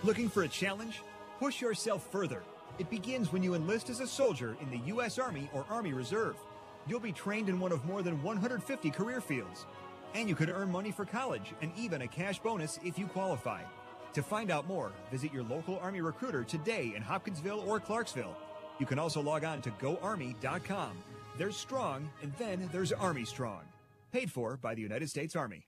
Looking for a challenge? Push yourself further. It begins when you enlist as a soldier in the U.S. Army or Army Reserve. You'll be trained in one of more than 150 career fields. And you could earn money for college and even a cash bonus if you qualify. To find out more, visit your local Army recruiter today in Hopkinsville or Clarksville. You can also log on to GoArmy.com. There's Strong, and then there's Army Strong. Paid for by the United States Army.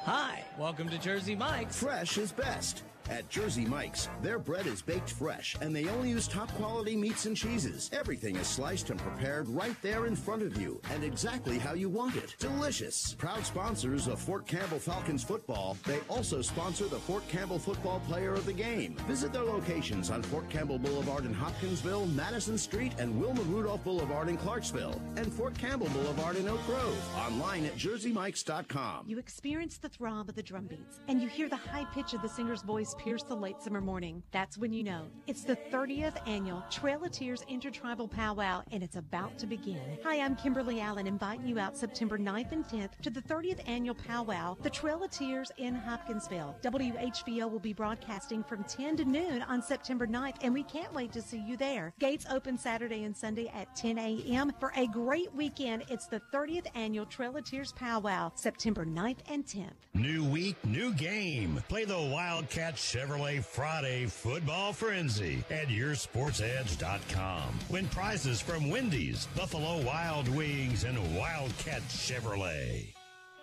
Hi, welcome to Jersey Mike's. Fresh is best. At Jersey Mike's, their bread is baked fresh, and they only use top-quality meats and cheeses. Everything is sliced and prepared right there in front of you, and exactly how you want it. Delicious. Proud sponsors of Fort Campbell Falcons football, they also sponsor the Fort Campbell Football Player of the Game. Visit their locations on Fort Campbell Boulevard in Hopkinsville, Madison Street, and Wilma Rudolph Boulevard in Clarksville, and Fort Campbell Boulevard in Oak Grove. Online at jerseymikes.com. You experience the throb of the drum beats, and you hear the high pitch of the singer's voice pierce the late summer morning. That's when you know it's the 30th annual Trail of Tears Intertribal Powwow, and it's about to begin. Hi, I'm Kimberly Allen, inviting you out September 9th and 10th to the 30th annual powwow, the Trail of Tears in Hopkinsville. WHBO will be broadcasting from 10 to noon on September 9th, and we can't wait to see you there. Gates open Saturday and Sunday at 10 a.m. for a great weekend. It's the 30th annual Trail of Tears Powwow, September 9th and 10th. New week, new game. Play the Wildcat Chevrolet Friday Football Frenzy at yoursportsedge.com. Win prizes from Wendy's, Buffalo Wild Wings, and Wildcat Chevrolet.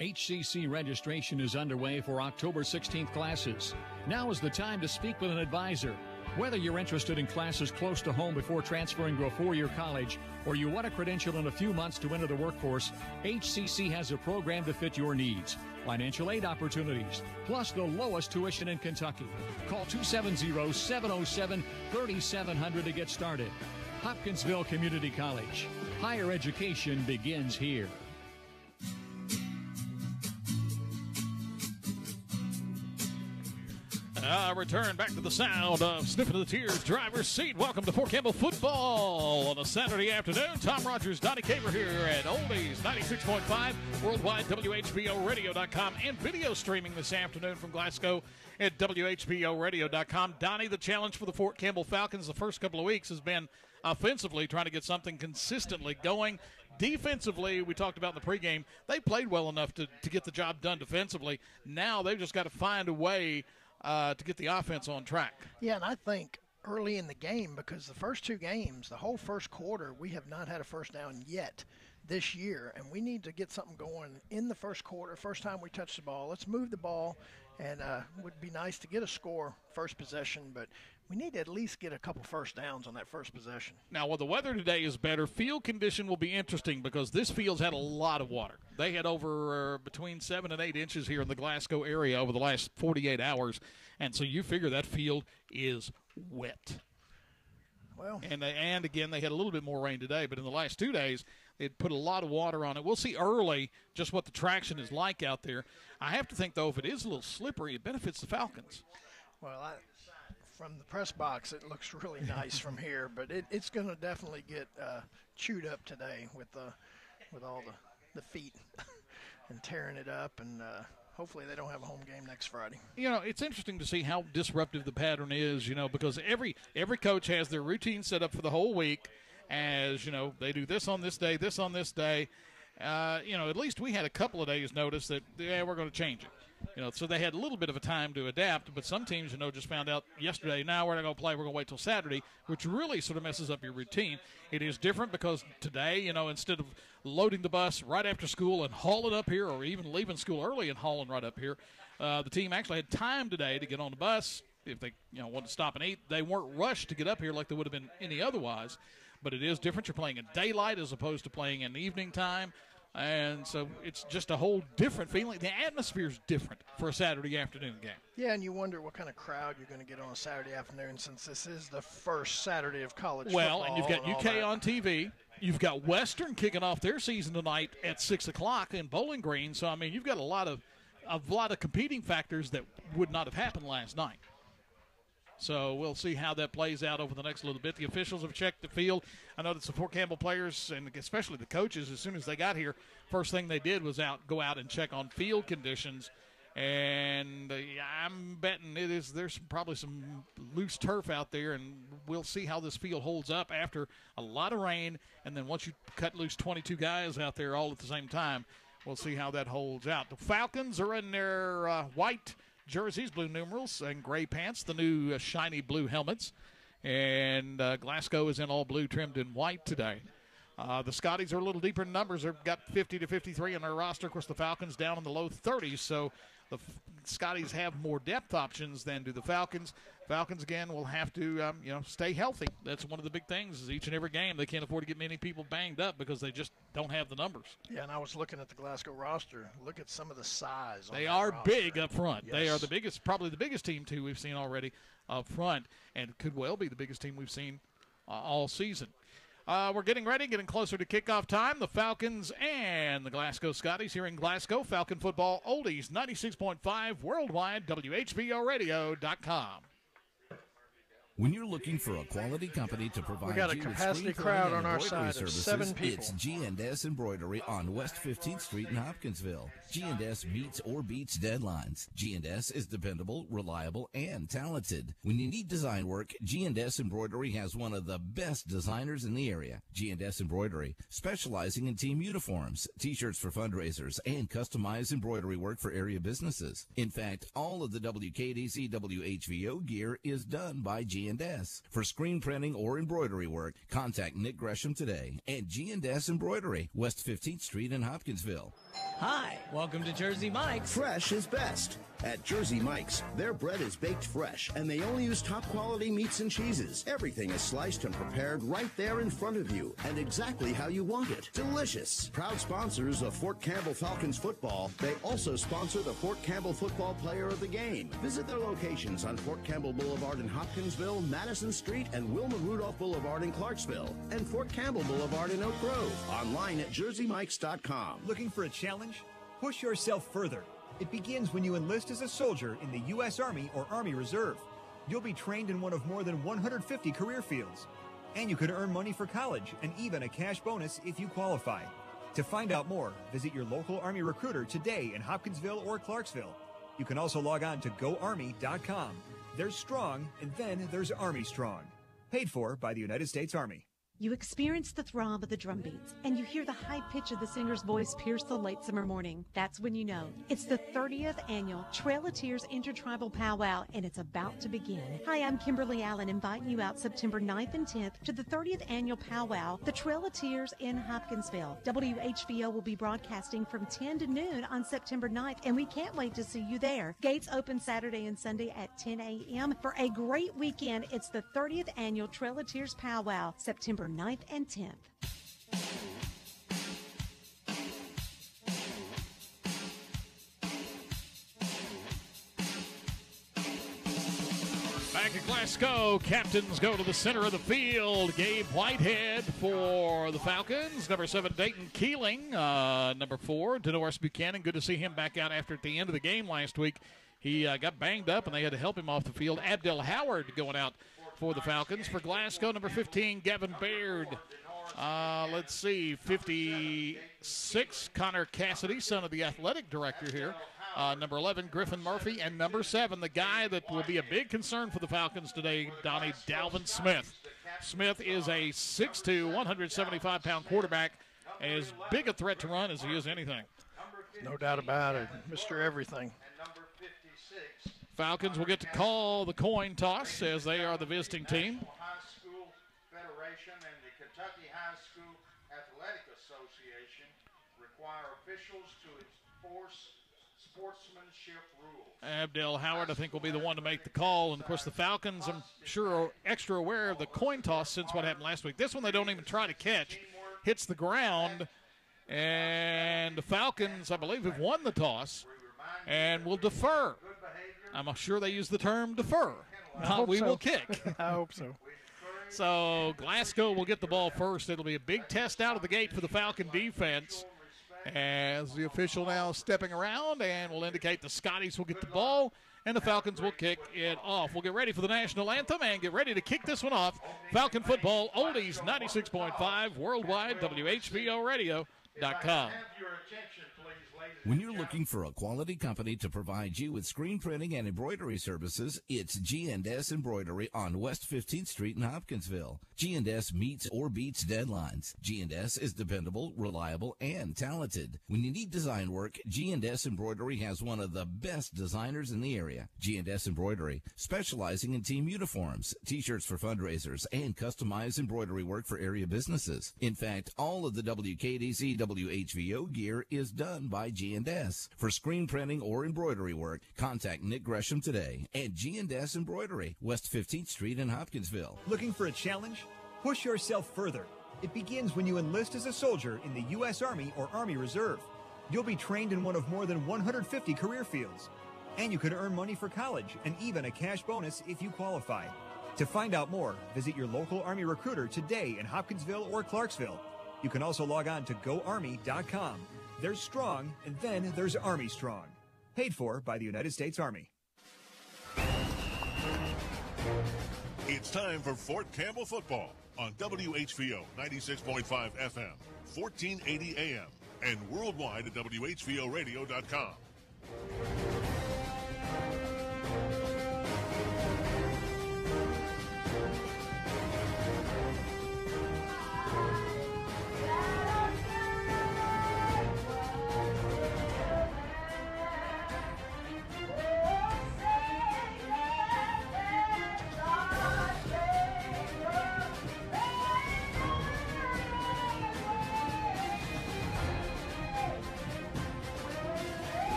HCC registration is underway for October 16th classes. Now is the time to speak with an advisor. Whether you're interested in classes close to home before transferring to a four-year college, or you want a credential in a few months to enter the workforce, HCC has a program to fit your needs. Financial aid opportunities, plus the lowest tuition in Kentucky. Call 270-707-3700 to get started. Hopkinsville Community College. Higher education begins here. Return back to the sound of Sniffing of the Tears driver's seat. Welcome to Fort Campbell football on a Saturday afternoon. Tom Rogers, Donnie Caver here at Oldies 96.5, worldwide WHBOradio.com, and video streaming this afternoon from Glasgow at WHBOradio.com. Donnie, the challenge for the Fort Campbell Falcons the first couple of weeks has been offensively trying to get something consistently going. Defensively, we talked about in the pregame, they played well enough to get the job done defensively. Now they've just got to find a way to get the offense on track. Yeah, and I think early in the game, because the first two games, the whole first quarter, we have not had a first down yet this year, and we need to get something going in the first quarter. First time we touch the ball, let's move the ball, and would be nice to get a score first possession, but we need to at least get a couple first downs on that first possession. Now, while the weather today is better, field condition will be interesting because this field's had a lot of water. They had over between 7 and 8 inches here in the Glasgow area over the last 48 hours, and so you figure that field is wet. Well, and again, they had a little bit more rain today, but in the last 2 days, they'd put a lot of water on it. We'll see early just what the traction is like out there. I have to think, though, if it is a little slippery, it benefits the Falcons. Well, from the press box, it looks really nice from here, but it's going to definitely get chewed up today with all the feet and tearing it up, and hopefully they don't have a home game next Friday. You know, it's interesting to see how disruptive the pattern is, because every coach has their routine set up for the whole week. As, they do this on this day, this on this day. At least we had a couple of days notice that, we're going to change it. So they had a little bit of a time to adapt, but some teams, just found out yesterday, now we're not going to play, we're going to wait till Saturday, which really sort of messes up your routine. It is different because today, instead of loading the bus right after school and hauling up here, or even leaving school early and hauling right up here, the team actually had time today to get on the bus. If they, wanted to stop and eat, they weren't rushed to get up here like they would have been any otherwise. But it is different. You're playing in daylight as opposed to playing in evening time. And so it's just a whole different feeling. The atmosphere is different for a Saturday afternoon game. Yeah, and you wonder what kind of crowd you're going to get on a Saturday afternoon since this is the first Saturday of college football. Well, and you've got UK on TV. You've got Western kicking off their season tonight at 6 o'clock in Bowling Green. So, you've got a lot of competing factors that would not have happened last night. So we'll see how that plays out over the next little bit. The officials have checked the field. I know that the Fort Campbell players, and especially the coaches, as soon as they got here, first thing they did was go out and check on field conditions. And I'm betting there's probably some loose turf out there, and we'll see how this field holds up after a lot of rain. And then once you cut loose 22 guys out there all at the same time, we'll see how that holds out. The Falcons are in their white jerseys, blue numerals, and gray pants, the new shiny blue helmets. And Glasgow is in all blue, trimmed in white today. The Scotties are a little deeper in numbers. They've got 50 to 53 on their roster. Of course, the Falcons down in the low 30s, so the Scotties have more depth options than do the Falcons. Falcons, again, will have to stay healthy. That's one of the big things is each and every game they can't afford to get many people banged up because they just don't have the numbers. Yeah, and I was looking at the Glasgow roster. Look at some of the size. They are roster. Big up front. Yes. They are the biggest, probably the biggest team, too, we've seen already up front, and could well be the biggest team we've seen all season. We're getting ready, getting closer to kickoff time. The Falcons and the Glasgow Scotties here in Glasgow. Falcon Football Oldies, 96.5 worldwide, WHBOradio.com. When you're looking for a quality company to provide we got a you capacity with crowd and on our embroidery side of services, 7 people. It's G&S Embroidery on West 15th Street in Hopkinsville. G&S meets or beats deadlines. G&S is dependable, reliable, and talented. When you need design work, G&S Embroidery has one of the best designers in the area. G&S Embroidery, specializing in team uniforms, t-shirts for fundraisers, and customized embroidery work for area businesses. In fact, all of the WKDC WHVO gear is done by G&S. For screen printing or embroidery work, contact Nick Gresham today at G&S Embroidery, West 15th Street in Hopkinsville. Hi, welcome to Jersey Mike's. Fresh is best. At Jersey Mike's, their bread is baked fresh, and they only use top-quality meats and cheeses. Everything is sliced and prepared right there in front of you, and exactly how you want it. Delicious. Proud sponsors of Fort Campbell Falcons football, they also sponsor the Fort Campbell Football Player of the Game. Visit their locations on Fort Campbell Boulevard in Hopkinsville, Madison Street, and Wilma Rudolph Boulevard in Clarksville, and Fort Campbell Boulevard in Oak Grove. Online at jerseymikes.com. Looking for a challenge? Push yourself further. It begins when you enlist as a soldier in the U.S. Army or Army Reserve. You'll be trained in one of more than 150 career fields. And you could earn money for college and even a cash bonus if you qualify. To find out more, visit your local Army recruiter today in Hopkinsville or Clarksville. You can also log on to goarmy.com. There's strong, and then there's Army Strong. Paid for by the United States Army. You experience the throb of the drum beats, and you hear the high pitch of the singer's voice pierce the late summer morning. That's when you know it's the 30th annual Trail of Tears Intertribal Powwow, and it's about to begin. Hi, I'm Kimberly Allen, inviting you out September 9th and 10th to the 30th annual powwow, the Trail of Tears in Hopkinsville. WHVO will be broadcasting from 10 to noon on September 9th, and we can't wait to see you there. Gates open Saturday and Sunday at 10 a.m. For a great weekend, it's the 30th annual Trail of Tears Powwow, September 9th and 10th. Back at Glasgow, captains go to the center of the field. Gabe Whitehead for the Falcons. Number 7, Dayton Keeling. Number 4, Denoris Buchanan. Good to see him back out after at the end of the game last week. He got banged up, and they had to help him off the field. Abdel Howard going out for the Falcons. For Glasgow, number 15, Gavin Baird. Let's see, 56, Connor Cassidy, son of the athletic director here. Number 11, Griffin Murphy. And number 7, the guy that will be a big concern for the Falcons today, Donnie Dalvin Smith. Smith is a 6'2", 175-pound quarterback, as big a threat to run as he is anything. No doubt about it. Mr. Everything. Falcons will get to call the coin toss as they are the visiting team. High School Federation and the Kentucky High School Athletic Association require officials to enforce sportsmanship rules. Abdel Howard, I think, will be the one to make the call. And, of course, the Falcons, I'm sure, are extra aware of the coin toss since what happened last week. This one they don't even try to catch. Hits the ground. And the Falcons, I believe, have won the toss and will defer. I'm sure they use the term defer. We will kick. I hope so. So Glasgow will get the ball first. It'll be a big test out of the gate for the Falcon defense. As the official now stepping around and will indicate the Scotties will get the ball and the Falcons will kick it off. We'll get ready for the national anthem and get ready to kick this one off. Falcon Football Oldies 96.5 worldwide, WHBOradio.com. Have your attention, please, When you're looking for a quality company to provide you with screen printing and embroidery services, it's G&S Embroidery on West 15th Street in Hopkinsville. G&S meets or beats deadlines. G&S is dependable, reliable, and talented. When you need design work, G&S Embroidery has one of the best designers in the area. G&S Embroidery, specializing in team uniforms, t-shirts for fundraisers, and customized embroidery work for area businesses. In fact, all of the WKDC WHVO gear is done by G&S. For screen printing or embroidery work, contact Nick Gresham today at G&S Embroidery, West 15th Street in Hopkinsville. Looking for a challenge? Push yourself further. It begins when you enlist as a soldier in the U.S. Army or Army Reserve. You'll be trained in one of more than 150 career fields. And you could earn money for college and even a cash bonus if you qualify. To find out more, visit your local Army recruiter today in Hopkinsville or Clarksville. You can also log on to goarmy.com. There's Strong, and then there's Army Strong. Paid for by the United States Army. It's time for Fort Campbell football on WHVO 96.5 FM, 1480 AM, and worldwide at WHVOradio.com.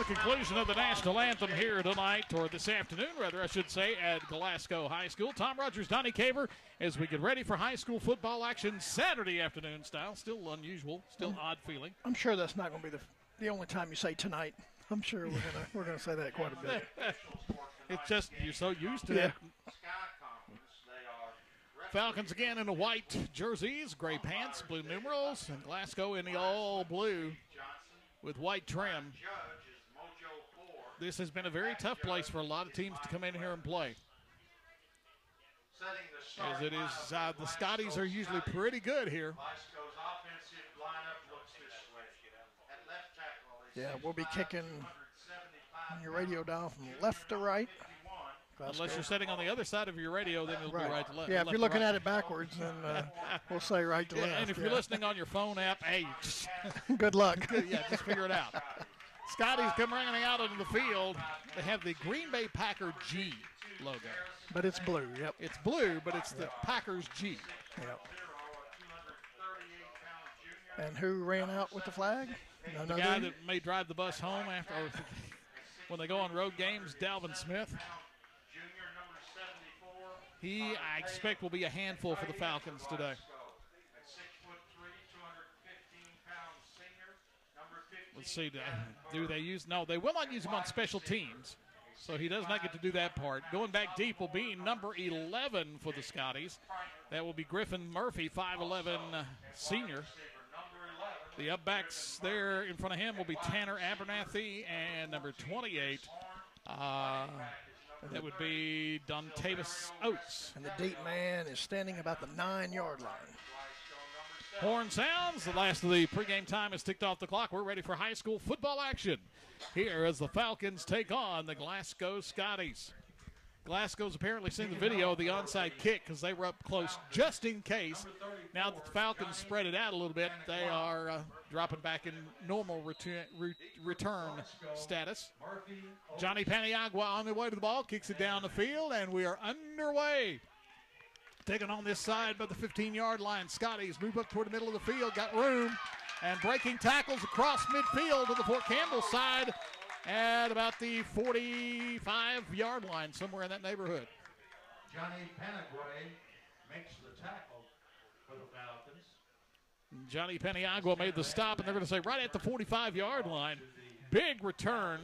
Conclusion of the national anthem here tonight, or this afternoon, rather, I should say, at Glasgow High School. Tom Rogers, Donnie Caver, as we get ready for high school football action Saturday afternoon style. Still unusual, still odd feeling. I'm sure that's not going to be the only time you say tonight. I'm sure we're gonna say that quite a bit. It's just you're so used to it. Falcons again in the white jerseys, gray pants, blue numerals, and Glasgow in the all blue with white trim. This has been a very tough place for a lot of teams to come in here and play. As it is, the Scotties are usually pretty good here. Yeah, we'll be kicking on your radio dial from left to right. Glasgow. Unless you're sitting on the other side of your radio, then it'll be right to left. Yeah, if you're looking at it backwards, then we'll say right to left. And if you're listening on your phone app, hey, just good luck. Just figure it out. Scotties come running out onto the field. They have the Green Bay Packer G logo. But it's blue, yep. It's blue, but it's the Packers G. Yep. And who ran out with the flag? The guy that may drive the bus home after, or when they go on road games, Dalvin Smith. He, I expect, will be a handful for the Falcons today. Let's see, do they use, no, they will not use him on special teams, so he does not get to do that part. Going back deep will be number 11 for the Scotties. That will be Griffin Murphy, 5'11", senior. The upbacks there in front of him will be Tanner Abernathy and number 28. That would be Dontavis Oates. And the deep man is standing about the 9-yard line. Horn sounds. The last of the pregame time has ticked off the clock. We're ready for high school football action here as the Falcons take on the Glasgow Scotties. Glasgow's apparently seen the video of the onside kick because they were up close just in case. Now that the Falcons spread it out a little bit, they are dropping back in normal return status. Johnny Paniagua on the way to the ball, kicks it down the field, and we are underway. Taking on this side by the 15-yard line. Scotties move up toward the middle of the field, got room, and breaking tackles across midfield to the Fort Campbell side at about the 45-yard line, somewhere in that neighborhood. Johnny Paniagua makes the tackle for the Falcons. Johnny Paniagua made the stop, and they're going to say right at the 45-yard line. big return.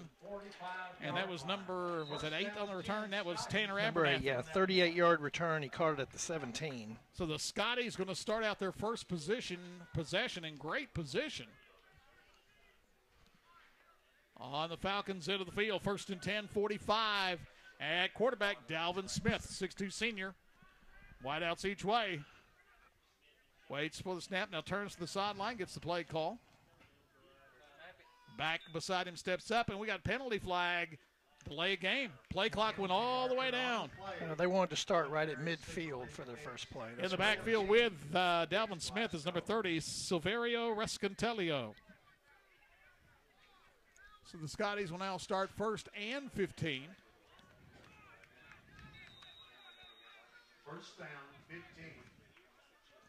And that was was it 8 on the return? That was Tanner Abernathy. Number 8, yeah, 38-yard return. He caught it at the 17. So the Scotties going to start out their first possession in great position. On the Falcons' end of the field, 1st and 10, 45. At quarterback, Dalvin Smith, 6'2 senior. Wideouts each way. Waits for the snap, now turns to the sideline, gets the play call. Back beside him, steps up, and we got penalty flag. Delay a game. Play clock went all the way down. They wanted to start right at midfield for their first play. In the backfield with Dalvin Smith is number 30, Silverio Rescantelio. So the Scotties will now start 1st and 15. First down, 15.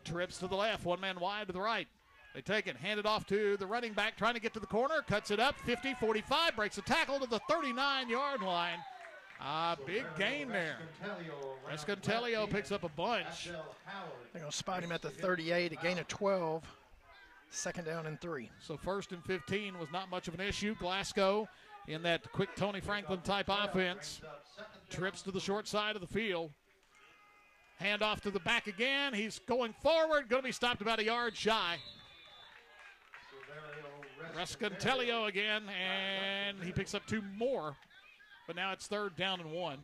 Trips to the left, one man wide to the right. They take it, hand it off to the running back, trying to get to the corner, cuts it up, 50, 45, breaks a tackle to the 39-yard line. Big gain there. Rescantelio picks up a bunch. They're going to spot him at the 38, a gain of 12. 2nd down and 3. So 1st and 15 was not much of an issue. Glasgow in that quick Tony Franklin type offense. Trips to the short side of the field. Hand off to the back again. He's going forward. Going to be stopped about a yard shy. Rescantelio again, and he picks up 2 more. But now it's 3rd down and 1.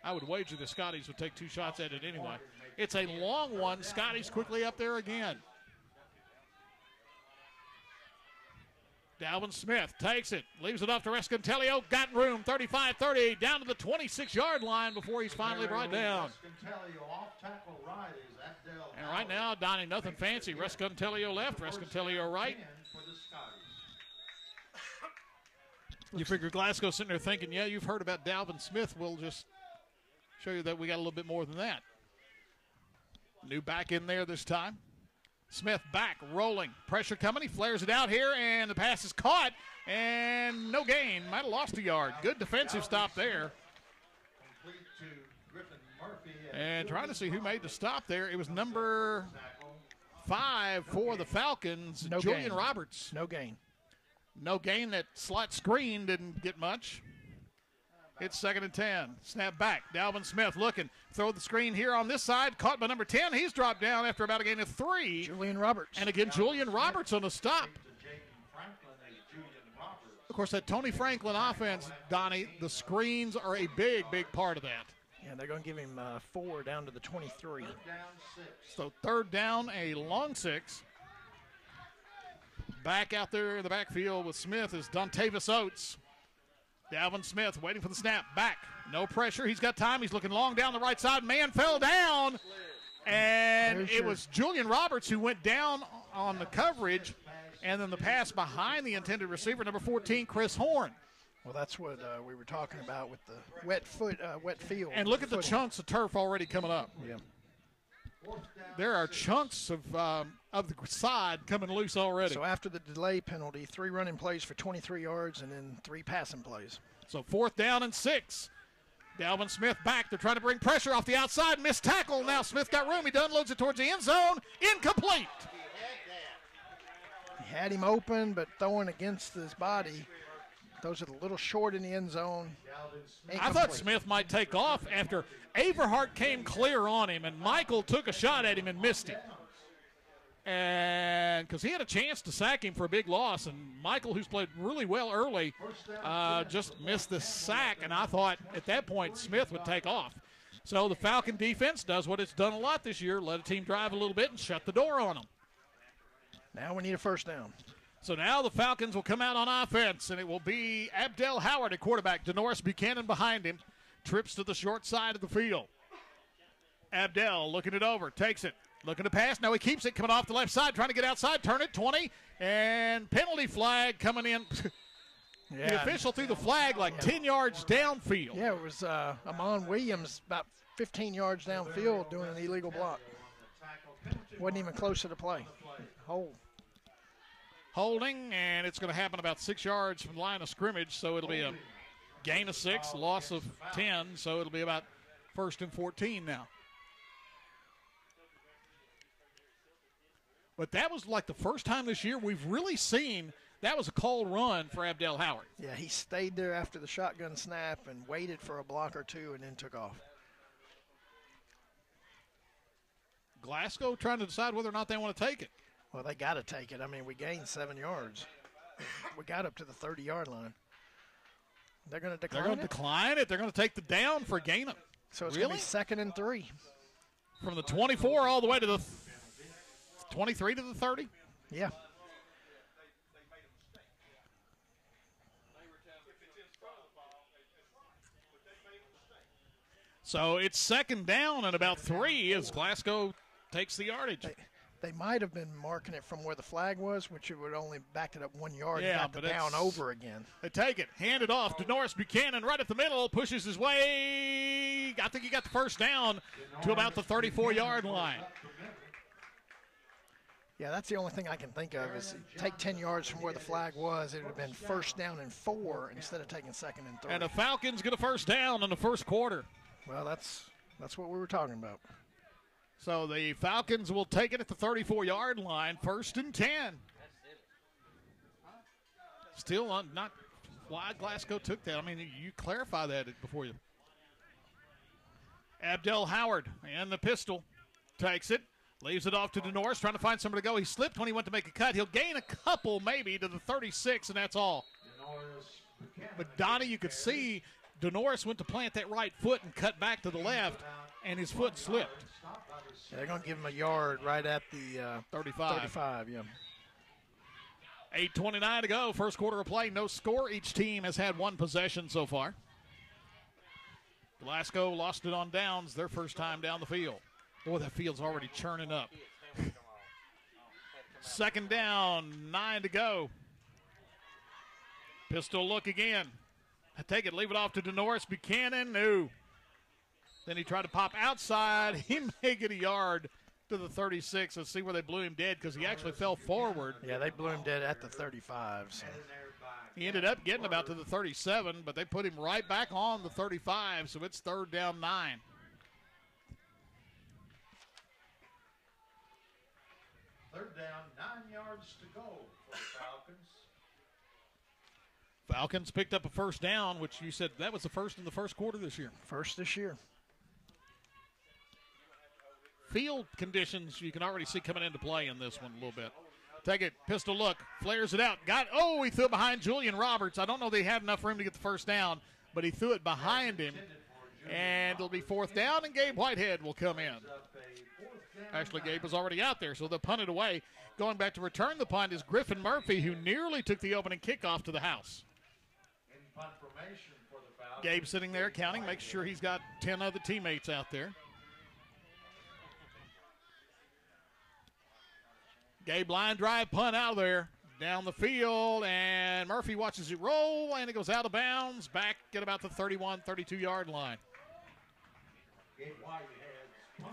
I would wager the Scotties would take 2 shots at it anyway. It's a long one. Scotties quickly up there again. Dalvin Smith takes it, leaves it off to Rescantelio, got room, 35-30, down to the 26-yard line before he's finally brought down. And right now, Donnie, nothing fancy. Rescantelio left, Rescantelio right. You figure Glasgow sitting there thinking, yeah, you've heard about Dalvin Smith. We'll just show you that we got a little bit more than that. New back in there this time. Smith back, rolling, pressure coming. He flares it out here, and the pass is caught, and no gain. Might have lost a yard. Good defensive stop there. And trying to see who made the stop there. It was number 5 for the Falcons, Julian Roberts. No gain. No gain. That slot screen didn't get much. It's 2nd and 10. Snap back. Dalvin Smith looking. Throw the screen here on this side. Caught by number 10. He's dropped down after about a gain of 3. Julian Roberts. And again, Julian Roberts on the stop. Of course, that Tony Franklin offense, Donnie, the screens are a big, big part of that. Yeah, they're going to give him 4 down to the 23. So 3rd down, a long 6. Back out there in the backfield with Smith is Dontavis Oates. Dalvin Smith waiting for the snap. Back. No pressure. He's got time. He's looking long down the right side. Man fell down. And it was Julian Roberts who went down on the coverage. And then the pass behind the intended receiver, number 14, Chris Horn. Well, that's what we were talking about with the wet field. And look at the chunks of turf already coming up. Yeah. There are chunks of the side coming loose already. So after the delay penalty, 3 running plays for 23 yards and then 3 passing plays. So 4th down and 6. Dalvin Smith back. They're trying to bring pressure off the outside. Missed tackle. Now Smith got room. He unloads it towards the end zone. Incomplete. He had him open, but throwing against his body. Those are a little short in the end zone. I thought Smith might take off after Averhart came clear on him, and Michael took a shot at him and missed him. And because he had a chance to sack him for a big loss, and Michael, who's played really well early, just missed the sack, and I thought at that point Smith would take off. So the Falcon defense does what it's done a lot this year, let a team drive a little bit and shut the door on them. Now we need a 1st down. So now the Falcons will come out on offense, and it will be Abdel Howard at quarterback. Denoris Buchanan behind him. Trips to the short side of the field. Abdel looking it over, takes it, looking to pass. Now he keeps it, coming off the left side, trying to get outside, turn it, 20, and penalty flag coming in. Yeah. The official threw the flag like 10 yards downfield. Yeah, it was Amon Williams about 15 yards downfield doing an illegal block. Wasn't even close to the play. Holding, and it's going to happen about 6 yards from the line of scrimmage, so it'll be a gain of 6, loss of 10, so it'll be about 1st and 14 now. But that was like the first time this year we've really seen that was a cold run for Abdel Howard. Yeah, he stayed there after the shotgun snap and waited for a block or two and then took off. Glasgow trying to decide whether or not they want to take it. Well, they got to take it. I mean, we gained 7 yards. We got up to the 30-yard line. They're going to decline it? They're going to decline it. They're going to take the down for gain them. So it's going to be 2nd and 3. From the 24 all the way to the 23 to the 30? Yeah. So it's 2nd down and about 3 as Glasgow takes the yardage. They might have been marking it from where the flag was, which it would only backed it up 1 yard Yeah, and got the down over again. They take it, hand it off to Norris Buchanan right at the middle, pushes his way. I think he got the first down to about the 34-yard line. Yeah, that's the only thing I can think of is take 10 yards from where the flag was. It would have been 1st down and 4 instead of taking 2nd and 3. And the Falcons get a first down in the first quarter. Well, that's what we were talking about. So the Falcons will take it at the 34-yard line, 1st and 10. Still not why Glasgow took that. I mean, you clarify that before you. Abdel Howard and the pistol takes it, leaves it off to DeNorris, trying to find somewhere to go. He slipped when he went to make a cut. He'll gain a couple maybe to the 36, and that's all. But Donnie, you could see DeNorris went to plant that right foot and cut back to the left, and his foot slipped. Yeah, they're going to give him a yard right at the 35. 35, yeah. 8:29 to go. First quarter of play. No score. Each team has had 1 possession so far. Glasgow lost it on downs their first time down the field. Boy, that field's already churning up. 2nd down, 9 to go. Pistol look again. I take it, leave it off to DeNorris Buchanan. No. Then he tried to pop outside. He may get a yard to the 36. Let's see where they blew him dead because he actually fell forward. Yeah, they blew him dead at the 35. So. He ended up getting about to the 37, but they put him right back on the 35, so it's 3rd down 9. Third down, 9 yards to go for the Falcons. Falcons picked up a first down, which you said that was the first in the first quarter this year. First this year. Field conditions you can already see coming into play in this one a little bit. Take it, pistol look, flares it out. He threw it behind Julian Roberts. I don't know they had enough room to get the first down, but he threw it behind him. And it'll be 4th down, and Gabe Whitehead will come in. Actually, Gabe was already out there, so they'll punt it away. Going back to return the punt is Griffin Murphy, who nearly took the opening kickoff to the house. Gabe sitting there counting, makes sure he's got 10 other teammates out there. Gabe line drive, punt out of there, down the field, and Murphy watches it roll, and it goes out of bounds, back at about the 31, 32-yard line.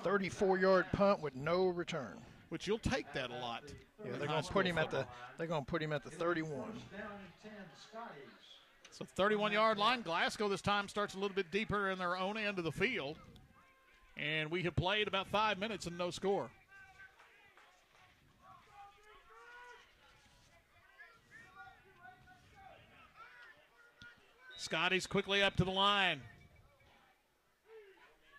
34-yard punt with no return. Which you'll take that a lot. Yeah, they're going to put him at the 31. So 31-yard line. Glasgow this time starts a little bit deeper in their own end of the field. And we have played about 5 minutes and no score. Scotties quickly up to the line.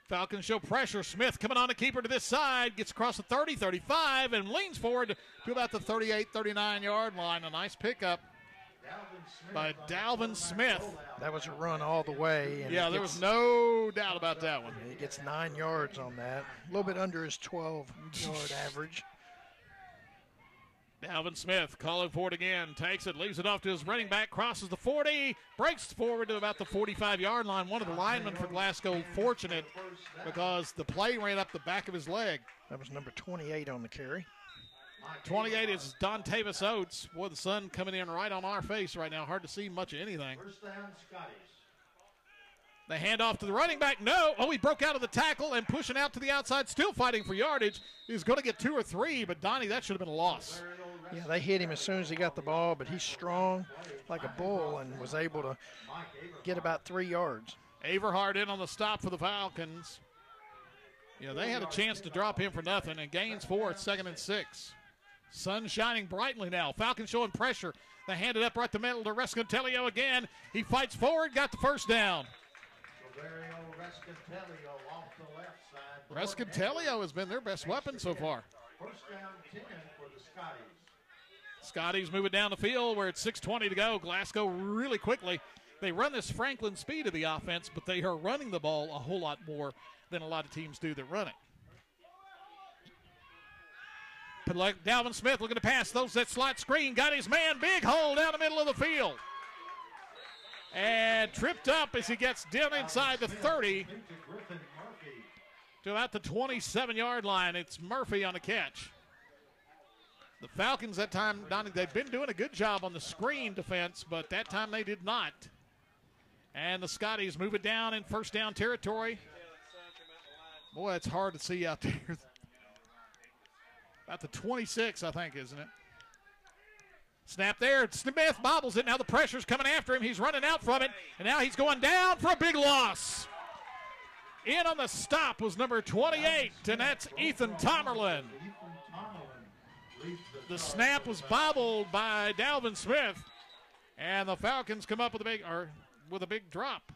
Falcons show pressure. Smith coming on to keeper to this side. Gets across the 30, 35, and leans forward to about the 38, 39-yard line. A nice pickup by Dalvin Smith. That was a run all the way. And yeah, there was no doubt about that one. He gets 9 yards on that. A little bit under his 12-yard average. Dalvin Smith calling for it again. Takes it, leaves it off to his running back, crosses the 40, breaks forward to about the 45-yard line. One of the linemen for Glasgow fortunate because the play ran up the back of his leg. That was number 28 on the carry. 28 is Dontavis Oates. Boy, the sun coming in right on our face right now. Hard to see much of anything. First down, Scotties. They hand off to the running back. No. Oh, he broke out of the tackle and pushing out to the outside, still fighting for yardage. He's going to get 2 or 3, but Donnie, that should have been a loss. Yeah, they hit him as soon as he got the ball, but he's strong like a bull and was able to get about 3 yards. Averhart in on the stop for the Falcons. Yeah, they had a chance to drop him for nothing, and gains 4 at 2nd and 6. Sun shining brightly now. Falcons showing pressure. They hand it up right the middle to Rescantelio again. He fights forward, got the first down. Rescantelio has been their best weapon so far. First down 10 for the Scotties. Scotties move it down the field where it's 6:20 to go. Glasgow really quickly. They run this Franklin speed of the offense, but they are running the ball a whole lot more than a lot of teams do that run it. But like Dalvin Smith looking to pass, those that slot screen, got his man, big hole down the middle of the field. And tripped up as he gets down inside the 30 to about the 27-yard line. It's Murphy on the catch. The Falcons that time, Donnie, they've been doing a good job on the screen defense, but that time they did not. And the Scotties move it down in first down territory. Boy, it's hard to see out there. About the 26, I think, isn't it? Snap there. Smith bobbles it. Now the pressure's coming after him. He's running out from it, and now he's going down for a big loss. In on the stop was number 28, and that's Ethan Tomerlin. The snap was bobbled by Dalvin Smith, and the Falcons come up with a big drop.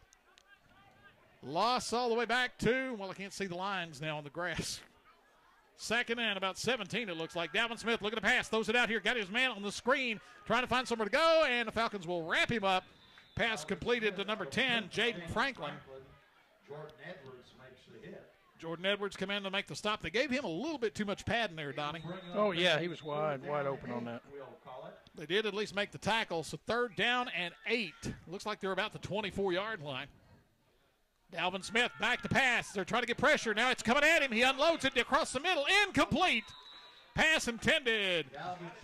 Loss all the way back to, well, I can't see the lines now on the grass. Second and about 17, it looks like. Dalvin Smith looking to pass, throws it out here, got his man on the screen, trying to find somewhere to go, and the Falcons will wrap him up. Pass completed to number 10, Jaden Franklin. Jordan Edwards come in to make the stop. They gave him a little bit too much pad in there, Donnie. Oh, yeah, he was wide open on that. They did at least make the tackle, so third down and 8. Looks like they're about the 24-yard line. Dalvin Smith back to pass. They're trying to get pressure. Now it's coming at him. He unloads it across the middle. Incomplete. Pass intended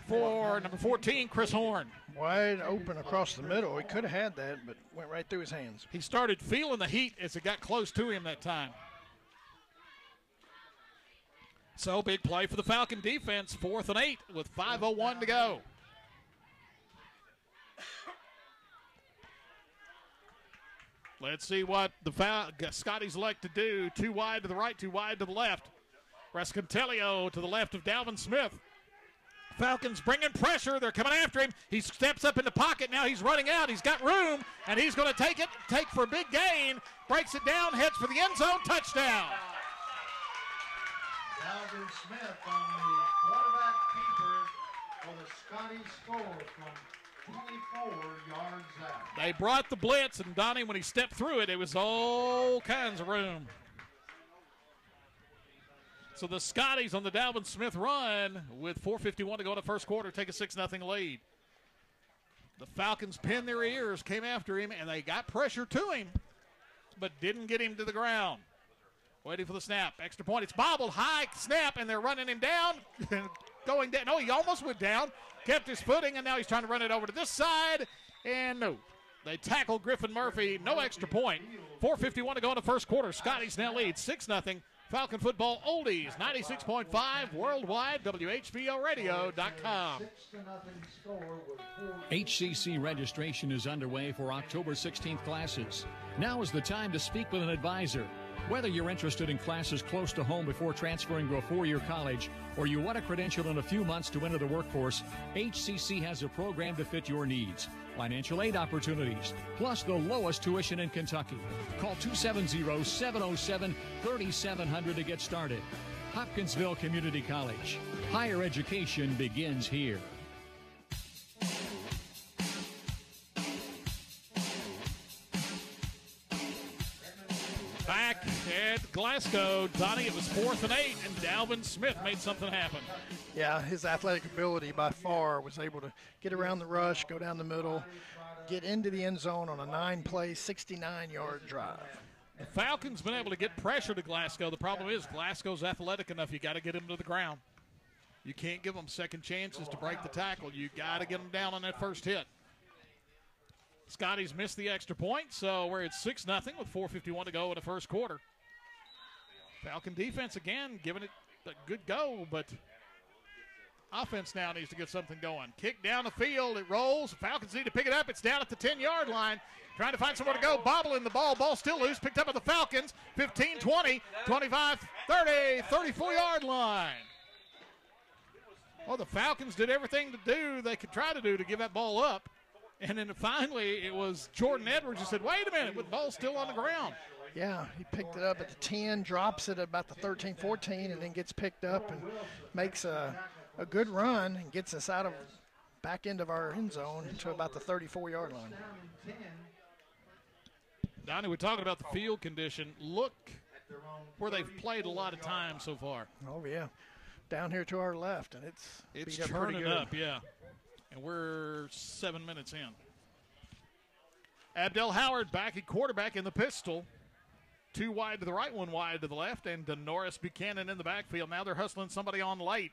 for number 14, Chris Horn. Wide open across the middle. He could have had that, but went right through his hands. He started feeling the heat as it got close to him that time. So big play for the Falcon defense. 4th and 8 with 5:01 to go. Let's see what the Scotties elect to do. Too wide to the right, too wide to the left. Rescantelio to the left of Dalvin Smith. Falcons bringing pressure. They're coming after him. He steps up in the pocket. Now he's running out. He's got room, and he's going to take for a big gain. Breaks it down, heads for the end zone. Touchdown. Dalvin Smith on the quarterback keeper for the Scotties score from 24 yards out. They brought the blitz, and Donnie, when he stepped through it was all kinds of room. So the Scotties on the Dalvin Smith run with 4:51 to go in the first quarter take a 6-0 lead. The Falcons pinned their ears, came after him, and they got pressure to him, but didn't get him to the ground. Waiting for the snap. Extra point. It's bobbled. High snap, and they're running him down. Going down. No, he almost went down. Kept his footing, and now he's trying to run it over to this side. And no. They tackle Griffin Murphy. No extra point. 4:51 to go in the first quarter. Scotties now lead 6-0. Falcon Football Oldies, 96.5 worldwide, WHVOradio.com. HCC registration is underway for October 16th classes. Now is the time to speak with an advisor. Whether you're interested in classes close to home before transferring to a four-year college, or you want a credential in a few months to enter the workforce, HCC has a program to fit your needs. Financial aid opportunities, plus the lowest tuition in Kentucky. Call 270-707-3700 to get started. Hopkinsville Community College. Higher education begins here. Back at Glasgow, Donnie, it was 4th and 8, and Dalvin Smith made something happen. Yeah, his athletic ability by far was able to get around the rush, go down the middle, get into the end zone on a 9-play, 69-yard drive. The Falcons been able to get pressure to Glasgow. The problem is Glasgow's athletic enough. You got to get him to the ground. You can't give them second chances to break the tackle. You got to get them down on that first hit. Scotties missed the extra point, so we're at 6-0 with 4:51 to go in the first quarter. Falcon defense again giving it a good go, but offense now needs to get something going. Kick down the field, it rolls. Falcons need to pick it up. It's down at the 10-yard line. Trying to find somewhere to go, bobbling the ball. Ball still loose, picked up by the Falcons. 15, 20, 25, 30, 34-yard line. Well, the Falcons did everything they could try to do to give that ball up. And then finally it was Jordan Edwards who said, wait a minute, with the ball still on the ground. Yeah, he picked it up at the 10, drops it at about the 13, 14, and then gets picked up and makes a good run and gets us out of back end of our end zone to about the 34-yard line. Donnie, we're talking about the field condition. Look where they've played a lot of time so far. Oh, yeah. Down here to our left, and it's beat up pretty turning good. up, yeah. And we're 7 minutes in. Abdel Howard back at quarterback in the pistol. 2 wide to the right, 1 wide to the left, and Denoris Buchanan in the backfield. Now they're hustling somebody on late.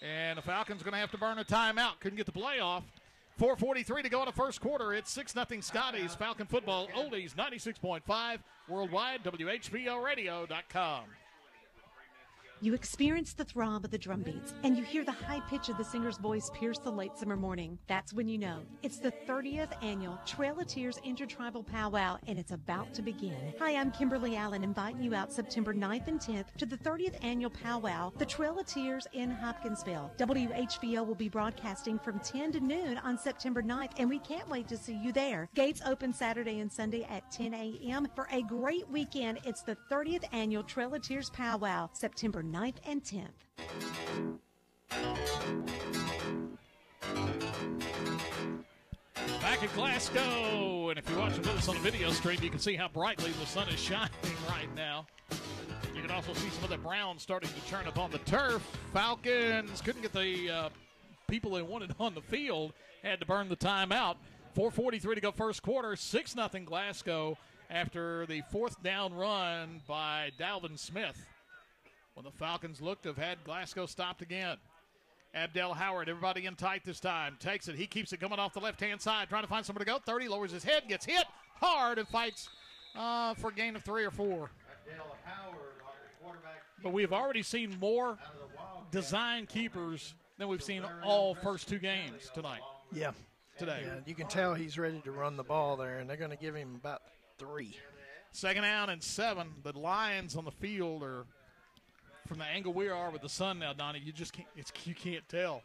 And the Falcons going to have to burn a timeout. Couldn't get the play off. 4:43 to go in the first quarter. It's 6-0 Scotties. Falcon football, oldies 96.5, worldwide, WHBOradio.com. You experience the throb of the drum beats, and you hear the high pitch of the singer's voice pierce the late summer morning. That's when you know it's the 30th annual Trail of Tears Intertribal Powwow, and it's about to begin. Hi, I'm Kimberly Allen, inviting you out September 9th and 10th to the 30th annual powwow, the Trail of Tears in Hopkinsville. WHBO will be broadcasting from 10 to noon on September 9th, and we can't wait to see you there. Gates open Saturday and Sunday at 10 a.m. for a great weekend. It's the 30th annual Trail of Tears Powwow, September 9th and 10th. Back at Glasgow, and if you're watching with us on the video stream, you can see how brightly the sun is shining right now. You can also see some of the brown starting to turn up on the turf. Falcons couldn't get the people they wanted on the field, had to burn the timeout. 4:43 to go first quarter, 6-0 Glasgow after the 4th down run by Dalvin Smith. When the Falcons looked to have had Glasgow stopped again. Abdel Howard, everybody in tight this time, takes it. He keeps it coming off the left-hand side, trying to find somebody to go. 30, lowers his head, gets hit hard, and fights for a gain of 3 or 4. But we've already seen more design keepers than we've seen all first 2 games tonight. Yeah. Today. Yeah, you can tell he's ready to run the ball there, and they're going to give him about 3. 2nd down and 7. The Lions on the field are, from the angle we are with the sun now, Donnie, you just can't, you can't tell.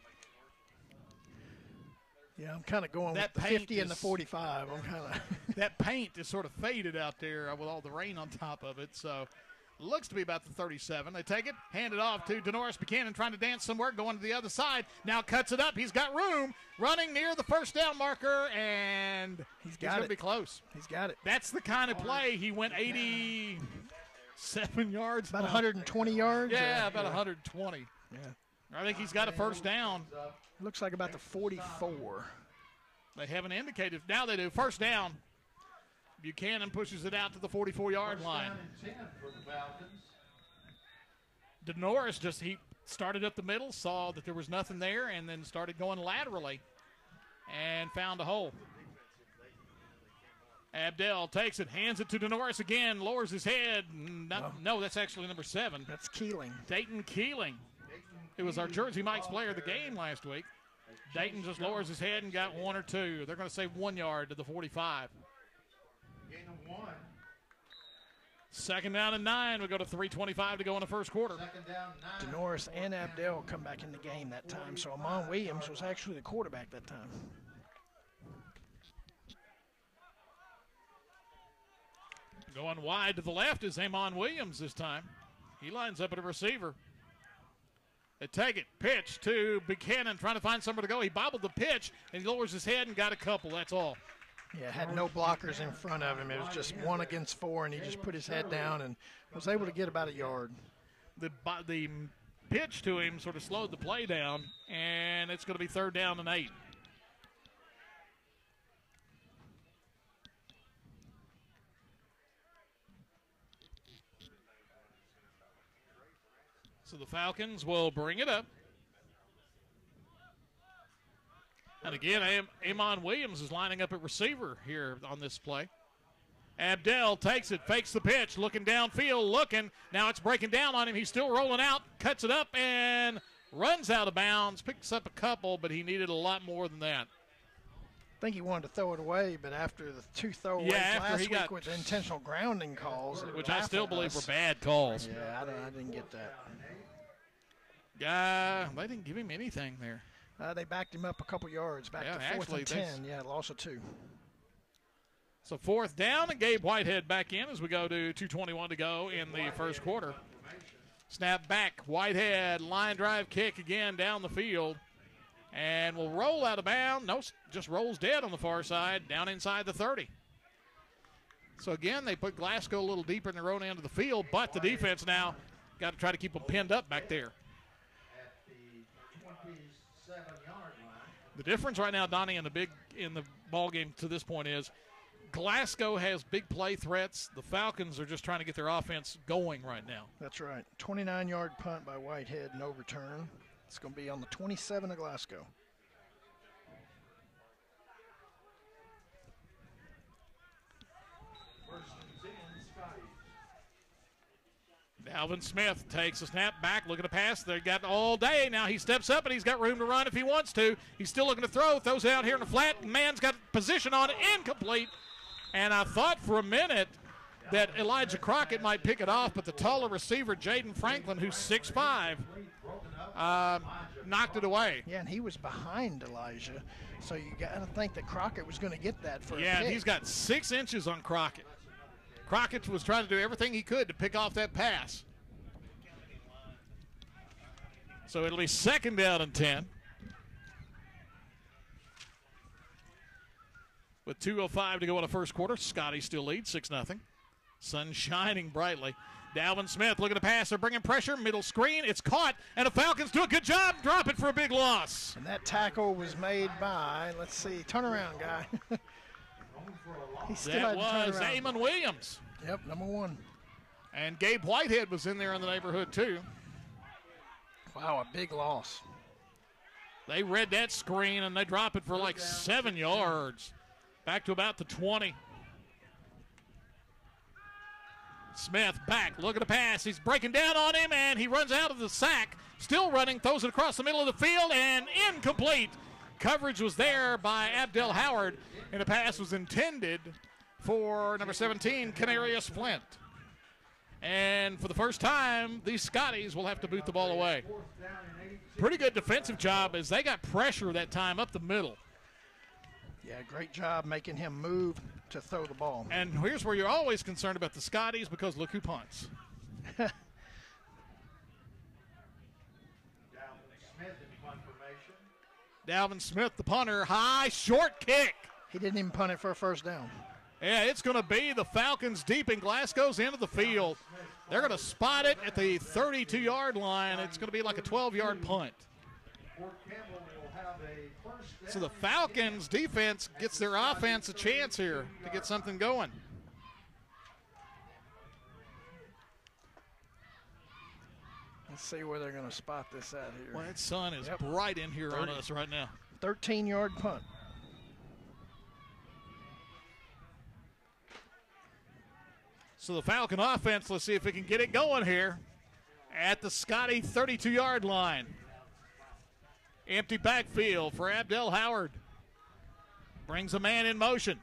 Yeah, I'm kind of going with the 50 and the 45. I'm kind of that paint is sort of faded out there with all the rain on top of it, so looks to be about the 37. They take it, hand it off to Denoris Buchanan, trying to dance somewhere, going to the other side. Now cuts it up. He's got room, running near the 1st down marker, and he's going to be close. He's got it. That's the kind of play. He went 87 yards. About 120 yards? Yeah, about 120. Yeah. I think he's got a 1st down. Looks like about the 44. They haven't indicated. Now they do. 1st down. Buchanan pushes it out to the 44-yard line. Denoris he started up the middle, saw that there was nothing there, and then started going laterally and found a hole. Abdel takes it, hands it to Denoris again, lowers his head. No, that's actually number 7. That's Keeling. Dayton Keeling. It was our Jersey Mike's player of the game last week. Dayton just lowers his head and got 1 or 2. They're going to save 1 yard to the 45. Gain of 1. 2nd down and 9. We go to 3:25 to go in the first quarter. 2nd down, 9. Denoris and Abdel come back in the game that time, so Amon Williams was actually the quarterback that time. Going wide to the left is Amon Williams this time. He lines up at a receiver. They take it, pitch to Buchanan, trying to find somewhere to go. He bobbled the pitch, and he lowers his head and got a couple. That's all. Yeah, had no blockers in front of him. It was just 1 against 4, and he just put his head down and was able to get about a yard. The pitch to him sort of slowed the play down, and it's going to be 3rd down and 8. So the Falcons will bring it up. And again, Amon Williams is lining up at receiver here on this play. Abdel takes it, fakes the pitch, looking downfield, looking. Now it's breaking down on him. He's still rolling out, cuts it up, and runs out of bounds. Picks up a couple, but he needed a lot more than that. I think he wanted to throw it away, but after the 2 throwaways last week with the intentional grounding calls. Which I still believe were bad calls. Yeah, I didn't get that. They didn't give him anything there. They backed him up a couple yards, back to 4th and 10. Yeah, loss of 2. So 4th down, and Gabe Whitehead back in as we go to 2:21 to go in the first quarter. Snap back, Whitehead, line drive kick again down the field, and will roll out of bounds. No, just rolls dead on the far side, down inside the 30. So again, they put Glasgow a little deeper in their own end of the field, but the defense now got to try to keep them pinned up back there. The difference right now, Donnie, in the ball game to this point is Glasgow has big play threats. The Falcons are just trying to get their offense going right now. That's right. 29-yard punt by Whitehead, no return. It's going to be on the 27 of Glasgow. Dalvin Smith takes a snap back, looking to pass. They got all day. Now he steps up, and he's got room to run if he wants to. He's still looking to throw. Throws it out here in the flat. Man's got position on it. Incomplete. And I thought for a minute that Elijah Crockett might pick it off, but the taller receiver, Jaden Franklin, who's 6'5", knocked it away. Yeah, and he was behind Elijah, so you got to think that Crockett was going to get that for a Yeah, pick. He's got 6 inches on Crockett. Crockett was trying to do everything he could to pick off that pass. So it'll be 2nd down and 10. With 2:05 to go in the first quarter, Scotty still leads 6-0. Sun shining brightly. Dalvin Smith looking to pass. They're bringing pressure. Middle screen. It's caught, and the Falcons do a good job. Drop it for a big loss. And that tackle was made by, let's see, turn around, guy. That was Eamon Williams. Yep, number 1. And Gabe Whitehead was in there in the neighborhood, too. Wow, a big loss. They read that screen, and they drop it for like 7 yards. Back to about the 20. Smith back, looking to pass. He's breaking down on him, and he runs out of the sack. Still running, throws it across the middle of the field, and incomplete. Coverage was there by Abdel Howard, and the pass was intended for number 17, Canarius Flint. And for the first time, these Scotties will have to boot the ball away. Pretty good defensive job as they got pressure that time up the middle. Yeah, great job making him move to throw the ball. And here's where you're always concerned about the Scotties, because look who punts. Dalvin Smith, the punter, high, short kick. He didn't even punt it for a 1st down. Yeah, it's going to be the Falcons deep in Glasgow's end of the field. They're going to spot it at the 32-yard line. It's going to be like a 12-yard punt. So the Falcons defense gets their offense a chance here to get something going. Let's see where they're going to spot this at here. Well, that sun is bright in here on us right now. 13-yard punt. So the Falcon offense, let's see if we can get it going here at the Scotty 32-yard line. Empty backfield for Abdel Howard. Brings a man in motion.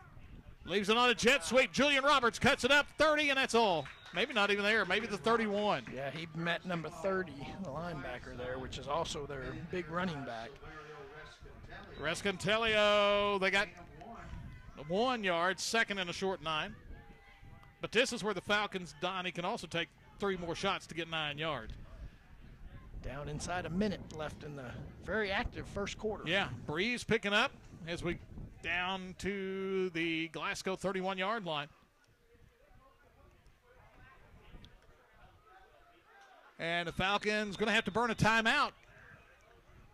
Leaves it on a jet sweep. Julian Roberts cuts it up 30, and that's all. Maybe not even there. Maybe the 31. Yeah, he met number 30, the linebacker there, which is also their big running back. Rescantelio, they got 1 yard, 2nd and a short 9. But this is where the Falcons, Donnie, can also take 3 more shots to get 9 yards. Down inside a minute left in the very active first quarter. Yeah, breeze picking up as we down to the Glasgow 31-yard line. And the Falcons going to have to burn a timeout.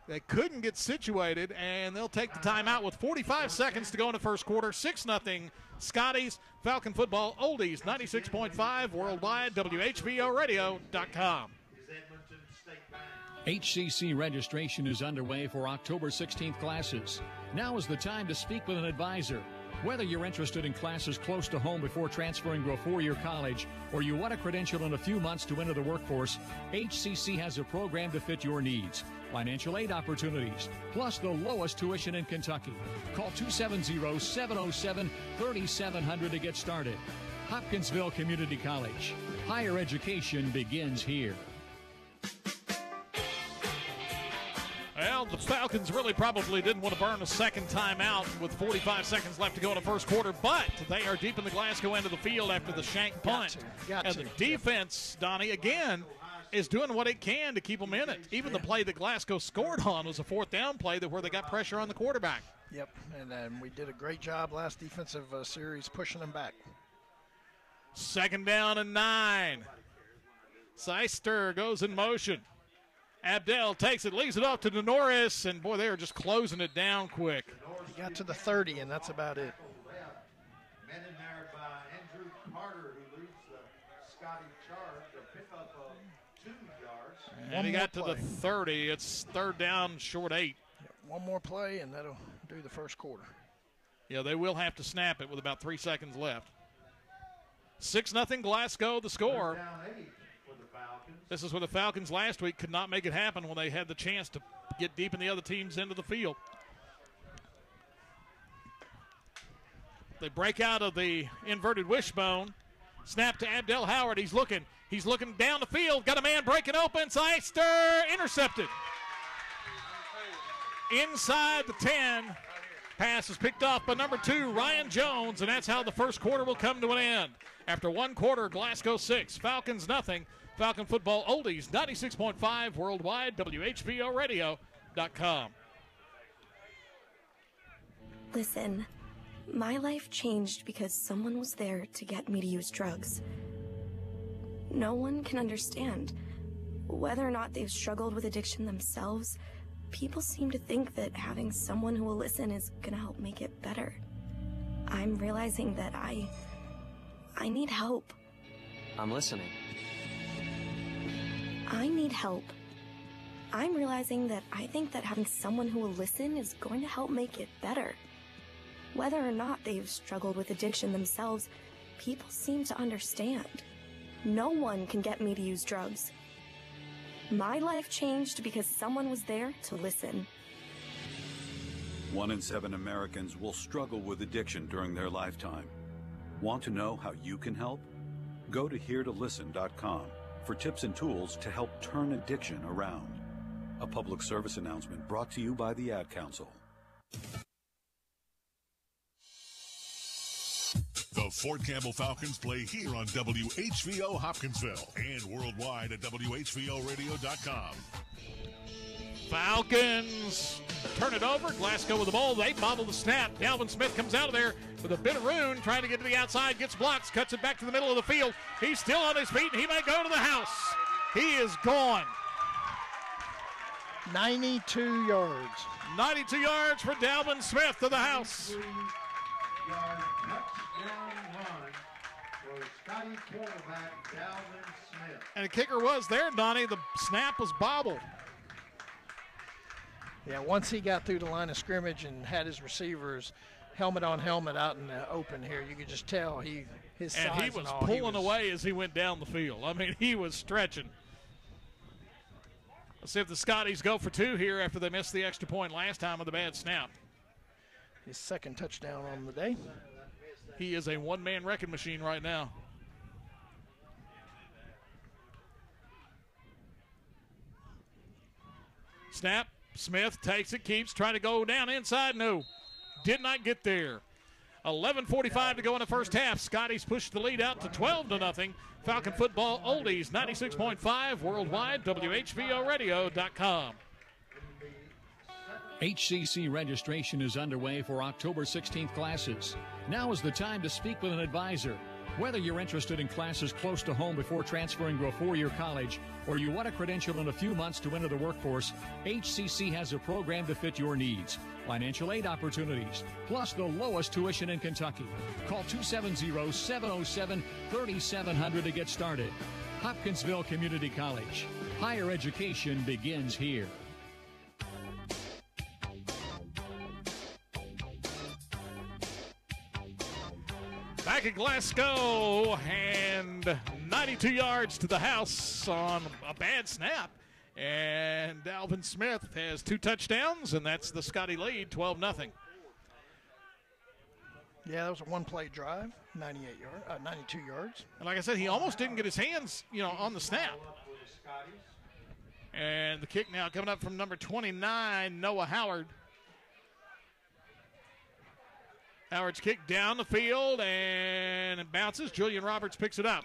They couldn't get situated, and they'll take the timeout with 45 seconds to go in the first quarter. 6-0 Scotties, Falcon Football Oldies, 96.5 worldwide, WHVOradio.com. HCC registration is underway for October 16th classes. Now is the time to speak with an advisor. Whether you're interested in classes close to home before transferring to a 4-year college, or you want a credential in a few months to enter the workforce, HCC has a program to fit your needs. Financial aid opportunities, plus the lowest tuition in Kentucky. Call 270-707-3700 to get started. Hopkinsville Community College. Higher education begins here. The Falcons really probably didn't want to burn a second timeout with 45 seconds left to go in the first quarter, but they are deep in the Glasgow end of the field after the shank punt. And the defense, Donnie, again, is doing what it can to keep them in it. Even the play that Glasgow scored on was a fourth down play where they got pressure on the quarterback. Yep, and we did a great job last defensive series pushing them back. 2nd down and 9. Seister goes in motion. Abdel takes it, leaves it off to Norris, and boy, they are just closing it down quick. He got to the 30, and that's about it. Men in there by Andrew Carter, who leads the Scotty charge, a pickup of 2 yards. And he got to the 30. It's 3rd down, short 8. Yep, one more play, and that'll do the first quarter. Yeah, they will have to snap it with about 3 seconds left. 6-0 Glasgow, the score. This is where the Falcons last week could not make it happen when they had the chance to get deep in the other team's end of the field. They break out of the inverted wishbone. Snap to Abdel Howard. He's looking down the field. Got a man breaking open. Seister intercepted. Inside the 10. Pass is picked off by number 2, Ryan Jones, and that's how the first quarter will come to an end. After 1 quarter, Glasgow 6, Falcons nothing. Falcon Football Oldies, 96.5 worldwide, WHVOradio.com. Listen, my life changed because someone was there to get me to use drugs. No one can understand. Whether or not they've struggled with addiction themselves, people seem to think that having someone who will listen is gonna help make it better. I'm realizing that I need help. I'm listening. I need help. I'm realizing that I think that having someone who will listen is going to help make it better. Whether or not they've struggled with addiction themselves, people seem to understand. No one can get me to use drugs. My life changed because someone was there to listen. 1 in 7 Americans will struggle with addiction during their lifetime. Want to know how you can help? Go to heretolisten.com for tips and tools to help turn addiction around. A public service announcement brought to you by the Ad Council. The Fort Campbell Falcons play here on WHVO Hopkinsville and worldwide at WHVOradio.com. Falcons turn it over. Glasgow with the ball. They bobble the snap. Dalvin Smith comes out of there with a bit of room, trying to get to the outside, gets blocked, cuts it back to the middle of the field. He's still on his feet, and he may go to the house. He is gone. 92 yards. 92 yards for Dalvin Smith to the house. And the kicker was there, Donnie. The snap was bobbled. Yeah, once he got through the line of scrimmage and had his receivers helmet on helmet out in the open here, you could just tell his size and he was pulling away as he went down the field. I mean, he was stretching. Let's see if the Scotties go for 2 here after they missed the extra point last time with a bad snap. His 2nd touchdown on the day. He is a one-man wrecking machine right now. Snap. Smith takes it, keeps trying to go down inside. No, did not get there. 11:45 to go in the first half. Scotties pushed the lead out to 12-0. Falcon Football Oldies, 96.5 worldwide, WHVOradio.com. HCC registration is underway for October 16th classes. Now is the time to speak with an advisor. Whether you're interested in classes close to home before transferring to a 4-year college, or you want a credential in a few months to enter the workforce, HCC has a program to fit your needs. Financial aid opportunities, plus the lowest tuition in Kentucky. Call 270-707-3700 to get started. Hopkinsville Community College. Higher education begins here. Back at Glasgow, and 92 yards to the house on a bad snap. And Dalvin Smith has 2 touchdowns, and that's the Scotty lead, 12-0. Yeah, that was a one-play drive, 92 yards. And like I said, he almost didn't get his hands, on the snap. And the kick now coming up from number 29, Noah Howard. Howard's kick down the field, and it bounces. Julian Roberts picks it up.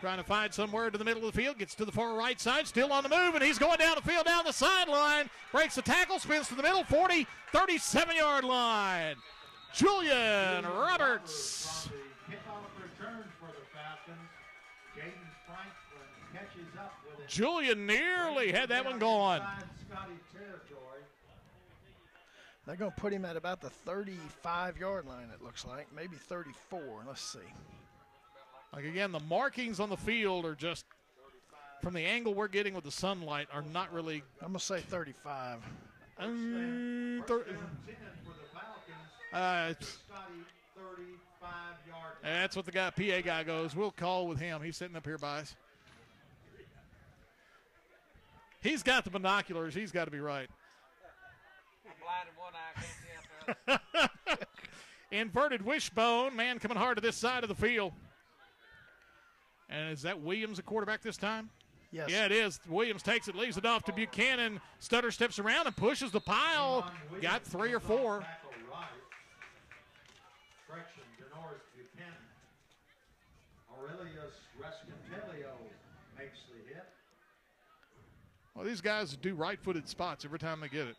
Trying to find somewhere to the middle of the field. Gets to the far right side. Still on the move, and he's going down the field, down the sideline. Breaks the tackle, spins to the middle, 40, 37-yard line. Julian Roberts. Julian nearly had that one gone. They're going to put him at about the 35-yard line, it looks like. Maybe 34. Let's see. Like, again, the markings on the field are just, from the angle we're getting with the sunlight, are not really. I'm going to say 35. That's what the PA guy goes. We'll call with him. He's sitting up here by us. He's got the binoculars. He's got to be right. Inverted wishbone. Man coming hard to this side of the field. And is that Williams, the quarterback this time? Yes. Yeah, it is. Williams takes it, leaves it off to Buchanan. Stutter steps around and pushes the pile. Got 3 or 4. Well, these guys do right-footed spots every time they get it.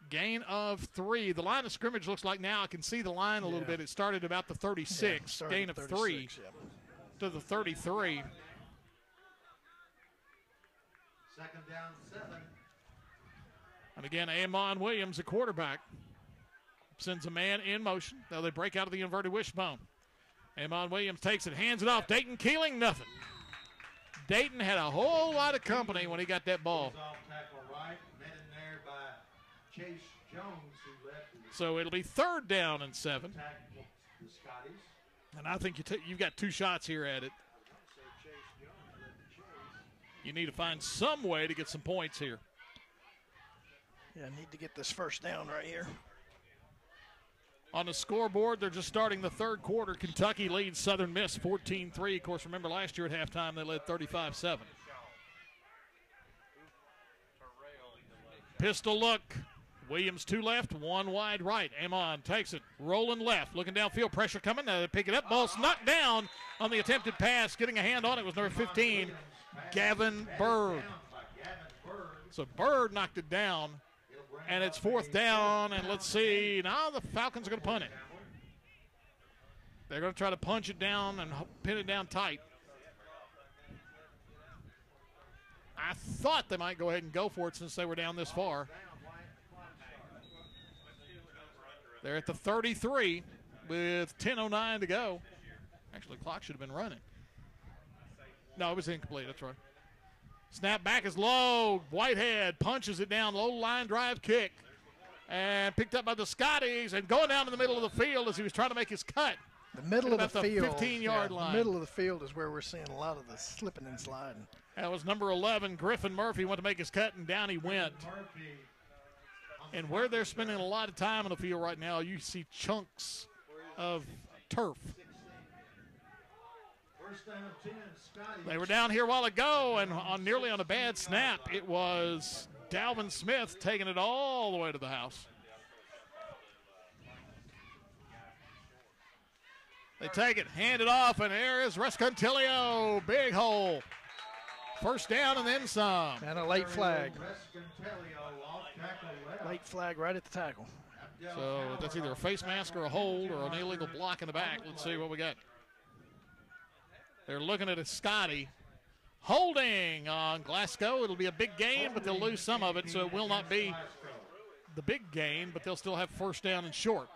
Gain of 3. The line of scrimmage looks like now I can see the line a little bit. It started about the 36. Gain of 3 to the 33. Second down, 7. And again, Amon Williams, the quarterback, sends a man in motion. Now they break out of the inverted wishbone. Amon Williams takes it, hands it off. Dayton Keeling, nothing. Dayton had a whole lot of company when he got that ball. So it'll be 3rd down and 7. And I think you've got 2 shots here at it. You need to find some way to get some points here. Yeah, I need to get this first down right here. On the scoreboard, they're just starting the 3rd quarter. Kentucky leads Southern Miss 14-3. Of course, remember last year at halftime they led 35-7. Pistol look. Williams 2 left, 1 wide right. Amon takes it, rolling left, looking downfield, pressure coming. Now they pick it up. Ball knocked down on the attempted pass. Getting a hand on it was number 15, Gavin Bird. So Bird knocked it down, and it's 4th down. And let's see. Now the Falcons are going to punt it. They're going to try to punch it down and pin it down tight. I thought they might go ahead and go for it since they were down this far. They're at the 33 with 10:09 to go. Actually, the clock should have been running. No, it was incomplete. That's right. Snap back is low. Whitehead punches it down. Low line drive kick. And picked up by the Scotties and going down in the middle of the field as he was trying to make his cut. The middle of the field. 15-yard line. The middle of the field is where we're seeing a lot of the slipping and sliding. That was number 11, Griffin Murphy, went to make his cut, and down he went. And where they're spending a lot of time on the field right now, you see chunks of turf. They were down here a while ago, and nearly on a bad snap, it was Dalvin Smith taking it all the way to the house. They take it, hand it off, and there is Rescontilio. Big hole. 1st down and then some. And a late flag. Late flag right at the tackle. So that's either a face mask or a hold or an illegal block in the back. Let's see what we got. They're looking at a Scotty. Holding on Glasgow. It'll be a big gain, but they'll lose some of it, so it will not be the big gain, but they'll still have 1st down and short.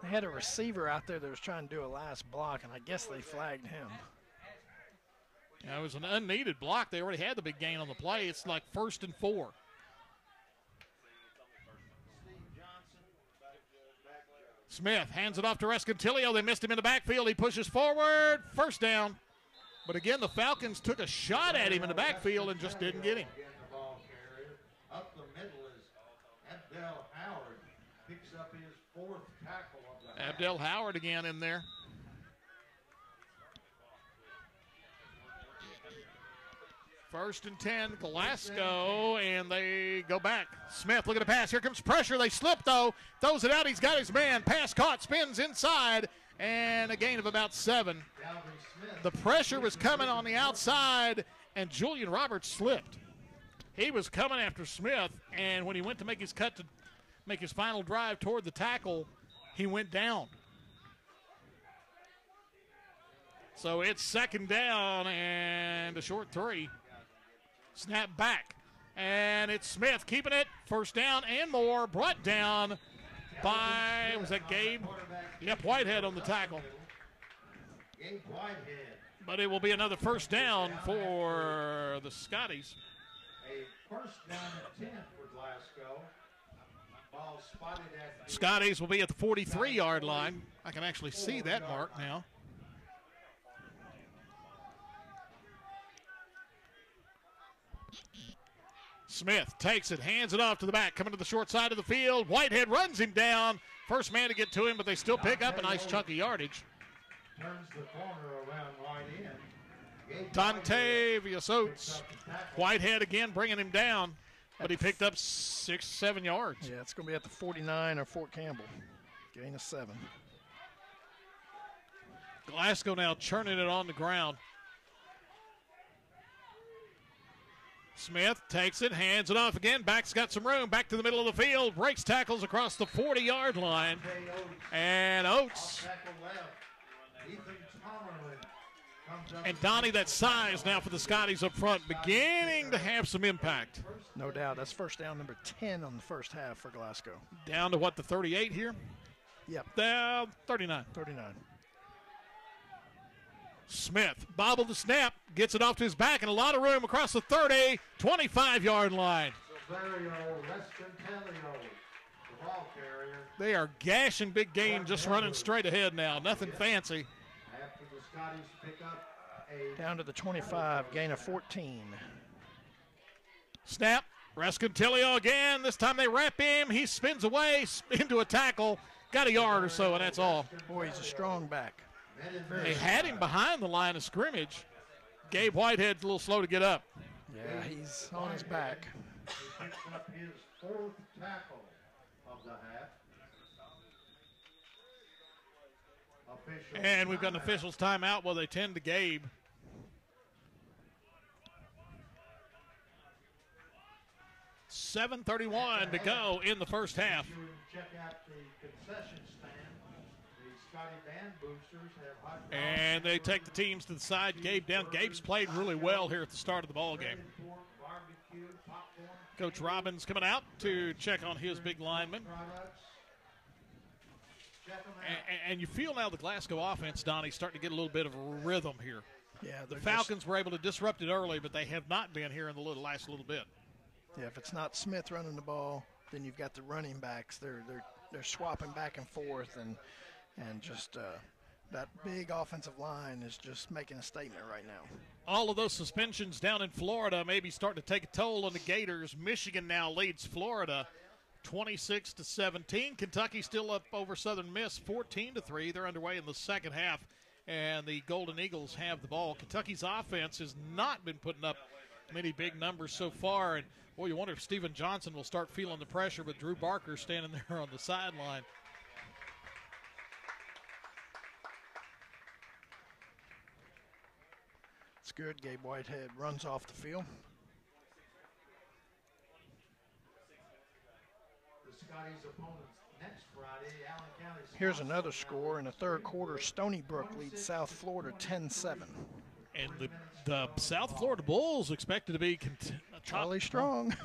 They had a receiver out there that was trying to do a last block, and I guess they flagged him. Yeah, it was an unneeded block. They already had the big gain on the play. It's like 1st and 4. Smith hands it off to Rescontilio. They missed him in the backfield. He pushes forward. 1st down. But again, the Falcons took a shot at him in the backfield and just didn't get him. Up the middle is Abdel Howard. Picks up his 4th tackle of the Abdel Howard again in there. First and 10, Glasgow, and they go back. Smith, look at the pass. Here comes pressure. They slip, though. Throws it out. He's got his man. Pass caught, spins inside, and a gain of about 7. The pressure was coming on the outside, and Julian Roberts slipped. He was coming after Smith, and when he went to make his cut to make his final drive toward the tackle, he went down. So it's second down and a short 3. Snap back, and it's Smith keeping it. First down and more. Brought down by, was that Gabe? Yep, Whitehead on the tackle. Gabe Whitehead. But it will be another first down for the Scotties. A first down and 10 for Glasgow. Ball spotted at the Scotties will be at the 43-yard line. I can actually see that mark now. Smith takes it, hands it off to the back, coming to the short side of the field. Whitehead runs him down. First man to get to him, but they still pick up a nice chunk of yardage. turns the corner around right in. Dontavius Oates. Whitehead again bringing him down, but he picked up 6-7 yards. Yeah, it's going to be at the 49 or Fort Campbell. Gain of 7. Glasgow now churning it on the ground. Smith takes it, hands it off again. Back's got some room. Back to the middle of the field. Breaks tackles across the 40-yard line. And Oates. And Donnie, that size now for the Scotties up front, beginning to have some impact. No doubt. That's first down number 10 on the first half for Glasgow. Down to what, the 38 here? Yep. Down 39. 39. Smith bobbled the snap, gets it off to his back, and a lot of room across the 30, 25-yard line. They are gashing big game, just running straight ahead now. Nothing fancy. After the Scotties pick up down to the 25, gain of 14. Snap, Rescantilio again. This time they wrap him. He spins away into a tackle. Got a yard or so, and that's all. Boy, he's a strong back. They had him behind the line of scrimmage. Gabe Whitehead's a little slow to get up. Yeah, he's on his back. He picks up his 4th tackle of the half. And we've got an official's timeout while they tend to Gabe. $7:31 to go in the first half. Check out the concession stand. The Scotty band boosters have hot And they take the teams to the side. Gabe down. Gabe's played really well here at the start of the ball game. Coach Robbins coming out to check on his big lineman. And you feel now the Glasgow offense, Donnie, starting to get a little bit of a rhythm here. Yeah, the Falcons were able to disrupt it early, but they have not been here in the last little bit. Yeah, if it's not Smith running the ball, then you've got the running backs. They're swapping back and forth, and just that big offensive line is just making a statement right now. All of those suspensions down in Florida maybe starting to take a toll on the Gators. Michigan now leads Florida 26-17. Kentucky still up over Southern Miss 14-3. They're underway in the second half, and the Golden Eagles have the ball. Kentucky's offense has not been putting up many big numbers so far, and boy, you wonder if Steven Johnson will start feeling the pressure with Drew Barker standing there on the sideline. It's good. Gabe Whitehead runs off the field. The Scotties' opponents next Friday, Allen County. Here's another score in the third quarter. Stony Brook leads South Florida 10-7. And the South Florida Bulls expected to be Charlie Strong.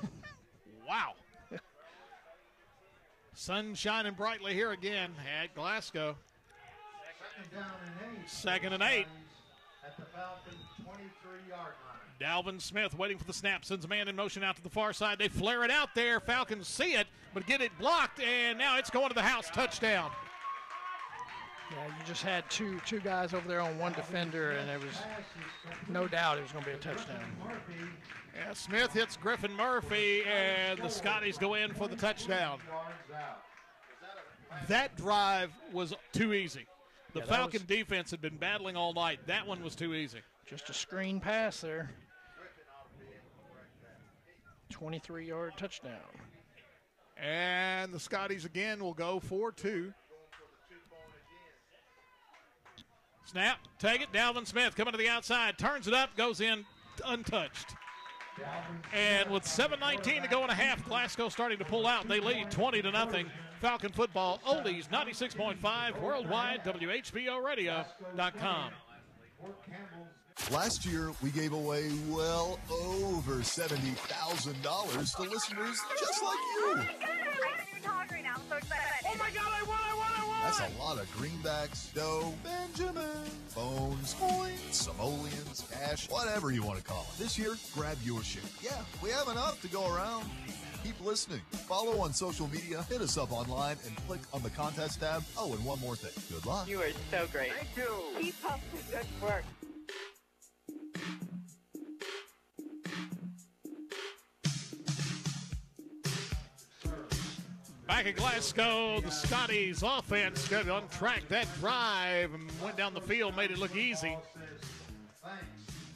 Wow. Sun shining brightly here again at Glasgow. Second and 8. At the Falcon 23-yard line. Dalvin Smith waiting for the snap, sends a man in motion out to the far side. They flare it out there. Falcons see it, but get it blocked, and now it's going to the house. Touchdown. Yeah, you just had two guys over there on one defender, and there was no doubt it was going to be a touchdown. Yeah, Smith hits Griffin Murphy, and the Scotties go in for the touchdown. That drive was too easy. The Falcon defense had been battling all night. That one was too easy. Just a screen pass there. 23-yard touchdown. And the Scotties again will go 4-2. Snap, take it. Dalvin Smith coming to the outside, turns it up, goes in untouched. And with 7:19 to go in a half, Glasgow starting to pull out. They lead 20-0. Falcon football, oldies 96.5 worldwide, WHBOradio.com. Last year, we gave away well over $70,000 to listeners just like you. Oh my God, you're talking right now. I'm so excited. Oh my God, I won! That's a lot of greenbacks, dough, Benjamin, bones, coins, simoleons, cash, whatever you want to call it. This year, grab your share. Yeah, we have enough to go around. Keep listening. Follow on social media, hit us up online, and click on the contest tab. Oh, and one more thing. Good luck. You are so great. Thank you. Keep up the good work. Back at Glasgow, the Scotties offense got on track that drive and went down the field, made it look easy.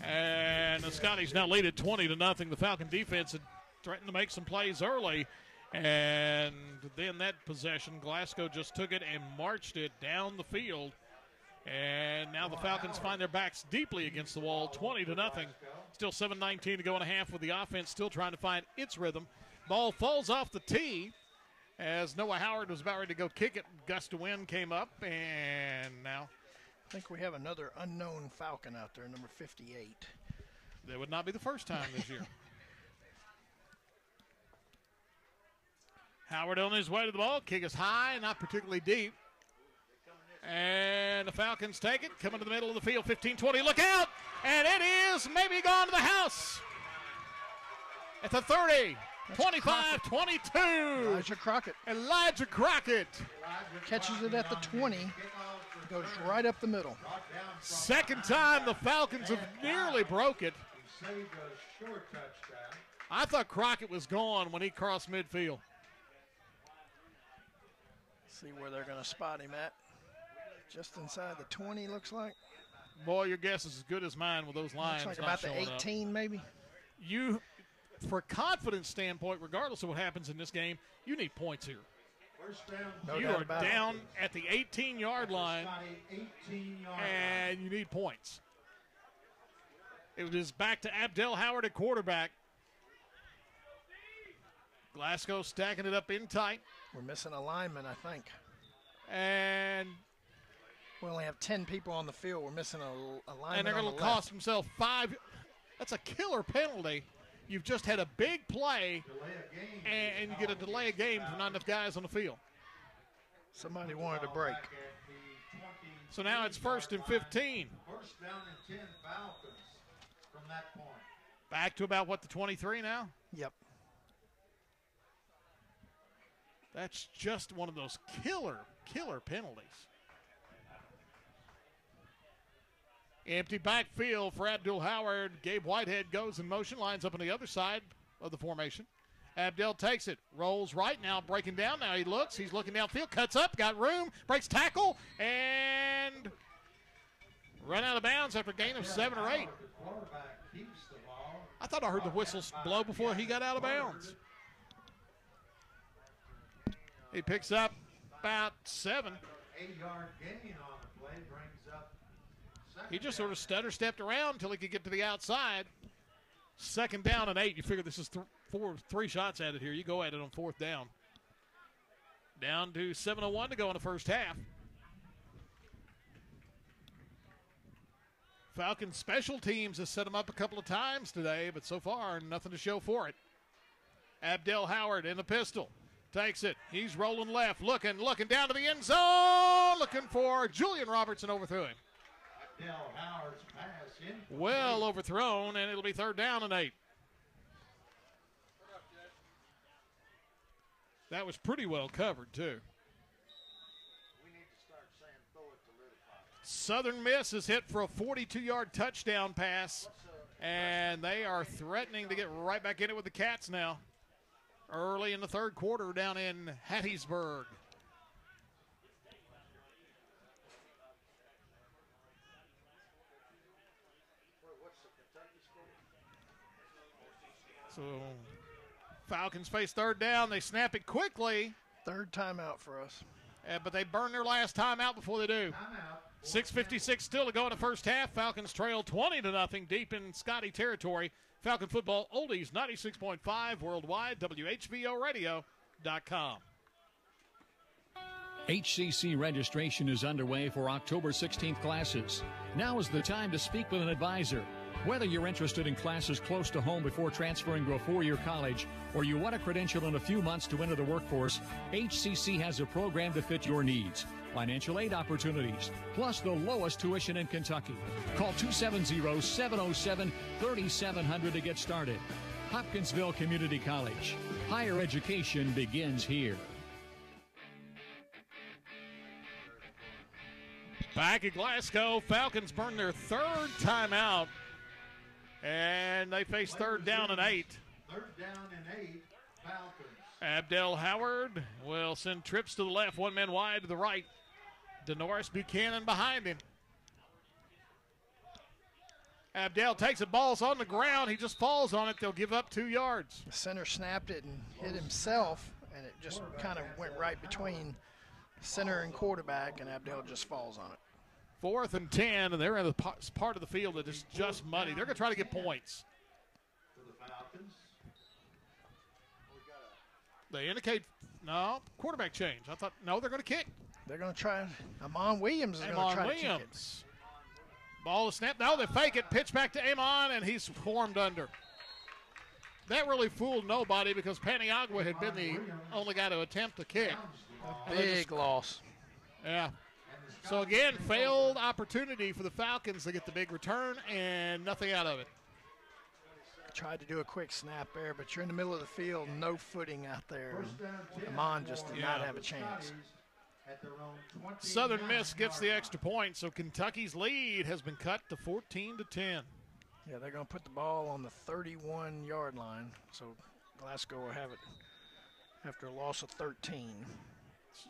And the Scotties now lead at 20-0. The Falcon defense had threatened to make some plays early. And then that possession, Glasgow just took it and marched it down the field. And now the Falcons find their backs deeply against the wall, 20-0. Still 7:19 to go in a half with the offense still trying to find its rhythm. Ball falls off the tee as Noah Howard was about ready to go kick it. Gust of wind came up, and now I think we have another unknown Falcon out there, number 58. That would not be the first time this year. Howard on his way to the ball. Kick is high, not particularly deep. And the Falcons take it, coming to the middle of the field, 15-20, look out! And it is maybe gone to the house. At the 30, 25-22. Elijah Crockett. Catches it at the 20, goes right up the middle. Second time the Falcons have nearly broke it. I thought Crockett was gone when he crossed midfield. See where they're going to spot him at. Just inside the 20, looks like. Boy, your guess is as good as mine with those lines. Looks like about the 18, maybe. You, for confidence standpoint, regardless of what happens in this game, you need points here. You are down at the 18-yard line, and you need points. It is back to Abdel Howard at quarterback. Glasgow stacking it up in tight. We're missing a lineman, I think. And we only have 10 people on the field. We're missing a lineman. And they're going to cost themselves 5. That's a killer penalty. You've just had a big play, and you get a delay of game for not enough guys on the field. Somebody wanted a break. So now it's 1st and 15. First down and 10 Falcons from that point. Back to about, what, the 23 now? Yep. That's just one of those killer penalties. Empty backfield for Abdul Howard. Gabe Whitehead goes in motion, lines up on the other side of the formation. Abdel takes it, rolls right now, breaking down. Now he's looking downfield, cuts up, got room, breaks tackle, and run out of bounds after a gain of 7 or 8. I thought I heard the whistles blow before he got out of bounds. He picks up about 7. 8-yard gain on the play brings up. He just sort of stutter-stepped around until he could get to the outside. 2nd down and 8. You figure this is 3 shots at it here. You go at it on 4th down. Down to 7:01 to go in the first half. Falcons special teams has set them up a couple of times today, but so far nothing to show for it. Abdel Howard in the pistol. Takes it. He's rolling left, looking down to the end zone, looking for Julian Robertson, overthrew him. Howard's pass in. Well overthrown, and it'll be 3rd down and 8. That was pretty well covered, too. We need to start saying throw it to Little Pop. Southern Miss is hit for a 42-yard touchdown pass, and they are threatening to get right back in it with the Cats now. Early in the 3rd quarter down in Hattiesburg. So Falcons face third down. They snap it quickly. Third timeout for us. But they burn their last timeout before they do. 6:56 still to go in the first half. Falcons trail 20-0 deep in Scotty territory. Falcon football oldies 96.5 worldwide, WHVOradio.com. HCC registration is underway for October 16th classes. Now is the time to speak with an advisor. Whether you're interested in classes close to home before transferring to a four-year college, or you want a credential in a few months to enter the workforce, HCC has a program to fit your needs. Financial aid opportunities, plus the lowest tuition in Kentucky. Call 270-707-3700 to get started. Hopkinsville Community College. Higher education begins here. Back at Glasgow, Falcons burn their third timeout, and they face third down and 8. Third down and 8, Falcons. Abdel Howard will send trips to the left, one man wide to the right. Denoris Buchanan behind him. Abdel takes it, ball's on the ground. He just falls on it. They'll give up 2 yards. The center snapped it and hit himself, and it just kind of went right between center and quarterback, and Abdel just falls on it. 4th and 10, and they're in the part of the field that is just muddy. They're going to try to get points. They indicate, no, quarterback change. I thought, no, they're going to kick. They're going to try. Amon Williams is going to try to kick it. Ball is snapped. No, they fake it. Pitch back to Amon, and he's formed under. That really fooled nobody because Paniagua had been the only guy to attempt to kick. A big loss. Yeah. So, again, failed opportunity for the Falcons to get the big return and nothing out of it. Tried to do a quick snap there, but you're in the middle of the field, no footing out there. Amon just did not have a chance. Southern Miss gets the extra point, so Kentucky's lead has been cut to 14-10. Yeah, they're going to put the ball on the 31-yard line, so Glasgow will have it after a loss of 13.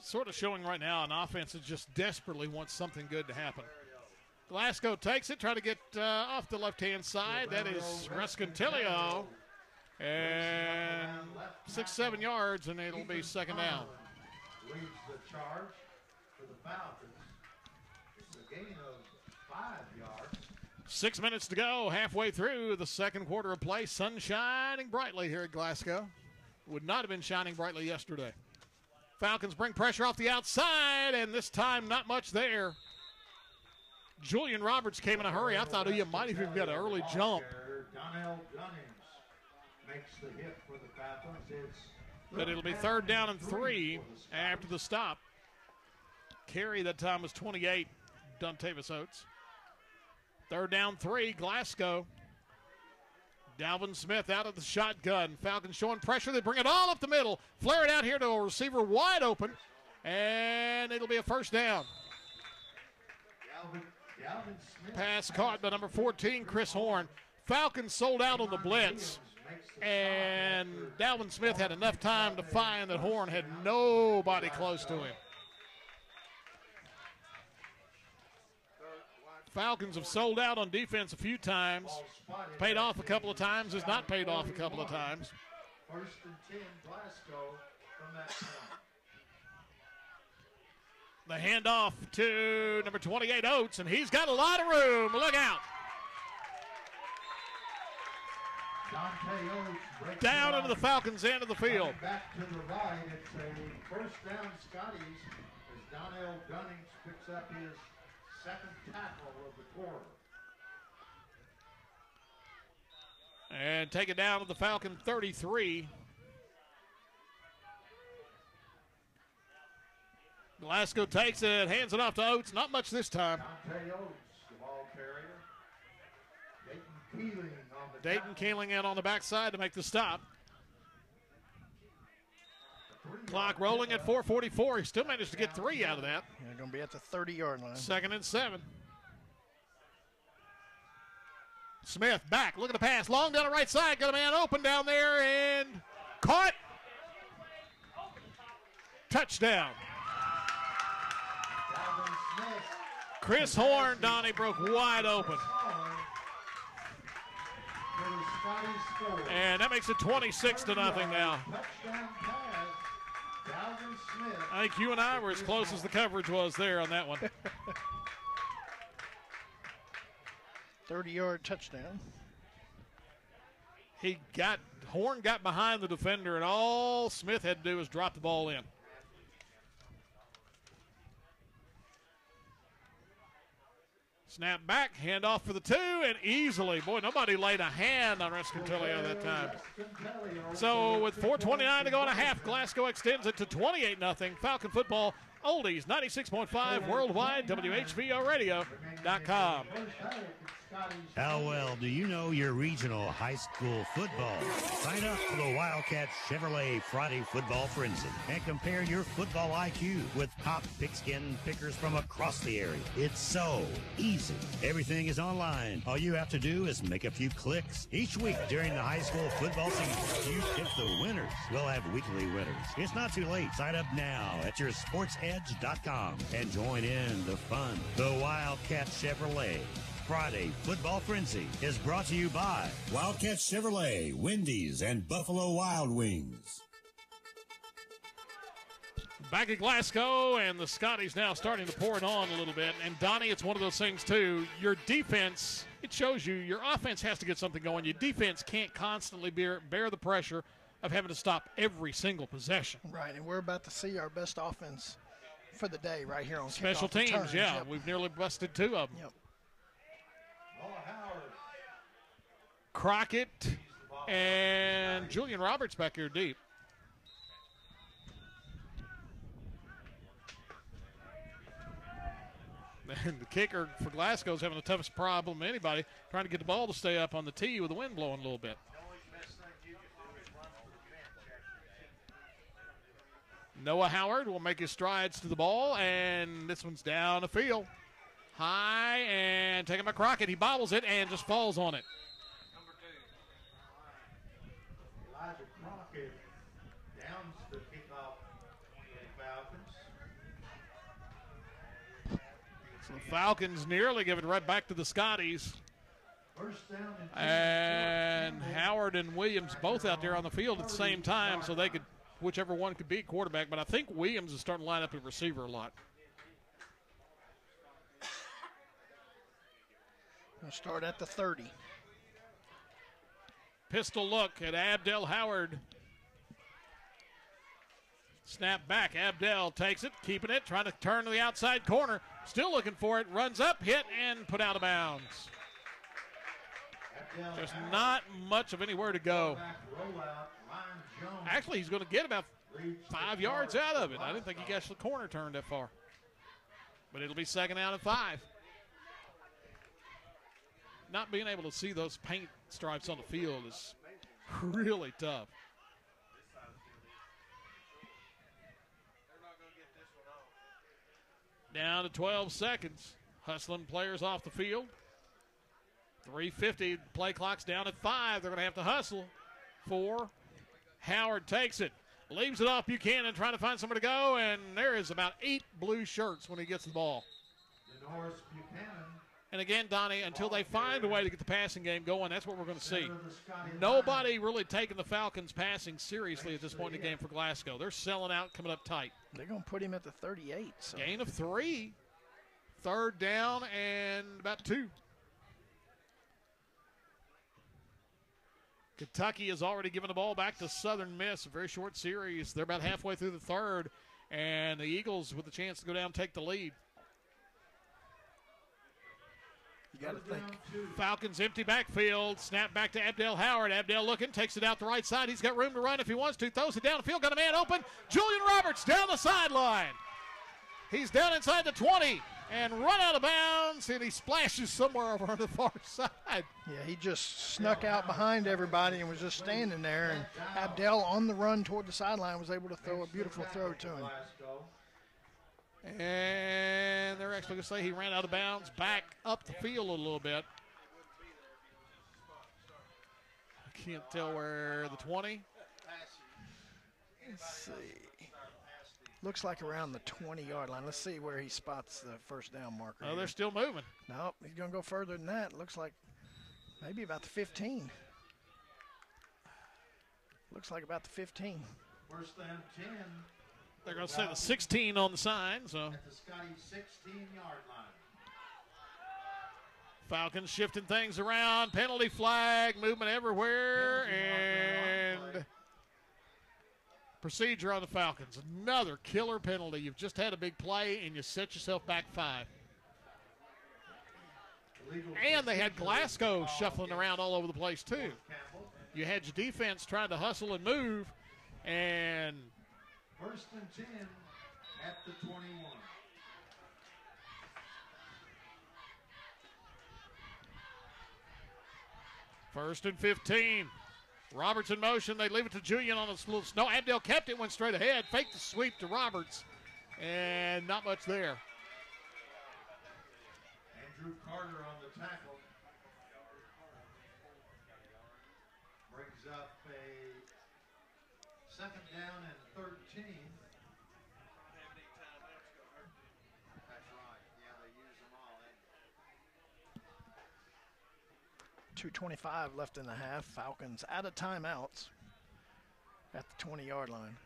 Sort of showing right now an offense that just desperately wants something good to happen. Glasgow takes it, try to get off the left-hand side. That is Rescantilio. And 6-7 yards, and it'll be second down. Leads the charge for the Falcons. It's a gain of 5 yards. 6 minutes to go, halfway through the second quarter of play. Sun shining brightly here at Glasgow. Would not have been shining brightly yesterday. Falcons bring pressure off the outside, and this time not much there. Julian Roberts came in a hurry. I thought he might have even got an early jump. Donnell Dunnings makes the hit for the Falcons. But it'll be third down and 3 after the stop. Carry that time was 28, Duntavis Oates. Third down 3, Glasgow. Dalvin Smith out of the shotgun. Falcons showing pressure. They bring it all up the middle. Flare it out here to a receiver wide open. And it'll be a first down. Pass caught by number 14, Chris Horn. Falcons sold out on the blitz. And Dalvin Smith had enough time to find that Horn had nobody close to him. Falcons have sold out on defense a few times. Paid off a couple of times, has not paid off a couple of times. First and 10, Glasgow from that point. The handoff to number 28, Oates, and he's got a lot of room. Look out. Down into the Falcons' end of the field. Back to the right, it's a first down Scotties as Donnell Dunnings picks up his second tackle of the quarter. And take it down to the Falcon 33. Glasgow takes it, hands it off to Oates. Not much this time. Dante Oates, the ball carrier. Dayton Keeling on the Dayton Keeling out on the backside to make the stop. Clock rolling at 4:44. He still managed to get 3 out of that. They're going to be at the 30-yard line. Second and 7. Smith back, look at the pass. Long down the right side. Got a man open down there and caught. Touchdown. Chris Horn, Donnie, broke wide open. And that makes it 26-0 now. I think you and I were as close as the coverage was there on that one. 30-yard touchdown. Horn got behind the defender, and all Smith had to do was drop the ball in. Snap back, handoff for the 2, and easily. Boy, nobody laid a hand on Rescantilio that time. So with 4:29 to go in a half, Glasgow extends it to 28-0. Falcon football, oldies, 96.5 worldwide, WHVOradio.com. How well do you know your regional high school football? Sign up for the Wildcat Chevrolet Friday Football Frenzy and compare your football IQ with top pigskin pickers from across the area. It's so easy. Everything is online. All you have to do is make a few clicks. Each week during the high school football season, you pick the winners. We'll have weekly winners. It's not too late. Sign up now at yoursportsedge.com and join in the fun. The Wildcat Chevrolet Friday Football Frenzy is brought to you by Wildcat Chevrolet, Wendy's, and Buffalo Wild Wings. Back at Glasgow, and the Scotties now starting to pour it on a little bit. And, Donnie, it's one of those things, too. Your defense, it shows you your offense has to get something going. Your defense can't constantly bear the pressure of having to stop every single possession. Right, and we're about to see our best offense for the day right here on special teams, returns. yeah. Yep. We've nearly busted 2 of them. Yep. Crockett and Julian Roberts back here deep. And the kicker for Glasgow is having the toughest problem of anybody, trying to get the ball to stay up on the tee with the wind blowing a little bit. Noah Howard will make his strides to the ball, and this one's down the field. High, and taken by Crockett. He bobbles it and just falls on it. Crockett downs the kickoff for the Falcons. So the Falcons nearly give it right back to the Scotties. First down and Howard and Williams both out there on the field at the same time, so they could, whichever one could be quarterback. But I think Williams is starting to line up at receiver a lot. We'll start at the 30. Pistol look at Abdel Howard. Snap back. Abdel takes it, keeping it, trying to turn to the outside corner. Still looking for it. Runs up, hit, and put out of bounds. There's not much of anywhere to go. Actually, he's going to get about 5 yards out of it. I didn't think he got the corner turned that far. But it'll be 2nd down and 5. Not being able to see those paint stripes on the field is really tough. Down to 12 seconds. Hustling players off the field. 3:50. Play clock's down at 5. They're going to have to hustle. 4. Howard takes it. Leaves it off Buchanan, trying to find somewhere to go, and there is about 8 blue shirts when he gets the ball. Norris Buchanan. And again, Donnie, until they find a way to get the passing game going, that's what we're going to see. Nobody really taking the Falcons passing seriously at this point in the game for Glasgow. They're selling out, coming up tight. They're going to put him at the 38. So. Gain of 3. 3rd down and about 2. Kentucky has already given the ball back to Southern Miss. A very short series. They're about halfway through the 3rd. And the Eagles with a chance to go down and take the lead. You got to think. Falcons empty backfield. Snap back to Abdel Howard. Abdel looking, takes it out the right side. He's got room to run if he wants to. Throws it down the field. Got a man open. Julian Roberts down the sideline. He's down inside the 20 and run out of bounds, and he splashes somewhere over on the far side. Yeah, he just snuck out behind everybody and was just standing there. And Abdel on the run toward the sideline was able to throw a beautiful throw to him. And they're actually going to say he ran out of bounds back up the field a little bit. I can't tell where the 20. Let's see. Looks like around the 20-yard line. Let's see where he spots the first down marker. Oh, they're still moving. Nope, he's going to go further than that. Looks like maybe about the 15. Looks like about the 15. First and 10. They're going to say the 16 on the sign. So At the Scotties 16-yard line. Falcons shifting things around. Penalty flag, movement everywhere, and procedure on the Falcons. Another killer penalty. You've just had a big play, and you set yourself back 5. And they had Glasgow shuffling around all over the place, too. You had your defense trying to hustle and move, and First and 10 at the 21. First and 15. Roberts in motion. They leave it to Julian on a little snow. Abdel kept it, went straight ahead. Faked the sweep to Roberts, and not much there. Andrew Carter on the tackle. Brings up a second down and 13. That's right. Yeah, they use them all. 2:25 left in the half. Falcons out of timeouts at the 20-yard line.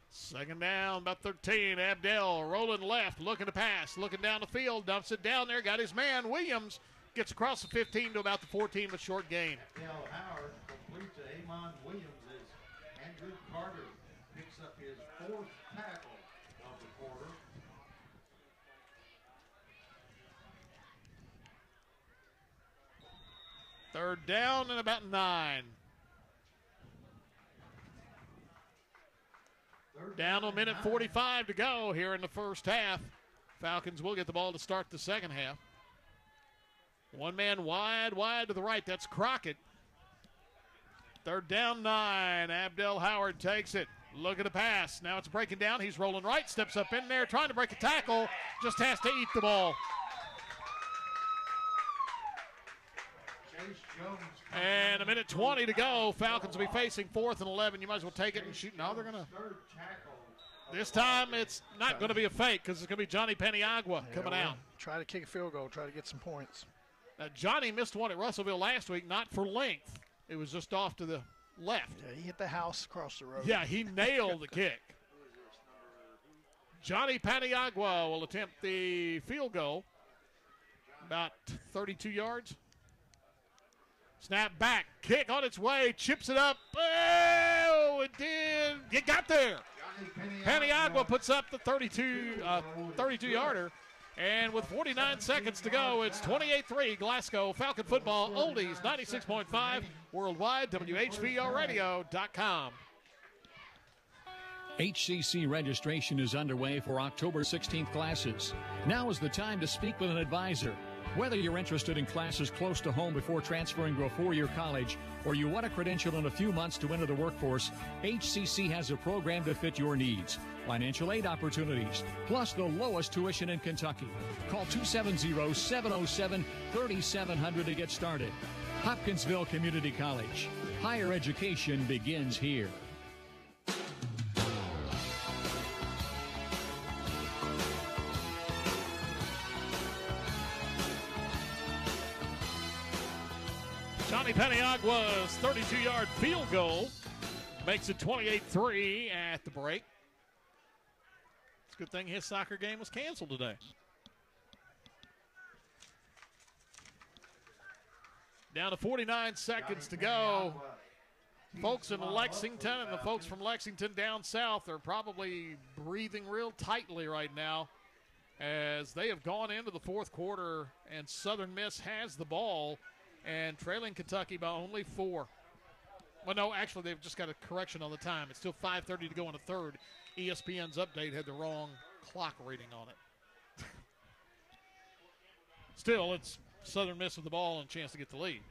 Second down, about 13. Abdel rolling left, looking to pass, looking down the field, dumps it down there, got his man. Williams gets across the 15 to about the 14 with short gain. Dale Howard complete to Amon Williams as Andrew Carter picks up his 4th tackle of the quarter. Third down and about 9. Down a minute 45 to go here in the first half. Falcons will get the ball to start the second half. One man wide to the right. That's Crockett. Third down 9. Abdel Howard takes it. Looking to pass. Now it's breaking down. He's rolling right. Steps up in there. Trying to break a tackle. Just has to eat the ball. And a minute 20 to go. Falcons will be facing 4th and 11. You might as well take it and shoot. No, they're going to. This time it's not going to be a fake because it's going to be Johnny Paniagua coming out. Try to kick a field goal. Try to get some points. Now, Johnny missed one at Russellville last week, not for length. It was just off to the left. Yeah, he hit the house across the road. Yeah, he nailed the kick. Johnny Paniagua will attempt the field goal. About 32 yards. Snap back, kick on its way, chips it up. Oh, it did. It got there. Paniagua puts up the 32-yarder. And with 49 seconds to go, it's 28-3 Glasgow Falcon football. Oldies 96.5 worldwide, WHVOradio.com. HCC registration is underway for October 16th classes. Now is the time to speak with an advisor. Whether you're interested in classes close to home before transferring to a 4-year college, or you want a credential in a few months to enter the workforce, HCC has a program to fit your needs. Financial aid opportunities, plus the lowest tuition in Kentucky. Call 270-707-3700 to get started. Hopkinsville Community College. Higher education begins here. Johnny Paniagua's 32-yard field goal makes it 28-3 at the break. It's a good thing his soccer game was canceled today. Down to 49 seconds to go. Folks in Lexington and the folks from Lexington down south are probably breathing real tightly right now as they have gone into the fourth quarter and Southern Miss has the ball and trailing Kentucky by only 4. Well, no, actually, they've just got a correction on the time. It's still 5:30 to go in the third. ESPN's update had the wrong clock reading on it. Still, it's Southern Miss with the ball and a chance to get the lead.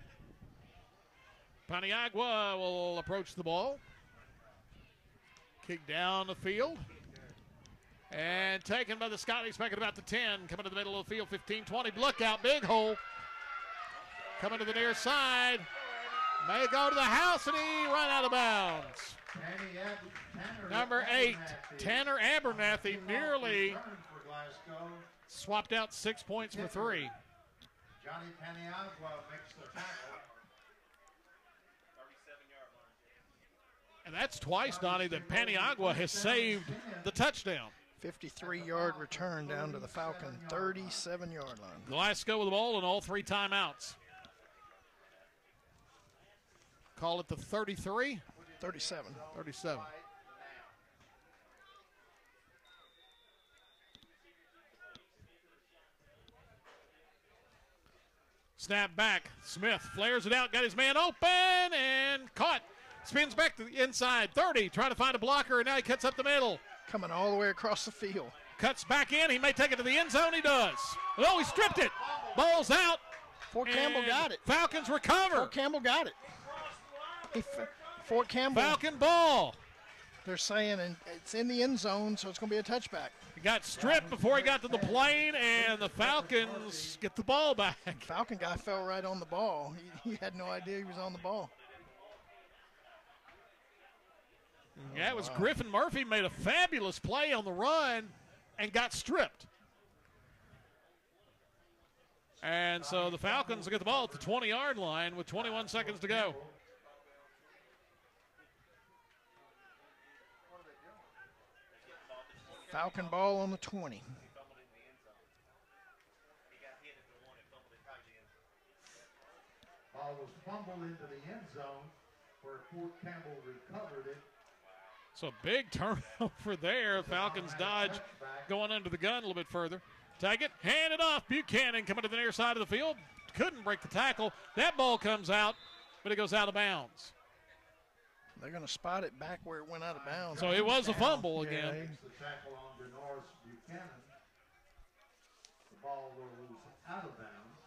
Paniagua will approach the ball. Kick down the field. And taken by the Scotties back at about the 10. Coming to the middle of the field, 15-20. Look out, big hole. Coming to the near side. May go to the house, and he run out of bounds. Number 8, Tanner Abernathy, nearly swapped out 6 points for 3. Johnny Paniagua makes the tackle. And that's twice, Donnie, that Paniagua has saved the touchdown. 53-yard return down to the Falcon 37-yard line. Glasgow with the ball and all 3 timeouts. Call it the 33? 37. 37. Snap back. Smith flares it out, got his man open and caught. Spins back to the inside. 30, trying to find a blocker, and now he cuts up the middle. Coming all the way across the field. Cuts back in. He may take it to the end zone. He does. Oh, he stripped it. Ball's out. Fort Campbell got it. Falcons recover. Fort Campbell got it. Fort Campbell. Falcon ball. They're saying it's in the end zone, so it's going to be a touchback. He got stripped before he got to the plane, and the Falcons get the ball back. Falcon guy fell right on the ball. He had no idea he was on the ball. Yeah, it was Griffin Murphy made a fabulous play on the run and got stripped. And so the Falcons will get the ball at the 20-yard line with 21 seconds to go. Falcon ball on the 20. Ball was fumbled into the end zone where Fort Campbell recovered it. So big turnover there. Falcons dodge going under the gun a little bit further. Take it, hand it off. Buchanan coming to the near side of the field. Couldn't break the tackle. That ball comes out, but it goes out of bounds. They're going to spot it back where it went out of bounds. So it was a fumble again. The tackle on Denoris Buchanan. The ball will lose out of bounds.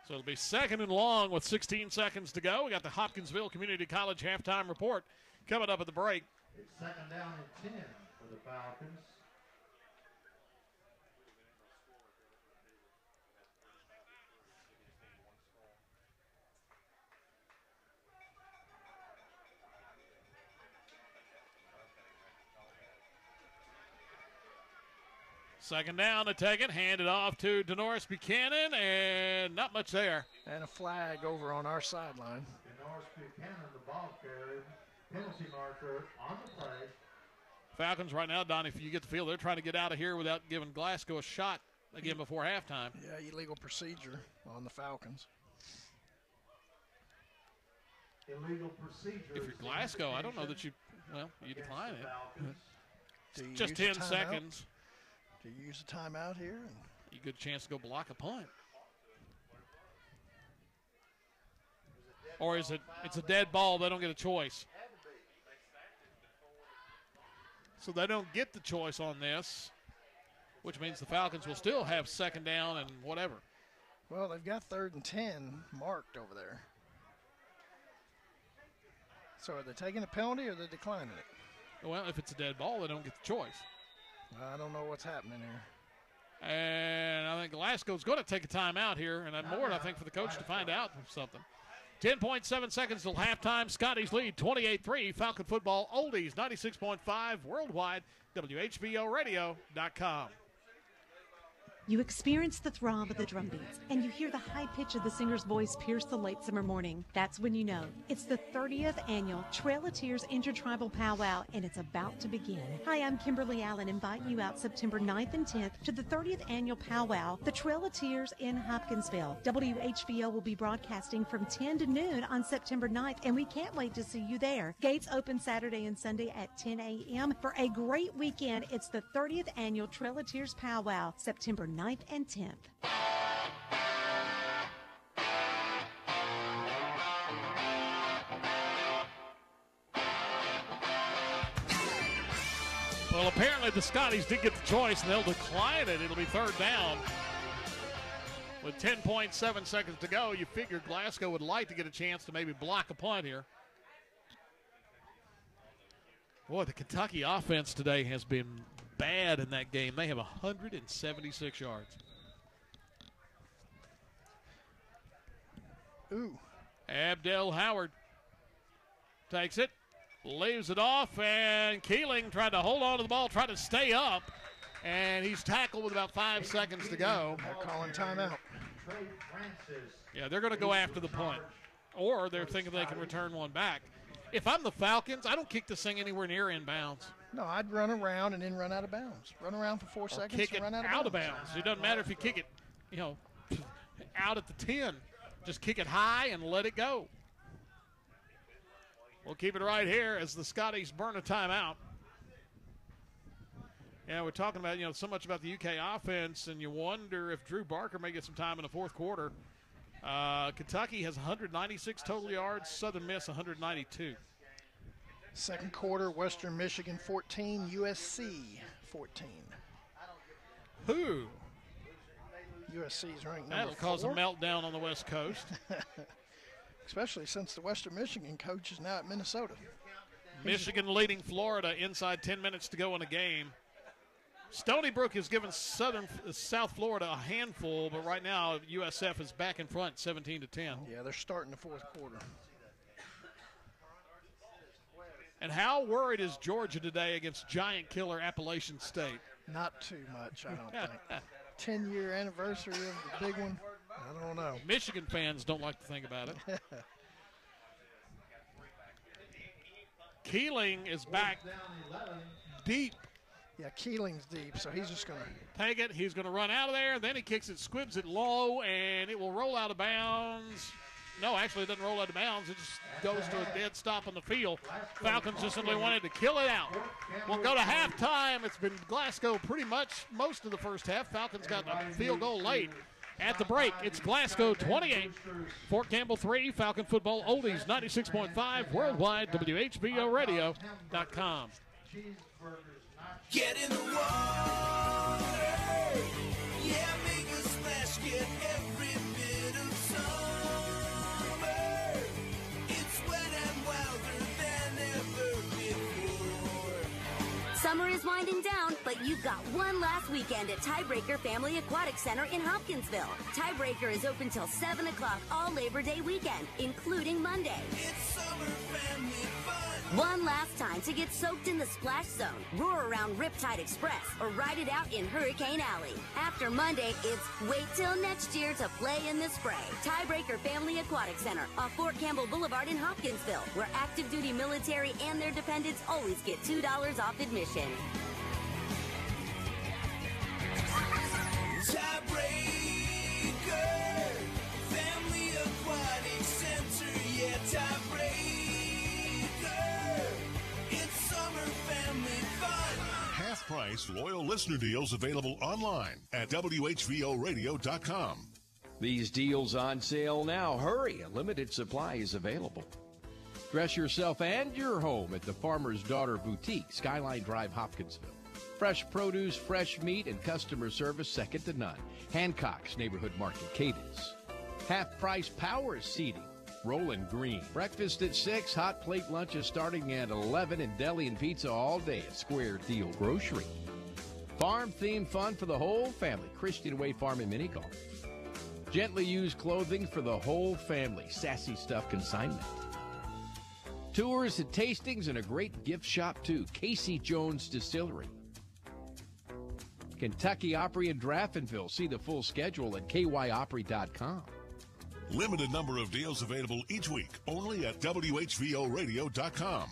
So it'll be 2nd and long with 16 seconds to go. We got the Hopkinsville Community College halftime report coming up at the break. It's 2nd down and 10 for the Falcons. Second down to take it, hand it off to Denoris Buchanan, and not much there. And a flag over on our sideline. Denoris Buchanan, the ball carrier, penalty marker on the play. Falcons right now, Donnie, if you get the field, they're trying to get out of here without giving Glasgow a shot again before halftime. Yeah, illegal procedure on the Falcons. Illegal procedure. If you're Glasgow, I don't know that you decline it. Just 10 seconds. Do you use a timeout here? You good chance to go block a punt. Or is it's a dead ball, they don't get a choice. So they don't get the choice on this, which means the Falcons will still have 2nd down and whatever. Well, they've got 3rd and 10 marked over there. So are they taking a penalty or are they declining it? Well, if it's a dead ball, they don't get the choice. I don't know what's happening here. And I think Glasgow's going to take a timeout here, and more, I think, for the coach to find out something. 10.7 seconds till halftime. Scotties lead 28-3. Falcon football oldies 96.5 worldwide. WHBOradio.com. You experience the throb of the drum beats, and you hear the high pitch of the singer's voice pierce the late summer morning. That's when you know it's the 30th annual Trail of Tears Intertribal Powwow, and it's about to begin. Hi, I'm Kimberly Allen, inviting you out September 9th and 10th to the 30th annual Powwow, the Trail of Tears in Hopkinsville. WHBO will be broadcasting from 10 to noon on September 9th, and we can't wait to see you there. Gates open Saturday and Sunday at 10 a.m. For a great weekend, it's the 30th annual Trail of Tears Powwow, September 9th and 10th. Well, apparently the Scotties did get the choice, and they'll decline it. It'll be 3rd down. With 10.7 seconds to go, you figure Glasgow would like to get a chance to maybe block a punt here. Boy, the Kentucky offense today has been bad in that game. They have 176 yards. Ooh. Abdel Howard takes it, leaves it off, and Keeling tried to hold on to the ball, tried to stay up, and he's tackled with about 5 seconds to go. They're calling timeout. Yeah, they're going to go after the punt, or they're thinking they can return one back. If I'm the Falcons, I don't kick this thing anywhere near inbounds. No, I'd run around and then run out of bounds. Run around for 4 seconds kick and it run out of bounds. It doesn't matter if you kick it, out at the 10. Just kick it high and let it go. We'll keep it right here as the Scotties burn a timeout. Yeah, we're talking about, so much about the UK offense, and you wonder if Drew Barker may get some time in the fourth quarter. Kentucky has 196 total yards, Southern Miss 192. Second quarter, Western Michigan 14, USC 14. Who? USC's ranked number 4. That'll cause a meltdown on the West Coast. Especially since the Western Michigan coach is now at Minnesota. Michigan leading Florida inside 10 minutes to go in the game. Stony Brook has given South Florida a handful, but right now USF is back in front, 17-10. Yeah, they're starting the fourth quarter. And how worried is Georgia today against giant killer Appalachian State? Not too much, I don't think. 10-year anniversary of the big one. I don't know. Michigan fans don't like to think about it. Keeling is back deep. Yeah, Keeling's deep, so he's just going to take it. He's going to run out of there. Then he kicks it, squibs it low, and it will roll out of bounds. No, actually, it doesn't roll out of bounds. It just goes to a dead stop on the field. Falcons just simply wanted to kill it out. We'll go to halftime. It's been Glasgow pretty much most of the first half. Falcons got a field goal late. At the break, it's Glasgow 28, Fort Campbell 3, Falcon Football Oldies 96.5, worldwide, WHBOradio.com. Get in the water, yeah, make a splash, get every bit of summer. It's wet and wilder than ever before. Summer is winding down, but you've got one last weekend at Tiebreaker Family Aquatic Center in Hopkinsville. Tiebreaker is open till 7 o'clock all Labor Day weekend, including Monday. It's summer family fun. One last time to get soaked in the splash zone, roar around Riptide Express, or ride it out in Hurricane Alley. After Monday, it's wait till next year to play in the spray. Tiebreaker Family Aquatic Center off Fort Campbell Boulevard in Hopkinsville, where active duty military and their dependents always get $2 off admission. Tiebreaker Family Aquatic Center, yeah, Tiebreaker. It's summer family fun. Half-price loyal listener deals available online at WHVOradio.com. These deals on sale now. Hurry, a limited supply is available. Dress yourself and your home at the Farmer's Daughter Boutique, Skyline Drive, Hopkinsville. Fresh produce, fresh meat, and customer service second to none. Hancock's Neighborhood Market, Cadence. Half-price power seating. Rolling Green. Breakfast at 6, hot plate lunches starting at 11, and deli and pizza all day at Square Deal Grocery. Farm-themed fun for the whole family. Christian Way Farm and Mini Golf. Gently used clothing for the whole family. Sassy Stuff consignment. Tours and tastings and a great gift shop too. Casey Jones Distillery. Kentucky Opry in Draftonville. See the full schedule at kyopry.com. Limited number of deals available each week, only at WHVOradio.com.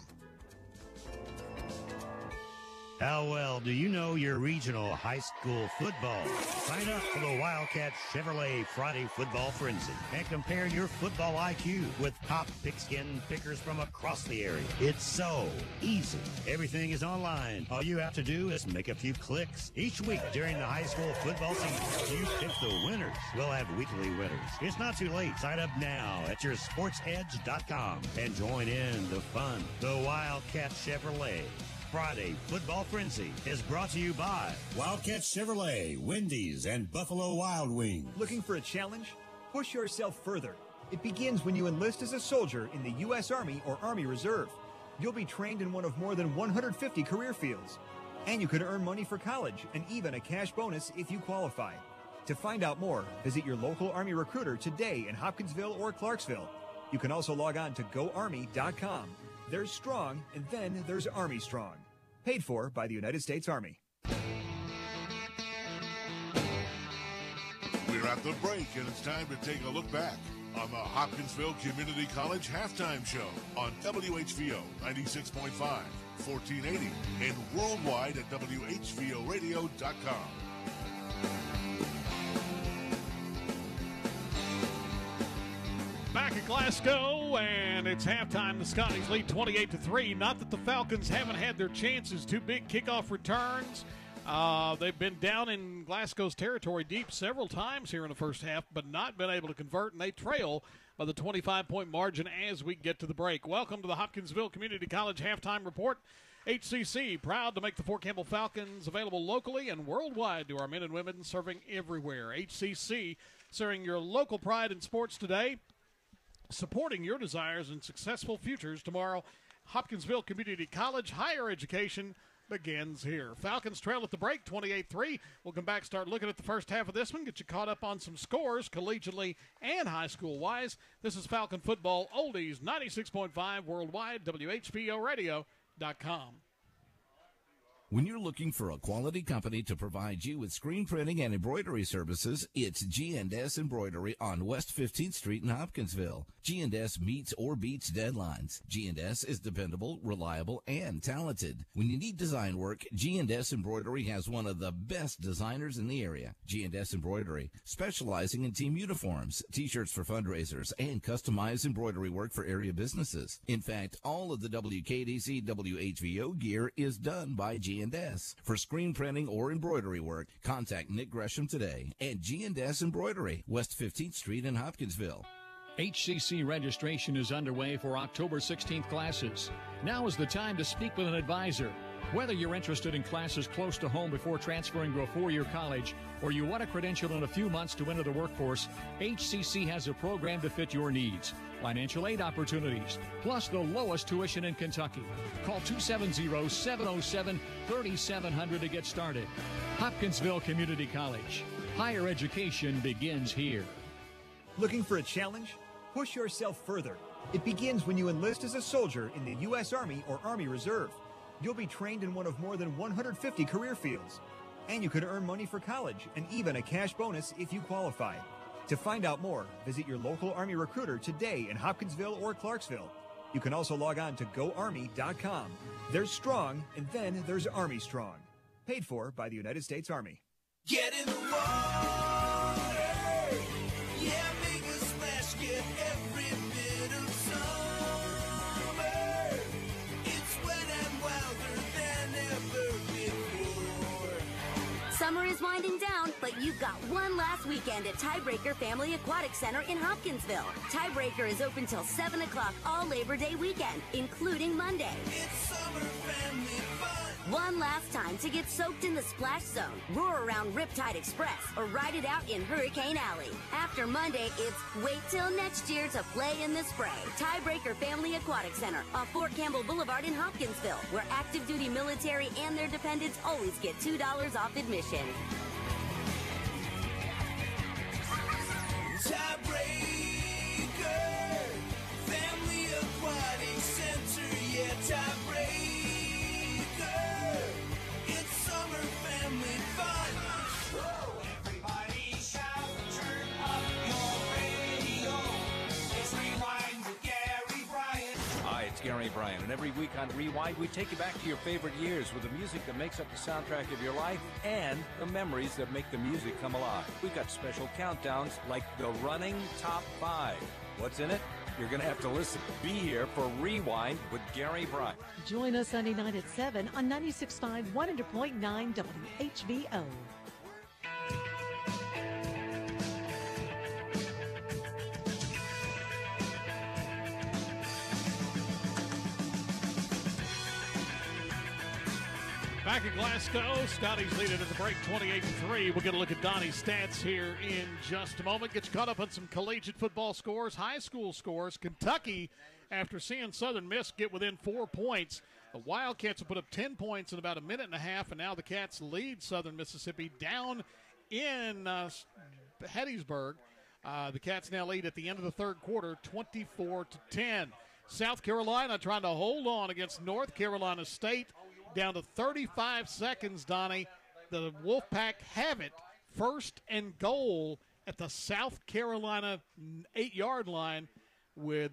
How well do you know your regional high school football? Sign up for the Wildcat Chevrolet Friday Football Frenzy and compare your football IQ with top pigskin pickers from across the area. It's so easy. Everything is online. All you have to do is make a few clicks. Each week during the high school football season, you pick the winners. We'll have weekly winners. It's not too late. Sign up now at yoursportsedge.com and join in the fun. The Wildcat Chevrolet Friday Football Frenzy is brought to you by Wildcat Chevrolet, Wendy's, and Buffalo Wild Wings. Looking for a challenge? Push yourself further. It begins when you enlist as a soldier in the U.S. Army or Army Reserve. You'll be trained in one of more than 150 career fields. And you could earn money for college and even a cash bonus if you qualify. To find out more, visit your local Army recruiter today in Hopkinsville or Clarksville. You can also log on to GoArmy.com. There's Strong, and then there's Army Strong. Paid for by the United States Army. We're at the break, and it's time to take a look back. on the Hopkinsville Community College Halftime Show on WHVO 96.5, 1480, and worldwide at WHVOradio.com. Back at Glasgow, and it's halftime. The Scotties lead 28-3. Not that the Falcons haven't had their chances. Two big kickoff returns. They've been down in Glasgow's territory deep several times here in the first half, but not been able to convert, and they trail by the 25-point margin as we get to the break. Welcome to the Hopkinsville Community College Halftime Report. HCC, proud to make the Fort Campbell Falcons available locally and worldwide to our men and women serving everywhere. HCC, serving your local pride in sports today, supporting your desires and successful futures tomorrow. Hopkinsville Community College, higher education begins here. Falcons trail at the break, 28-3. We'll come back, start looking at the first half of this one, get you caught up on some scores, collegiately and high school-wise. This is Falcon Football Oldies, 96.5 worldwide, WHVOradio.com. When you're looking for a quality company to provide you with screen printing and embroidery services, it's G&S Embroidery on West 15th Street in Hopkinsville. G&S meets or beats deadlines. G&S is dependable, reliable, and talented. When you need design work, G&S Embroidery has one of the best designers in the area. G&S Embroidery, specializing in team uniforms, t-shirts for fundraisers, and customized embroidery work for area businesses. In fact, all of the WKDC WHVO gear is done by G&S. For screen printing or embroidery work, contact Nick Gresham today at G&S Embroidery, West 15th Street in Hopkinsville. HCC registration is underway for October 16th classes. Now is the time to speak with an advisor. Whether you're interested in classes close to home before transferring to a four-year college, or you want a credential in a few months to enter the workforce, HCC has a program to fit your needs. Financial aid opportunities, plus the lowest tuition in Kentucky. Call 270-707-3700 to get started. Hopkinsville Community College. Higher education begins here. Looking for a challenge? Push yourself further. It begins when you enlist as a soldier in the U.S. Army or Army Reserve. You'll be trained in one of more than 150 career fields. And you could earn money for college and even a cash bonus if you qualify. To find out more, visit your local Army recruiter today in Hopkinsville or Clarksville. You can also log on to GoArmy.com. There's Strong, and then there's Army Strong. Paid for by the United States Army. Get in the water. Yeah, make a splash. Get every bit of summer. It's wet and wilder than ever before. Summer is winding down, but you've got one last weekend at Tiebreaker Family Aquatic Center in Hopkinsville. Tiebreaker is open till 7 o'clock all Labor Day weekend, including Monday. It's summer family fun. One last time to get soaked in the splash zone, roar around Riptide Express, or ride it out in Hurricane Alley. After Monday, it's wait till next year to play in the spray. Tiebreaker Family Aquatic Center off Fort Campbell Boulevard in Hopkinsville, where active duty military and their dependents always get $2 off admission. Tiebreaker Family Aquatic Center, yeah, Tiebreaker. It's summer family fun. Everybody shout, turn up your radio. It's Rewind with Gary Bryant. Hi, it's Gary Bryant, and every week on Rewind, we take you back to your favorite years with the music that makes up the soundtrack of your life and the memories that make the music come alive. We've got special countdowns like the Running Top 5. What's in it? You're going to have to listen. Be here for Rewind with Gary Bryant. Join us Sunday night at 7 on 96.5 100.9 WHVO. Back in Glasgow, Scotties lead it at the break 28-3. We'll get a look at Donnie's stats here in just a moment. Get you caught up on some collegiate football scores, high school scores. Kentucky, after seeing Southern Miss get within 4 points, the Wildcats have put up 10 points in about a minute and a half, and now the Cats lead Southern Mississippi down in Hattiesburg. The Cats now lead at the end of the third quarter, 24-10. South Carolina trying to hold on against North Carolina State. Down to 35 seconds, Donnie. The Wolfpack have it. First and goal at the South Carolina 8-yard line with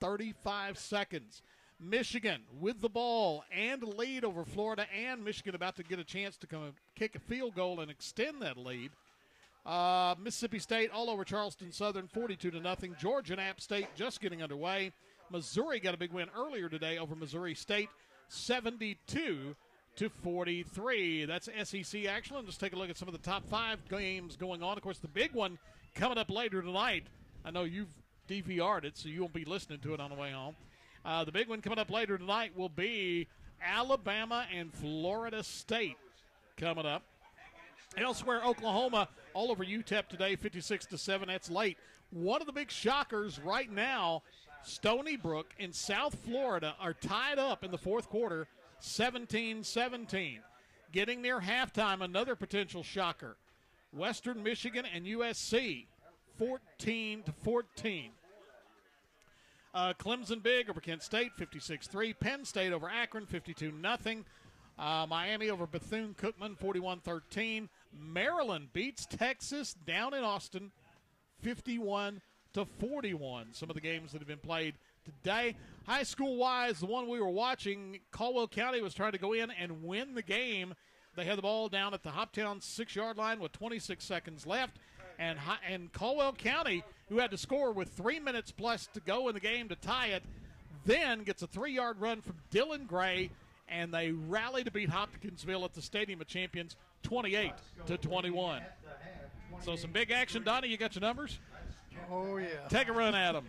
35 seconds. Michigan with the ball and lead over Florida, and Michigan about to get a chance to come kick a field goal and extend that lead. Mississippi State all over Charleston Southern, 42-0. Georgia and App State just getting underway. Missouri got a big win earlier today over Missouri State, 72-43. That's SEC action. Let's take a look at some of the top 5 games going on. Of course, the big one coming up later tonight. I know you've DVR'd it, so you won't be listening to it on the way home. The big one coming up later tonight will be Alabama and Florida State coming up. Elsewhere, Oklahoma all over UTEP today, 56-7. That's late. One of the big shockers right now, Stony Brook and South Florida are tied up in the fourth quarter, 17-17. Getting near halftime, another potential shocker. Western Michigan and USC, 14-14. Clemson big over Kent State, 56-3. Penn State over Akron, 52-0. Miami over Bethune-Cookman, 41-13. Maryland beats Texas down in Austin, 51-41. Some of the games that have been played today. High school-wise, the one we were watching, Caldwell County was trying to go in and win the game. They had the ball down at the Hoptown 6-yard line with 26 seconds left. And Caldwell County, who had to score with 3 minutes plus to go in the game to tie it, then gets a 3-yard run from Dylan Gray, and they rally to beat Hopkinsville at the Stadium of Champions, 28-21. So some big action. Donnie, you got your numbers? Oh, yeah. Take a run at them.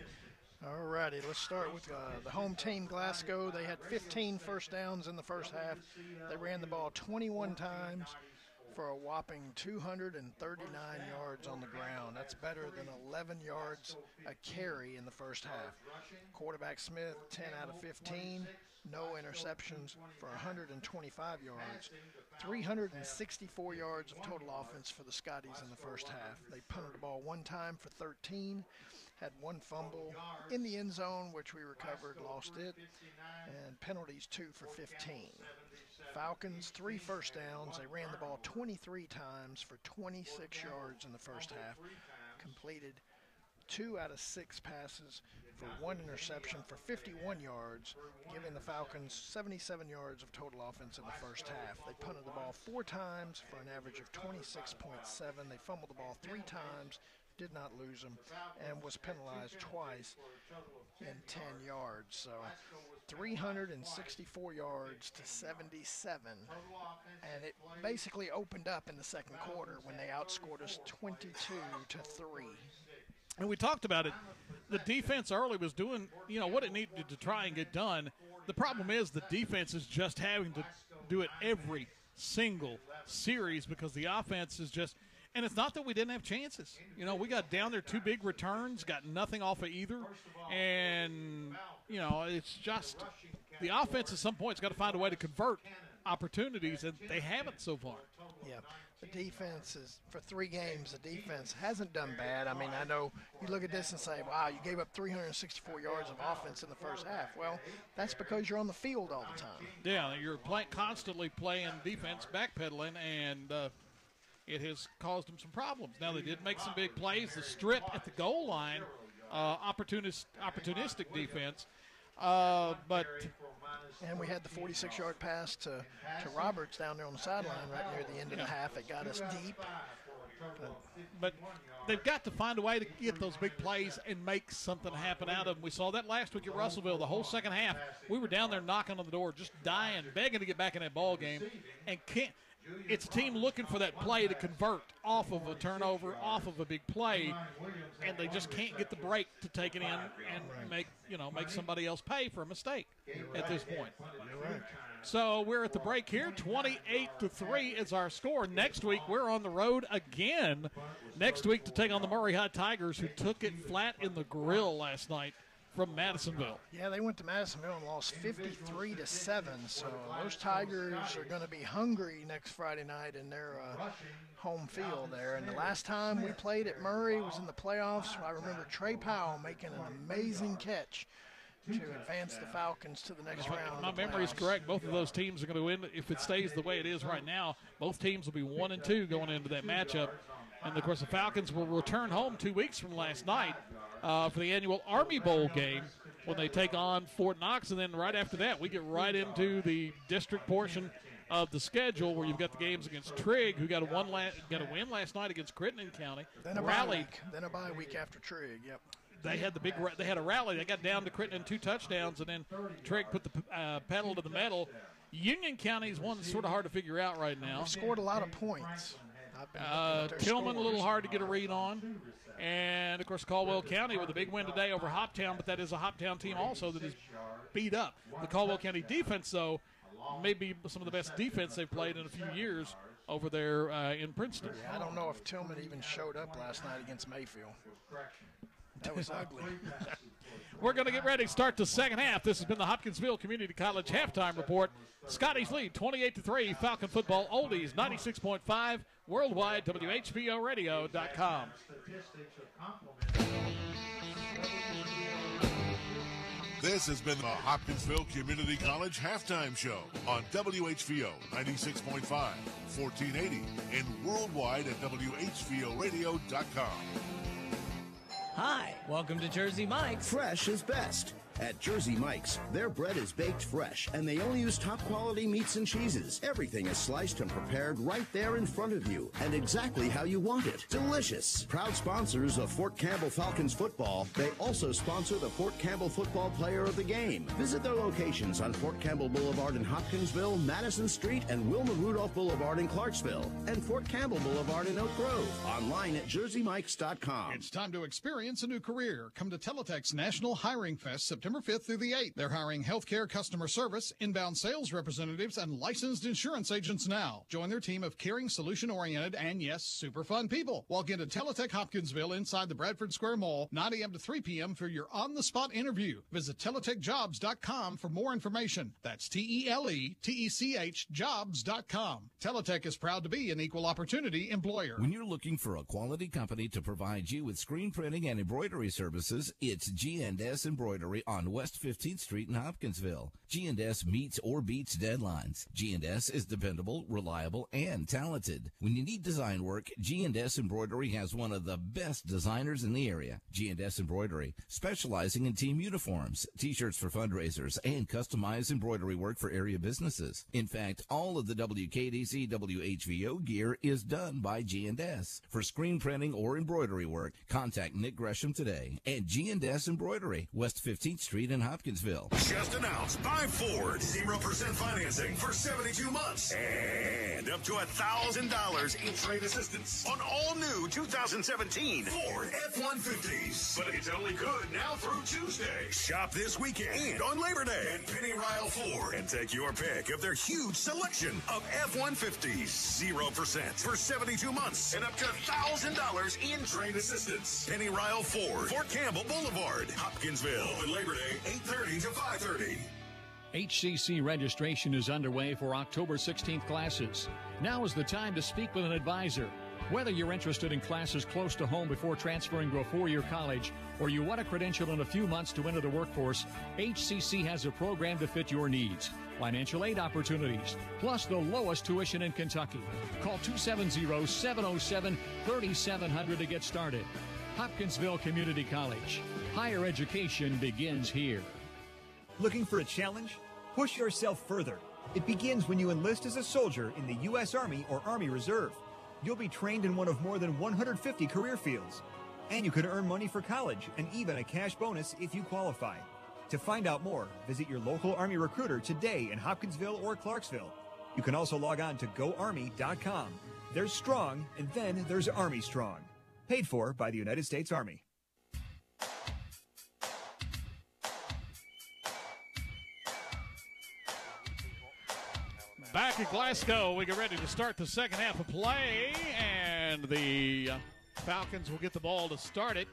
All righty, let's start with the home team, Glasgow. They had 15 first downs in the first half. They ran the ball 21 times for a whopping 239 yards on the ground. That's better than 11 yards a carry in the first half. Quarterback Smith, 10 out of 15. No interceptions for 125 yards. 364 yards of total offense for the Scotties in the first half. They punted the ball one time for 13. Had one fumble in the end zone, which we recovered, lost it, and penalties 2 for 15. Falcons, 3 first downs. They ran the ball 23 times for 26 yards in the first half. Completed 2 out of 6 passes for 1 interception for 51 yards, giving the Falcons 77 yards of total offense in the first half. They punted the ball 4 times for an average of 26.7. They fumbled the ball 3 times, did not lose them, and was penalized twice in 10 yards. So 364 yards to 77, and it basically opened up in the second quarter when they outscored us 22-3. And we talked about it. The defense early was doing, what it needed to try and get done. The problem is the defense is just having to do it every single series because the offense is just – and it's not that we didn't have chances. We got down there 2 big returns, got nothing off of either. And, it's just the offense at some point has got to find a way to convert opportunities, and they haven't so far. Yeah, the defense is, for 3 games, the defense hasn't done bad. I mean, I know you look at this and say, wow, you gave up 364 yards of offense in the first half. Well, that's because you're on the field all the time. Yeah, you're constantly playing defense, backpedaling, and it has caused them some problems. Now, they did make some big plays. The strip at the goal line, opportunistic defense. And we had the 46-yard pass to Roberts down there on the sideline right near the end of the half. It got us deep. But they've got to find a way to get those big plays and make something happen out of them. We saw that last week at Russellville. The whole second half, we were down there knocking on the door, just dying, begging to get back in that ball game, and can't. It's a team looking for that play to convert off of a turnover, off of a big play, and they just can't get the break to take it in and make somebody else pay for a mistake at this point. So we're at the break here. 28-3 is our score. Next week we're on the road again. Next week to take on the Murray High Tigers, who took it flat in the grill last night from Madisonville. Yeah, they went to Madisonville and lost 53-7. So those Tigers are going to be hungry next Friday night in their home field there. And the last time we played at Murray was in the playoffs. I remember Trey Powell making an amazing catch to advance the Falcons to the next round. My memory is correct. Both of those teams are going to win. If it stays the way it is right now, both teams will be 1-2 going into that matchup. And, of course, the Falcons will return home 2 weeks from last night for the annual Army Bowl game when they take on Fort Knox. And then right after that, we get right into the district portion of the schedule where you've got the games against Trigg, who got a win last night against Crittenden County. Then a bye week after Trigg, yep. They had a rally. They got down to Crittenden 2 touchdowns, and then Trigg put the pedal to the metal. Union County's one sort of hard to figure out right now. They've scored a lot of points. Tillman a little hard to get a read on. And, of course, Caldwell County with a big win today over Hoptown, but that is a Hoptown team also that is beat up. The Caldwell County defense, though, may be some of the best defense they've played in a few years over there in Princeton. Yeah, I don't know if Tillman even showed up last night against Mayfield. That was ugly. We're going to get ready to start the second half. This has been the Hopkinsville Community College Halftime Report. Scotties lead 28-3. Falcon Football Oldies 96.5. Worldwide, WHVOradio.com. This has been the Hopkinsville Community College Halftime Show on WHVO 96.5, 1480, and worldwide at WHVOradio.com. Hi, welcome to Jersey Mike's. Fresh is best. At Jersey Mike's, their bread is baked fresh, and they only use top-quality meats and cheeses. Everything is sliced and prepared right there in front of you, and exactly how you want it. Delicious. Proud sponsors of Fort Campbell Falcons football, they also sponsor the Fort Campbell Football Player of the Game. Visit their locations on Fort Campbell Boulevard in Hopkinsville, Madison Street, and Wilma Rudolph Boulevard in Clarksville, and Fort Campbell Boulevard in Oak Grove. Online at jerseymikes.com. It's time to experience a new career. Come to Teletech's National Hiring Fest September 5th through the 8th. They're hiring healthcare customer service, inbound sales representatives, and licensed insurance agents now. Join their team of caring, solution-oriented, and yes, super fun people. Walk into Teletech Hopkinsville inside the Bradford Square Mall, 9 a.m. to 3 p.m. for your on-the-spot interview. Visit teletechjobs.com for more information. That's Teletech jobs.com. Teletech is proud to be an equal opportunity employer. When you're looking for a quality company to provide you with screen printing and embroidery services, it's G&S Embroidery on West 15th Street in Hopkinsville. G&S meets or beats deadlines. G&S is dependable, reliable, and talented. When you need design work, G&S Embroidery has one of the best designers in the area. G&S Embroidery, specializing in team uniforms, t-shirts for fundraisers, and customized embroidery work for area businesses. In fact, all of the WKDC WHVO gear is done by G&S. For screen printing or embroidery work, contact Nick Gresham today at G&S Embroidery, West 15th Street in Hopkinsville. Just announced by Ford. 0% financing for 72 months. And up to $1,000 in trade assistance on all new 2017 Ford F-150s. But it's only good now through Tuesday. Shop this weekend and on Labor Day at Penny Ryle Ford and take your pick of their huge selection of F-150s. 0% for 72 months and up to $1,000 in trade assistance. Penny Ryle Ford, Fort Campbell Boulevard, Hopkinsville. Open Labor Day, 8:30 to 5:30. HCC registration is underway for October 16th classes. Now is the time to speak with an advisor. Whether you're interested in classes close to home before transferring to a four-year college, or you want a credential in a few months to enter the workforce, HCC has a program to fit your needs. Financial aid opportunities, plus the lowest tuition in Kentucky. Call 270-707-3700 to get started. Hopkinsville Community College. Higher education begins here. Looking for a challenge? Push yourself further. It begins when you enlist as a soldier in the U.S. Army or Army Reserve. You'll be trained in one of more than 150 career fields. And you could earn money for college and even a cash bonus if you qualify. To find out more, visit your local Army recruiter today in Hopkinsville or Clarksville. You can also log on to GoArmy.com. There's strong, and then there's Army Strong. Paid for by the United States Army. Back at Glasgow, we get ready to start the second half of play, and the Falcons will get the ball to start it.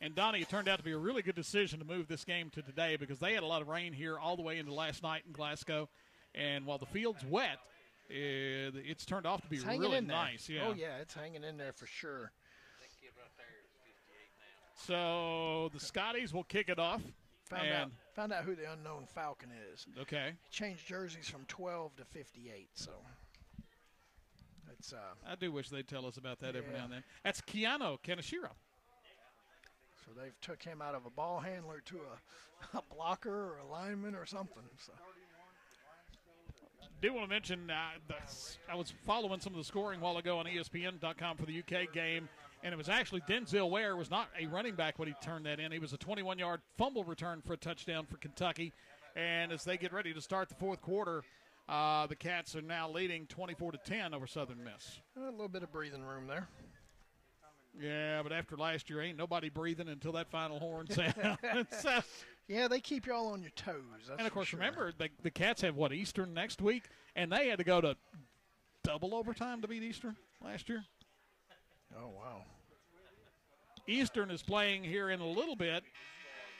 And, Donnie, it turned out to be a really good decision to move this game to today because they had a lot of rain here all the way into last night in Glasgow. And while the field's wet, it's turned off to be really nice. Yeah. Oh, yeah, it's hanging in there for sure. So the Scotties will kick it off. Found out who the unknown Falcon is. Okay. He changed jerseys from 12 to 58, so It's I do wish they'd tell us about that every now and then. That's Keanu Kaneshiro. So they've took him out of a ball handler to a blocker or a lineman or something. So. Do want to mention I was following some of the scoring a while ago on ESPN.com for the UK game, and it was actually Denzel Ware was not a running back when he turned that in. He was a 21-yard fumble return for a touchdown for Kentucky. And as they get ready to start the fourth quarter, the Cats are now leading 24-10 over Southern Miss. A little bit of breathing room there. Yeah, but after last year, ain't nobody breathing until that final horn sounds. Yeah, they keep y'all on your toes. That's and, of course, sure. remember, the Cats have, Eastern next week? And they had to go to double overtime to beat Eastern last year. Oh, wow. Eastern is playing here in a little bit.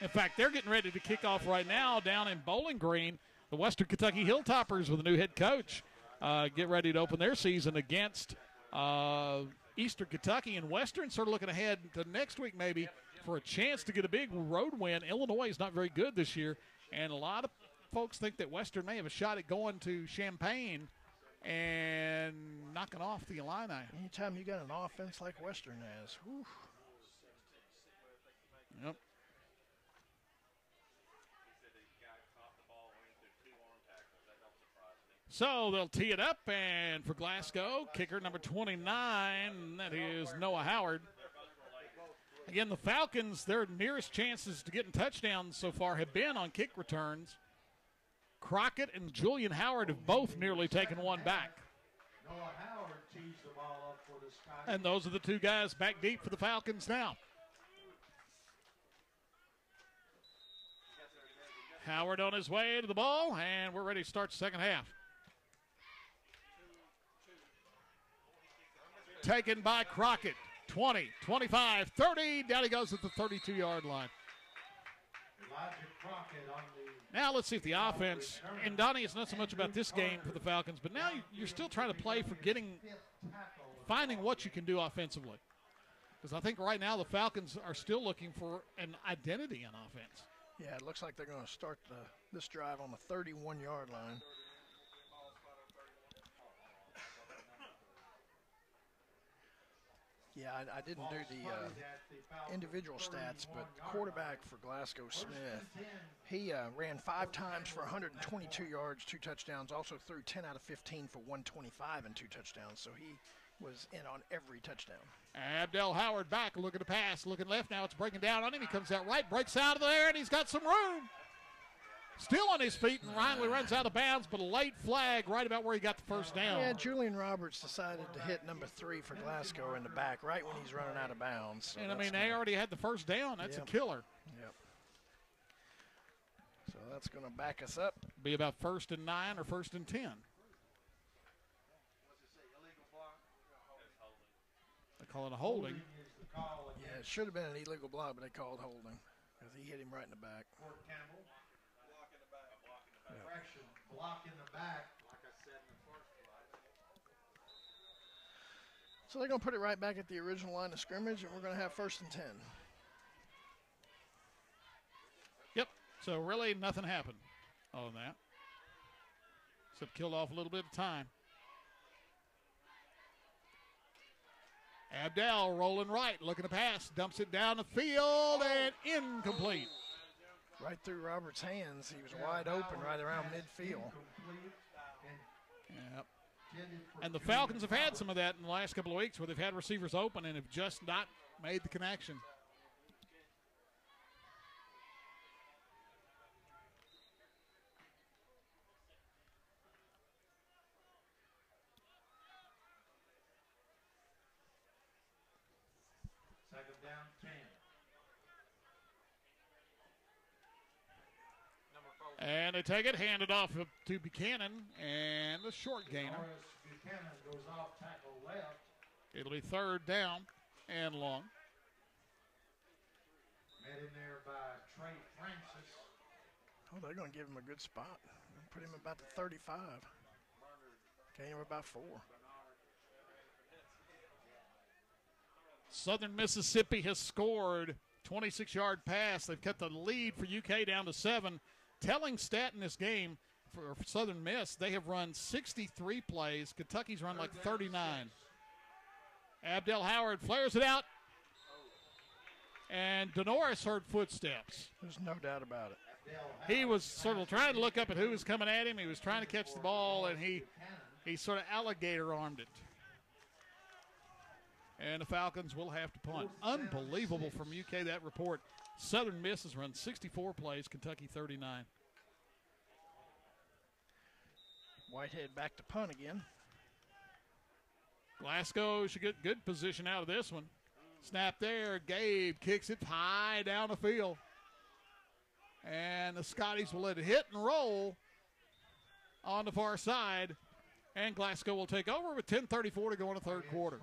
In fact, they're getting ready to kick off right now down in Bowling Green. The Western Kentucky Hilltoppers with a new head coach get ready to open their season against Eastern Kentucky. And Western sort of looking ahead to next week maybe for a chance to get a big road win. Illinois is not very good this year, and a lot of folks think that Western may have a shot at going to Champaign and knocking off the Illini. Anytime you got an offense like Western has, whew. Yep. So they'll tee it up, and for Glasgow, kicker number 29, that is Noah Howard. Again, the Falcons, their nearest chances to getting touchdowns so far have been on kick returns. Crockett and Julian Howard have both nearly taken one back. Noah Howard tees the ball up for the Scotties. And those are the two guys back deep for the Falcons now. Howard on his way to the ball, and we're ready to start the second half. Taken by Crockett. 20, 25, 30. Down he goes at the 32-yard line. Now let's see if the offense, and Donnie, it's not so much about this game for the Falcons, but now you're still trying to play for finding what you can do offensively. Because I think right now the Falcons are still looking for an identity on offense. Yeah, it looks like they're going to start this drive on the 31-yard line. Yeah, I didn't do the individual stats, but quarterback for Glasgow Smith, he ran 5 times for 122 yards, 2 touchdowns, also threw 10 out of 15 for 125 and 2 touchdowns, so he was in on every touchdown. Abdel Howard back, looking to pass, looking left, now it's breaking down on him, he comes out right, breaks out of there, and he's got some room. Still on his feet, and Riley runs out of bounds, but a late flag right about where he got the first down. Yeah, Julian Roberts decided to hit number 3 for Glasgow in the back right when he's running out of bounds. So and, I mean, they already had the first down. That's a killer. Yep. So that's going to back us up. Be about 1st and 9 or 1st and 10. They call it a holding. Yeah, it should have been an illegal block, but they called holding because he hit him right in the back. Fort Campbell. Block in the back, like I said in the first place. So they're going to put it right back at the original line of scrimmage, and we're going to have 1st and 10. Yep. So really nothing happened on that. Except killed off a little bit of time. Abdel rolling right, looking to pass, dumps it down the field, and incomplete. Right through Roberts' hands. He was wide open right around midfield. Yep. And the Falcons have had some of that in the last couple of weeks where they've had receivers open and have just not made the connection. Second down, 10. And they take it, hand it off to Buchanan, and the short gainer. Buchanan goes off tackle left. It'll be 3rd down and long. Met in there by Trey Francis. Oh, they're going to give him a good spot. Put him about the 35. Gain him about 4. Southern Mississippi has scored 26-yard pass. They've cut the lead for UK down to 7. Telling stat in this game, for Southern Miss, they have run 63 plays. Kentucky's run like 39. Abdel Howard flares it out. And Denoris heard footsteps. There's no doubt about it. He was sort of trying to look up at who was coming at him. He was trying to catch the ball, and he sort of alligator-armed it. And the Falcons will have to punt. Unbelievable from UK, that report. Southern Miss has run 64 plays, Kentucky 39. Whitehead back to punt again. Glasgow should get good position out of this one. Snap there. Gabe kicks it high down the field. And the Scotties will let it hit and roll on the far side. And Glasgow will take over with 10:34 to go in the third quarter.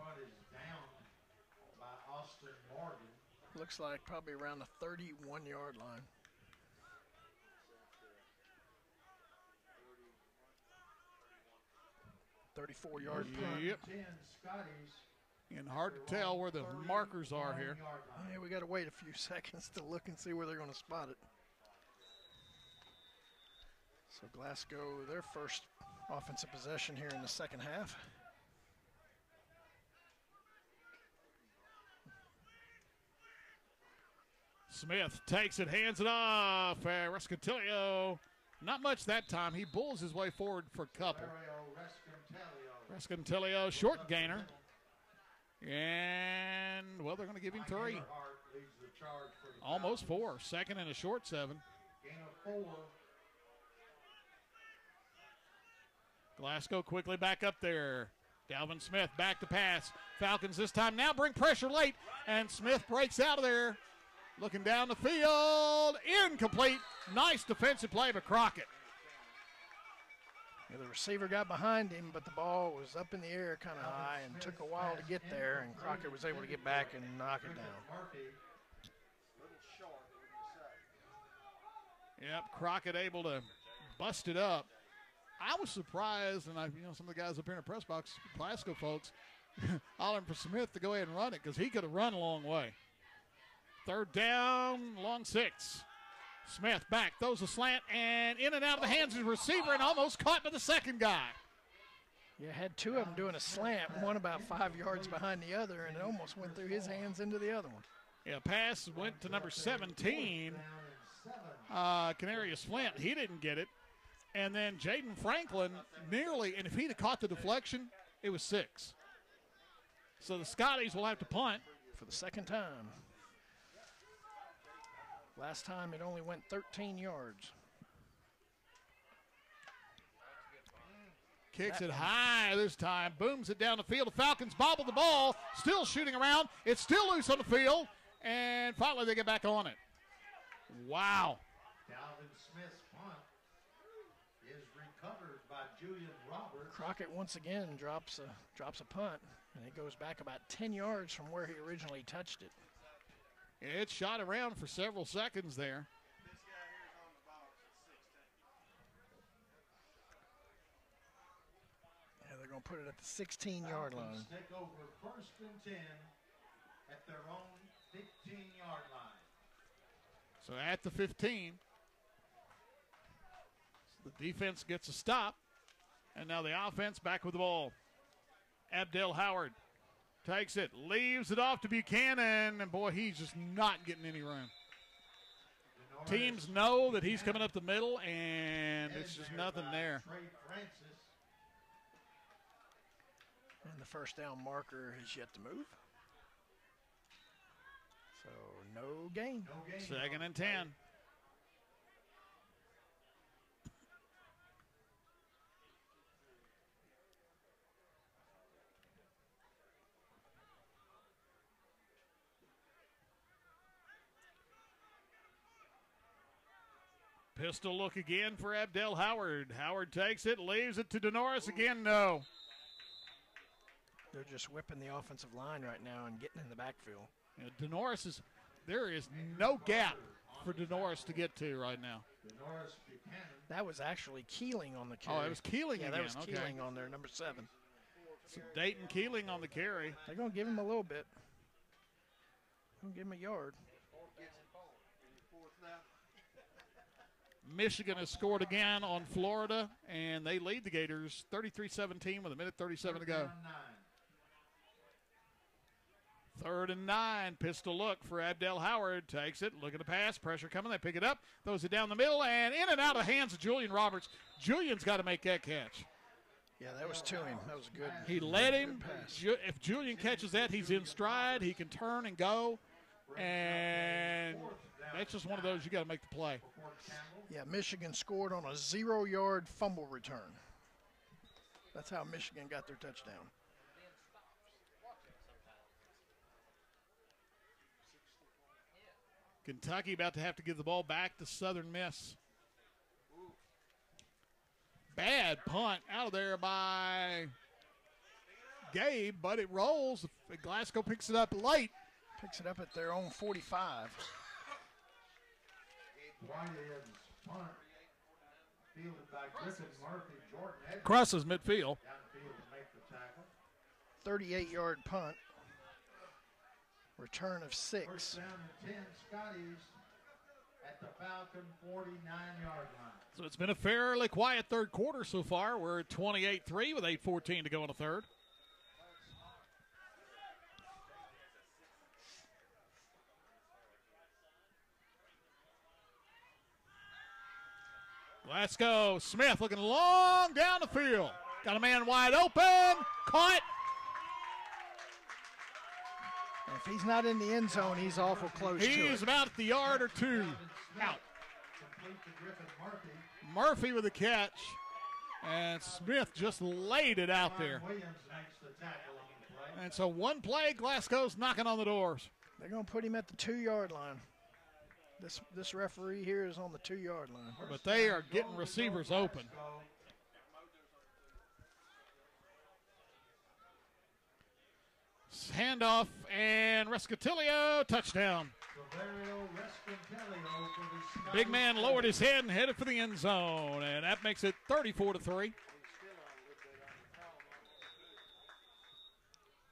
Looks like probably around the 31-yard line. .34-yard punt. Yep. And hard to tell where the markers are here. Yeah, we got to wait a few seconds to look and see where they're going to spot it. So Glasgow, their first offensive possession here in the second half. Smith takes it, hands it off. Rescantilio, not much that time. He bulls his way forward for a couple. Rescantilio, short gainer. And, well, they're going to give him 3. Almost 4. Second and a short 7. Glasgow quickly back up there. Dalvin Smith back to pass. Falcons this time now bring pressure late. And Smith breaks out of there. Looking down the field. Incomplete. Nice defensive play by Crockett. Yeah, the receiver got behind him, but the ball was up in the air kind of high and took a while to get there, and Crockett was able to get back and knock it down. Yep, Crockett able to bust it up. I was surprised, and some of the guys up here in the press box, Glasgow folks, hollering for Smith to go ahead and run it because he could have run a long way. Third down, long 6. Smith back, throws a slant, and in and out of the hands of the receiver, and almost caught by the second guy. Yeah, had 2 of them doing a slant, one about 5 yards behind the other, and it almost went through his hands into the other one. Yeah, pass went to number 17, Canarius Flint. He didn't get it. And then Jaden Franklin nearly, and if he'd have caught the deflection, it was 6. So the Scotties will have to punt. For the second time. Last time it only went 13 yards. Kicks it high this time, booms it down the field. The Falcons bobble the ball, still shooting around. It's still loose on the field, and finally they get back on it. Wow. Dalvin Smith's punt is recovered by Julian Roberts. Crockett once again drops a punt, and it goes back about 10 yards from where he originally touched it. It shot around for several seconds there. Yeah, they're going to put it at the 16-yard line. Take over first and 10 at their own 15-yard line. So at the 15, the defense gets a stop, and now the offense back with the ball. Abdel Howard takes it, leaves it off to Buchanan, and boy, he's just not getting any room. Teams know that he's coming up the middle, and it's just nothing there. And the first down marker has yet to move. So no gain. Second and 10. Pistol look again for Abdel Howard. Howard takes it, leaves it to Denoris again. No. They're just whipping the offensive line right now and getting in the backfield. Denoris there is no gap for Denoris to get to right now. That was actually Keeling on the carry. Oh, it was Keeling again. That was okay. Keeling on there, number 7. So Dayton Keeling on the carry. They're going to give him a little bit. Going to give him a yard. Michigan has scored again on Florida, and they lead the Gators 33-17 with 1:37 to go. 3rd and 9, pistol look for Abdel Howard. Takes it, look at the pass, pressure coming. They pick it up, throws it down the middle, and in and out of the hands of Julian Roberts. Julian's got to make that catch. Yeah, that was to him. That was good. He led him. If Julian catches that, he's in stride. He can turn and go, and that's just one of those you got to make the play. Yeah, Michigan scored on a 0-yard fumble return. That's how Michigan got their touchdown. Kentucky about to have to give the ball back to Southern Miss. Bad punt out of there by Gabe, but it rolls. Glasgow picks it up late. Picks it up at their own 45. Crosses midfield. 38-yard punt. Return of 6. First down and 10, Scotties at the Falcon 49-yard line. So it's been a fairly quiet third quarter so far. We're at 28-3 with 8:14 to go in the third. Glasgow Smith looking long down the field. Got a man wide open. Caught. If he's not in the end zone, he's awful close to it. He's about at the yard or two out. Murphy with the catch, and Smith just laid it out there. And so one play, Glasgow's knocking on the doors. They're going to put him at the 2-yard line. This referee here is on the 2-yard line. But they are getting receivers open. Handoff, and Rescatilio, touchdown. Big man lowered his head and headed for the end zone, and that makes it 34-3.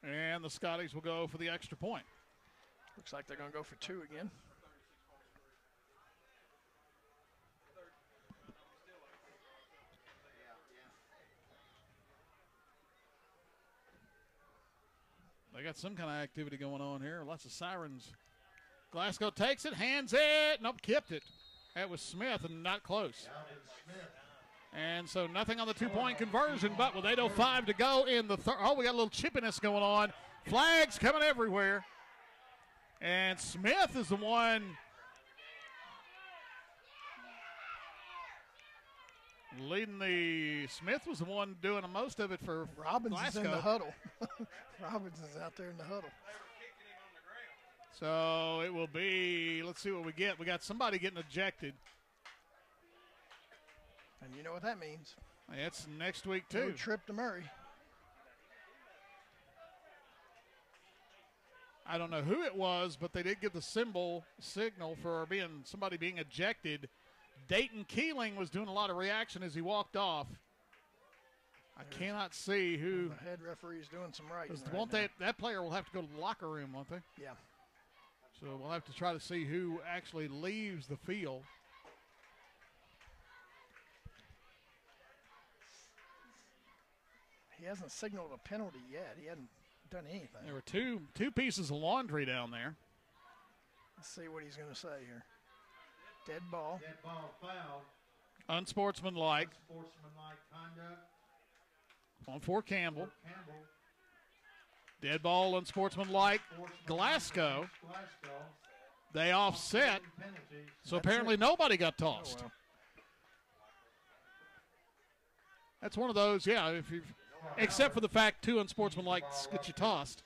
And the Scotties will go for the extra point. Looks like they're going to go for 2 again. They got some kind of activity going on here. Lots of sirens. Glasgow takes it, hands it. Nope, kept it. That was Smith and not close. And so nothing on the 2-point conversion, but with 8:05 to go in the third. Oh, we got a little chippiness going on. Flags coming everywhere. And Smith is the one leading the. Smith was the one doing the most of it for Robbins Glasgow. is in the huddle. Robbins is out there in the huddle. So it will be, let's see what we get. We got somebody getting ejected. And you know what that means. It's next week, too. No trip to Murray. I don't know who it was, but they did give the signal for somebody being ejected. Dayton Keeling was doing a lot of reaction as he walked off. I cannot see who. The head referee is doing some right. That player will have to go to the locker room, won't they? Yeah. So we'll have to try to see who actually leaves the field. He hasn't signaled a penalty yet. He hasn't done anything. There were two pieces of laundry down there. Let's see what he's going to say here. Dead ball. Dead ball foul. Unsportsmanlike. Unsportsmanlike conduct. On Fort Campbell. Dead ball, unsportsmanlike. Glasgow. They offset. So apparently nobody got tossed. Oh, well. That's one of those, yeah, except for the fact 2 unsportsmanlike get you tossed.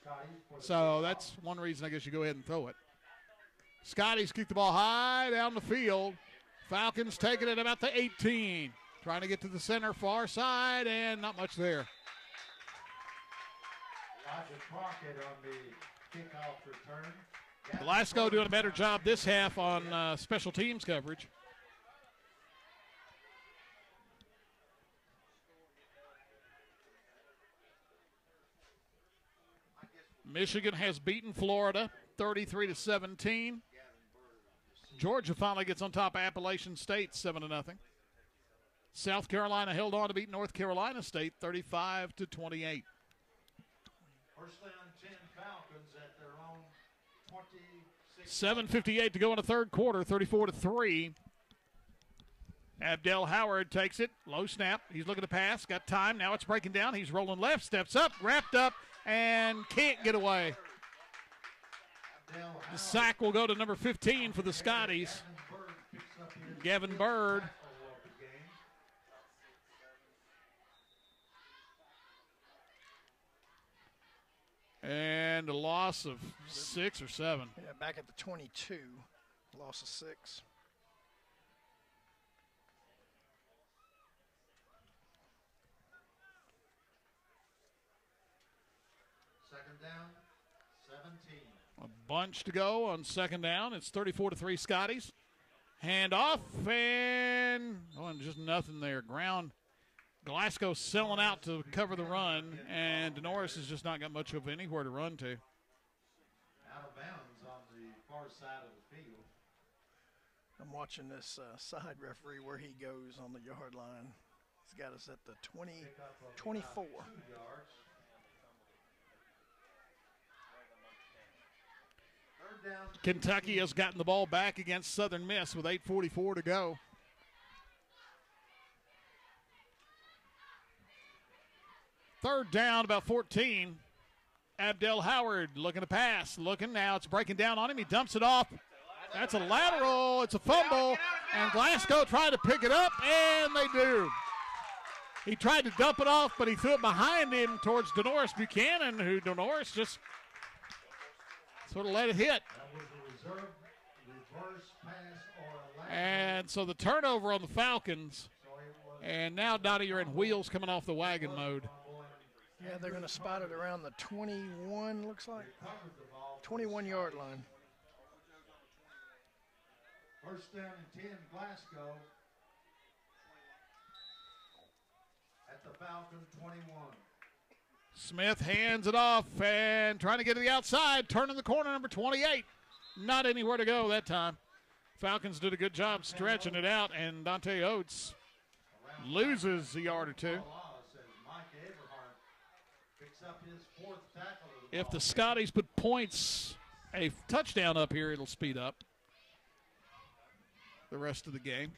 So that's one reason I guess you go ahead and throw it. Scotties kick the ball high down the field. Falcons taking it about the 18. Trying to get to the center far side, and not much there. Roger Crockett on the kickoff return. Glasgow doing a better job this half on special teams coverage. Michigan has beaten Florida 33-17. Georgia finally gets on top of Appalachian State 7-0. South Carolina held on to beat North Carolina State 35-28. First down 10 Falcons at their own 26. 7:58 to go in the third quarter, 34-3. Abdel Howard takes it, low snap. He's looking to pass, got time. Now it's breaking down. He's rolling left, steps up, wrapped up, and can't get away. The sack will go to number 15 for the Scotties, Gavin Bird. And a loss of 6 or 7. Yeah, back at the 22, loss of 6. Second down, 17. A bunch to go on second down. It's 34-3 Scotties. Hand off, and just nothing there. Ground. Glasgow selling out to cover the run, and Denoris has just not got much of anywhere to run to. Out of bounds on the far side of the field. I'm watching this side referee where he goes on the yard line. He's got us at the 24. Kentucky has gotten the ball back against Southern Miss with 8:44 to go. Third down, about 14. Abdel Howard looking to pass. Looking now. It's breaking down on him. He dumps it off. That's a lateral. It's a fumble. And Glasgow tried to pick it up, and they do. He tried to dump it off, but he threw it behind him towards Denoris Buchanan, who Denoris just sort of let it hit. And so the turnover on the Falcons. And now, Donnie, you're in wheels coming off the wagon mode. Yeah, they're going to spot it around the 21, looks like. 21-yard line. First down and 10, Glasgow. At the Falcon 21. Smith hands it off and trying to get to the outside, turning the corner, number 28. Not anywhere to go that time. Falcons did a good job stretching it out, and Dante Oates loses a yard or two. If the Scotties put points, a touchdown up here, it'll speed up the rest of the game.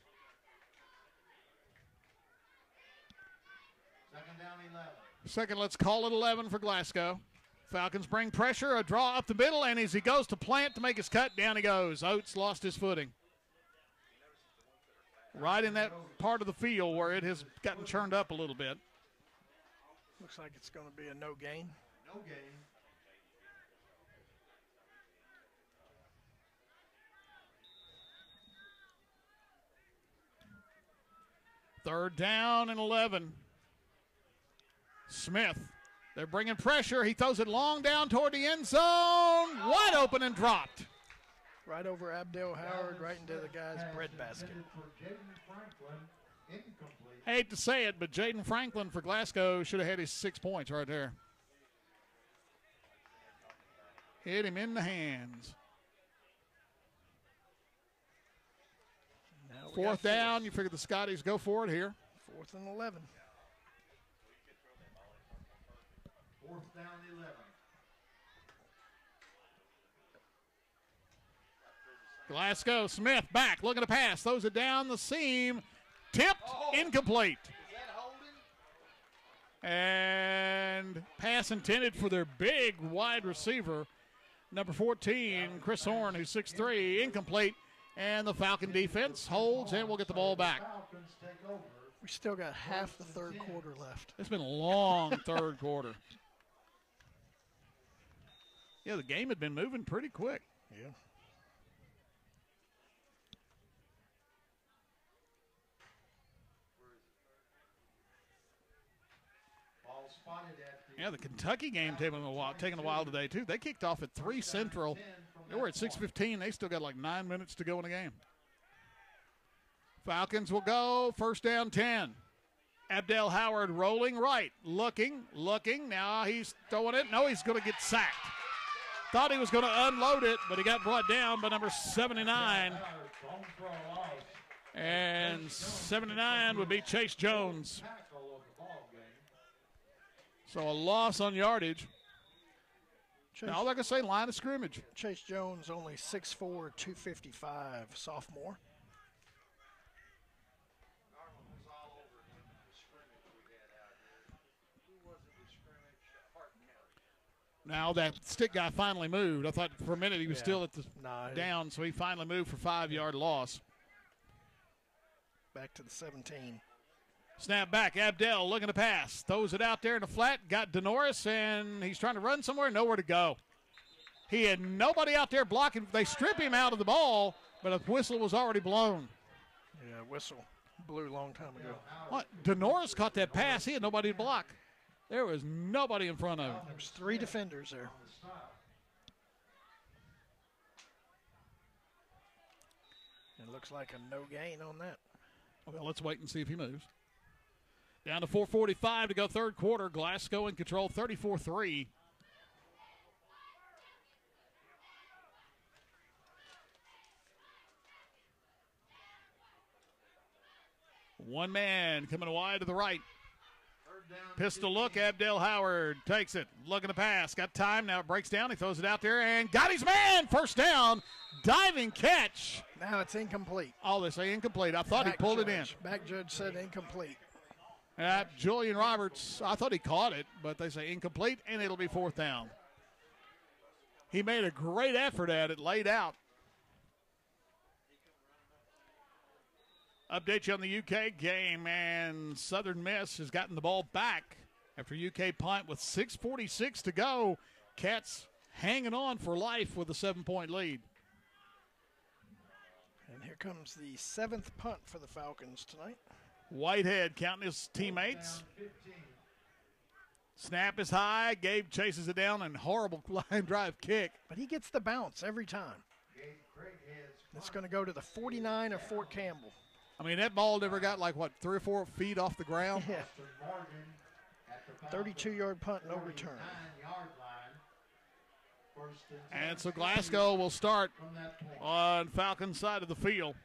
Second down 11. Second, let's call it 11 for Glasgow. Falcons bring pressure, a draw up the middle, and as he goes to plant to make his cut, down he goes. Oates lost his footing. Right in that part of the field where it has gotten churned up a little bit. Looks like it's going to be a no gain. No gain. Third down and 11. Smith, they're bringing pressure. He throws it long down toward the end zone. Wide open and dropped. Right over Abdel Howard, right into the guy's bread basket. Hate to say it, but Jaden Franklin for Glasgow should have had his 6 points right there. Hit him in the hands. Fourth down, you figure the Scotties go for it here. 4th and 11. Fourth down 11. Glasgow, Smith back, looking to pass. Throws it down the seam. Tipped, incomplete. And pass intended for their big wide receiver, number 14, Chris Horn, who's 6'3", incomplete. And the Falcon defense holds, and we'll get the ball back. We still got half the third quarter left. It's been a long third quarter. Yeah, the game had been moving pretty quick. Yeah. Yeah, the Kentucky game taking a while today, too. They kicked off at 3 Central. They were at 6:15. They still got like 9 minutes to go in the game. Falcons will go first down 10. Abdel Howard rolling right, looking. Now he's throwing it. No, he's going to get sacked. Thought he was going to unload it, but he got brought down by number 79. And 79 would be Chase Jones. So a loss on yardage. Now, all I can say, line of scrimmage. Chase Jones, only 6'4", 255, sophomore. Now that stick guy finally moved. I thought for a minute he was still at the down, so he finally moved for 5-yard loss. Back to the 17. Snap back, Abdel looking to pass. Throws it out there in the flat, got Denoris, and he's trying to run somewhere, nowhere to go. He had nobody out there blocking. They strip him out of the ball, but a whistle was already blown. Yeah, whistle blew a long time ago. What? Denoris caught that pass. He had nobody to block. There was nobody in front of him. There was 3 defenders there. It looks like a no gain on that. Well, let's wait and see if he moves. Down to 4:45 to go third quarter. Glasgow in control, 34-3. One man coming wide to the right. Pistol look, Abdel Howard takes it, looking to pass. Got time, now it breaks down. He throws it out there and got his man. First down, diving catch. Now it's incomplete. Oh, they say incomplete. I thought he pulled it in. Back judge said incomplete. Julian Roberts, I thought he caught it, but they say incomplete, and it'll be 4th down. He made a great effort at it, laid out. Update you on the UK game, and Southern Miss has gotten the ball back after UK punt with 6:46 to go. Cats hanging on for life with a 7-point lead. And here comes the 7th punt for the Falcons tonight. Whitehead counting his teammates. Snap is high. Gabe chases it down, and horrible line drive kick. But he gets the bounce every time. It's going to go to the 49 of Fort Campbell. I mean, that ball never got like, what, 3 or 4 feet off the ground? Yeah. 32-yard punt, no return. And so Glasgow will start on Falcons side of the field.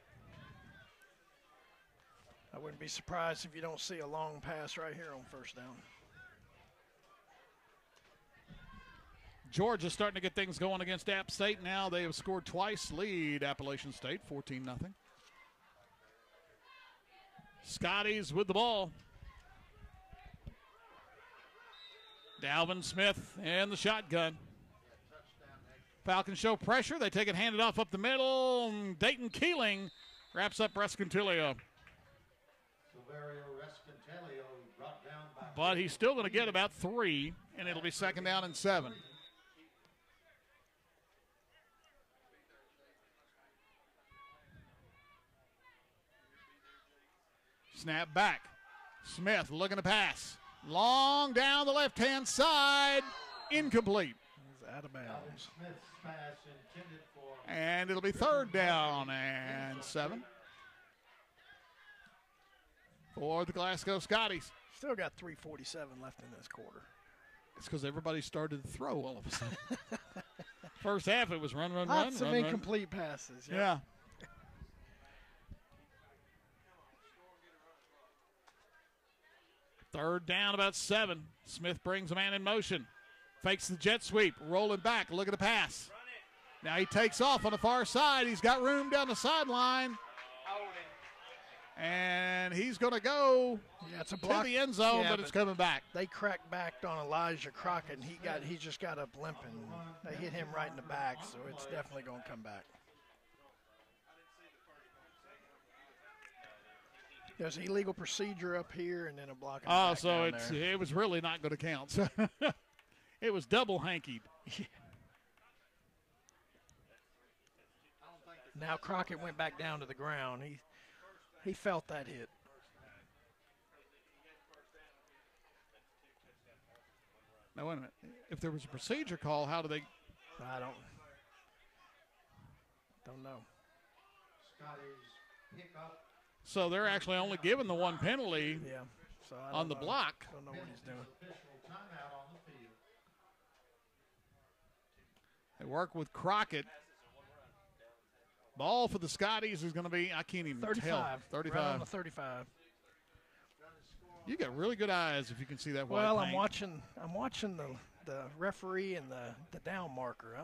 I wouldn't be surprised if you don't see a long pass right here on first down. Georgia's starting to get things going against App State now. They have scored twice, lead Appalachian State, 14-0. Scotties with the ball. Dalvin Smith and the shotgun. Falcons show pressure. They take it handed off up the middle. Dayton Keeling wraps up Rescantilio. But he's still going to get about 3, and it'll be 2nd down and 7. Snap back. Smith looking to pass. Long down the left-hand side. Incomplete. He's out of bounds. And it'll be 3rd down and 7 for the Glasgow Scotties. Still got 3:47 left in this quarter. It's because everybody started to throw all of a sudden. First half, it was run. Lots of incomplete passes. Yep. Yeah. Third down, about 7. Smith brings a man in motion. Fakes the jet sweep. Rolling back. Look at the pass. Now he takes off on the far side. He's got room down the sideline. And he's going to go it's a block. to the end zone, but it's coming back. They cracked back on Elijah Crockett, and he just got up limping. They hit him right in the back, so it's definitely going to come back. There's illegal procedure up here and then a block. Oh, so it was really not going to count. So it was double hankied. Yeah. Now Crockett went back down to the ground. He felt that hit. Now, wait a minute. If there was a procedure call, how do they? I don't know. So they're actually only given the 1 penalty on the block. I don't know what he's doing. They work with Crockett. Ball for the Scotties is going to be, I can't even 35. tell. 35. Right on the 35. You got really good eyes if you can see that white Well, paint. I'm watching the referee and the down marker.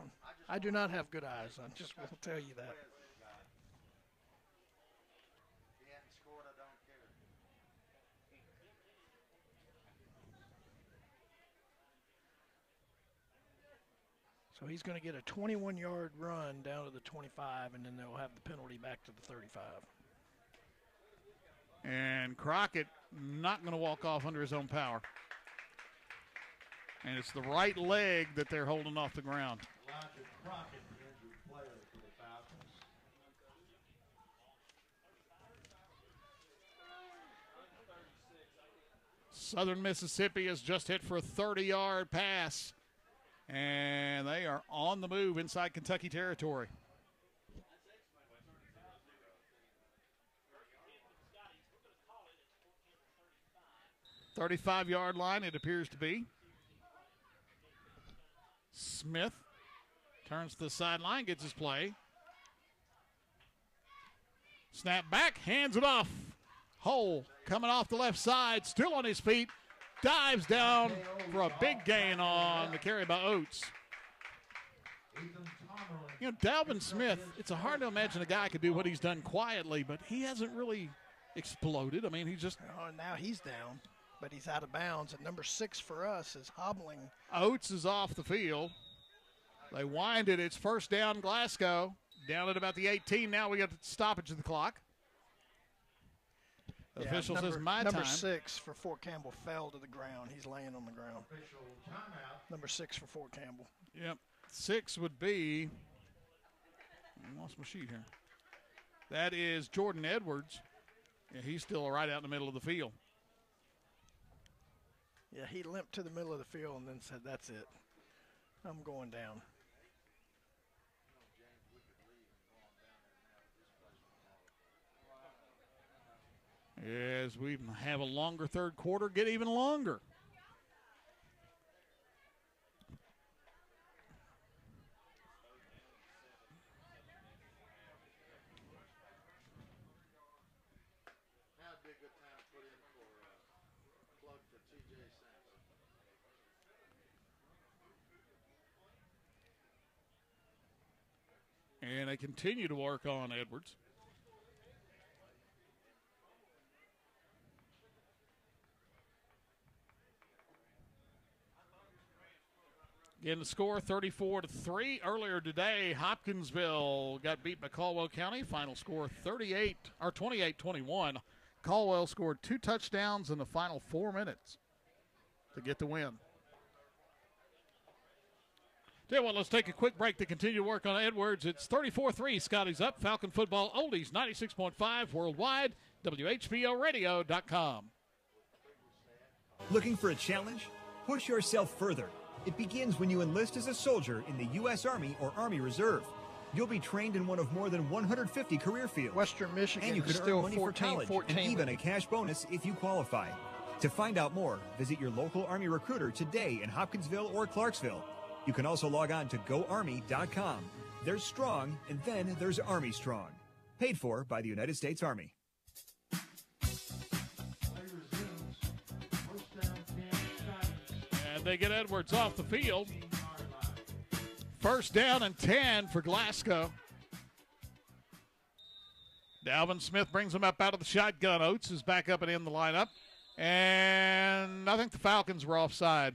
I do not have good eyes. I just will tell you that. So he's going to get a 21-yard run down to the 25, and then they'll have the penalty back to the 35. And Crockett not going to walk off under his own power. And it's the right leg that they're holding off the ground. Crockett, the injured player for the Falcons. Southern Mississippi has just hit for a 30-yard pass. And they are on the move inside Kentucky territory. "35-yard line, it appears to be. Smith turns to the sideline, gets his play. Snap back, hands it off. Hole coming off the left side, still on his feet. Dives down for a big gain on the carry by Oates. You know, Dalvin Smith, it's hard to imagine a guy could do what he's done quietly, but he hasn't really exploded. I mean, he just... Oh, now he's down, but he's out of bounds. And number 6 for us is hobbling. Oates is off the field. They wind it. It's first down, Glasgow. Down at about the 18. Now we got the stoppage of the clock. The official says my number time. 6 for Fort Campbell fell to the ground. He's laying on the ground. Number 6 for Fort Campbell. Yep. 6 would be, I lost my sheet here. That is Jordan Edwards. Yeah, he's still right out in the middle of the field. Yeah, he limped to the middle of the field and then said, "That's it. I'm going down." As we have a longer third quarter, get even longer. Now would be a good time to put in for a plug for TJ Sampson. And they continue to work on Edwards. Again, the score 34-3. Earlier today, Hopkinsville got beat by Caldwell County. Final score 28-21. Caldwell scored 2 touchdowns in the final 4 minutes to get the win. Tell you what, let's take a quick break to continue to work on Edwards. It's 34-3. Scotties up. Falcon football oldies 96.5 worldwide. WHBOradio.com. Looking for a challenge? Push yourself further. It begins when you enlist as a soldier in the U.S. Army or Army Reserve. You'll be trained in one of more than 150 career fields. Western Michigan and you is can still earn money for college 14-14. and even a cash bonus if you qualify. To find out more, visit your local Army recruiter today in Hopkinsville or Clarksville. You can also log on to GoArmy.com. There's Strong, and then there's Army Strong. Paid for by the United States Army. And they get Edwards off the field. First down and 10 for Glasgow. Dalvin Smith brings him up out of the shotgun. Oates is back up and in the lineup. And I think the Falcons were offside.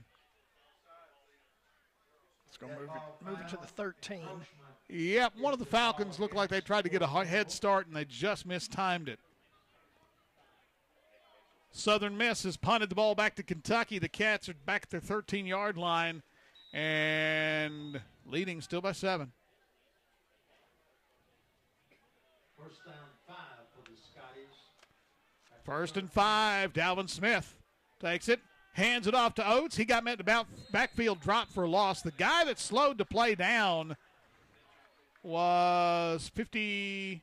It's going to move it to the 13. Yep, one of the Falcons looked like they tried to get a head start, and they just mistimed it. Southern Miss has punted the ball back to Kentucky. The Cats are back at their 13-yard line and leading still by 7. First down 5 for the Scotties. First and 5, Dalvin Smith takes it, hands it off to Oates. He got met about backfield drop for a loss. The guy that slowed the play down was 53,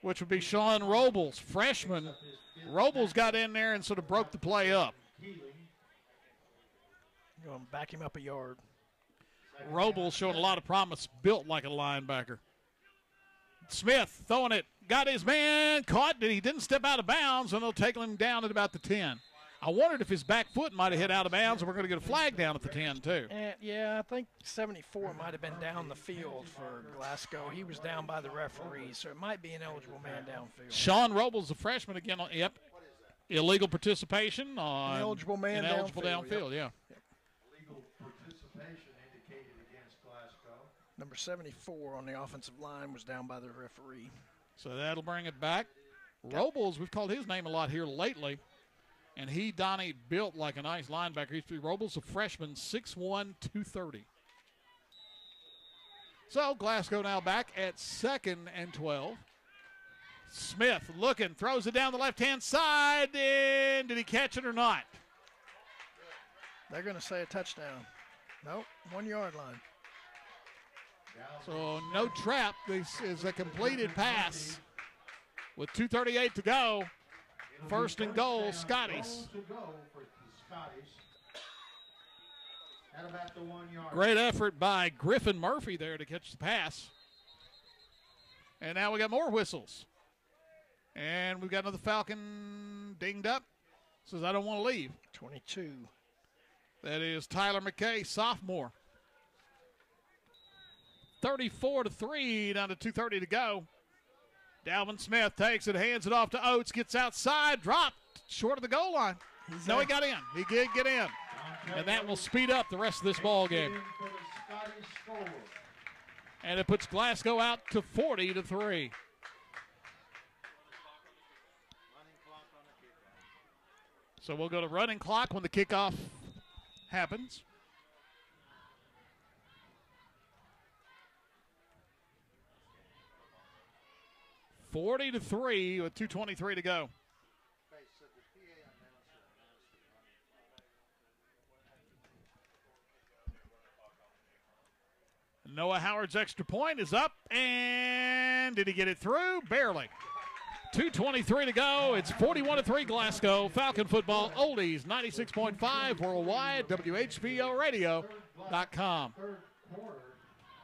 which would be Sean Robles, freshman. Robles got in there and sort of broke the play up. Going to back him up a yard. Robles showing a lot of promise, built like a linebacker. Smith throwing it, got his man, caught it. He didn't step out of bounds, and they'll take him down at about the 10. I wondered if his back foot might have hit out of bounds, and we're going to get a flag down at the 10, too. Yeah, I think 74 might have been down the field for Glasgow. He was down by the referee, so it might be an eligible man downfield. Sean Robles, the freshman, again. Yep. Illegal participation on ineligible man downfield. Yeah. Illegal participation indicated against Glasgow. Number 74 on the offensive line was down by the referee. So that'll bring it back. Robles, we've called his name a lot here lately. And Donnie, built like a nice linebacker. Robles, a freshman, 6'1", 230. So Glasgow now back at 2nd and 12. Smith looking, throws it down the left-hand side, and did he catch it or not? They're going to say a touchdown. Nope, 1 yard line. So no trap. This is a completed pass with 2:38 to go. First and goal, Scotties. Great effort by Griffin Murphy there to catch the pass. And now we got more whistles. And we've got another Falcon dinged up. Says, I don't want to leave. 22. That is Tyler McKay, sophomore. 34-3, down to 2:30 to go. Dalvin Smith takes it, hands it off to Oates, gets outside, dropped short of the goal line. He got in. He did get in. And that will speed up the rest of this ball game. And it puts Glasgow out to 40-3. So we'll go to running clock when the kickoff happens. (40-3) with 2:23 to go. Noah Howard's extra point is up, and did he get it through? Barely. 2:23 to go. It's 41-3 Glasgow. Falcon football, oldies, 96.5 worldwide, WHBOradio.com.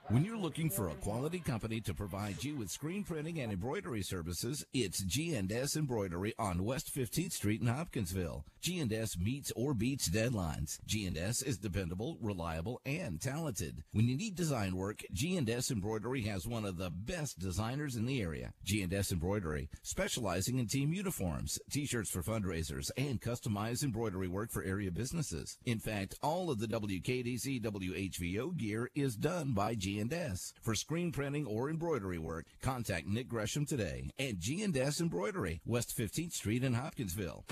When you're looking for a quality company to provide you with screen printing and embroidery services, it's G&S Embroidery on West 15th Street in Hopkinsville. G&S meets or beats deadlines. G&S is dependable, reliable, and talented. When you need design work, G&S Embroidery has one of the best designers in the area. G&S Embroidery, specializing in team uniforms, t-shirts for fundraisers, and customized embroidery work for area businesses. In fact, all of the WKDC WHVO gear is done by G&S. For screen printing or embroidery work, contact Nick Gresham today at G&S Embroidery, West 15th Street in Hopkinsville.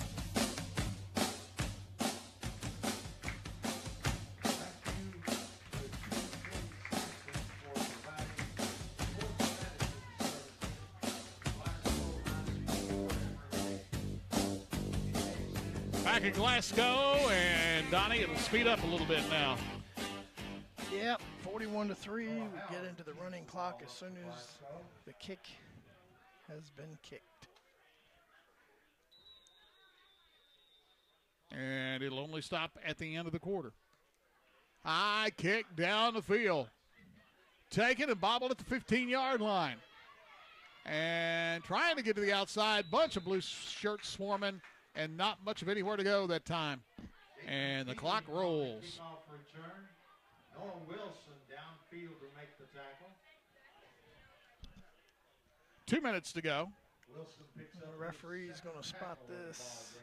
Back at Glasgow, and Donnie, it'll speed up a little bit now. Yep, 41-3. We get into the running clock as soon as the kick has been kicked. And it'll only stop at the end of the quarter. High kick down the field. Taken and bobbled at the 15-yard line. And trying to get to the outside. Bunch of blue shirts swarming, and not much of anywhere to go that time. And the clock rolls. Noah Wilson downfield to make the tackle. 2 minutes to go. Wilson picks up. The referee's going to spot this.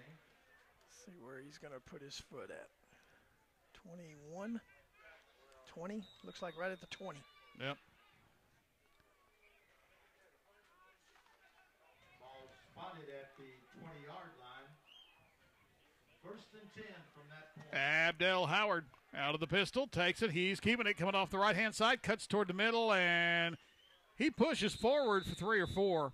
See where he's going to put his foot at. 21, 20. Looks like right at the 20. Yep. Ball spotted at the 20-yard line. First and 10 from that point. Abdel Howard out of the pistol, takes it. He's keeping it, coming off the right-hand side, cuts toward the middle, and he pushes forward for 3 or 4.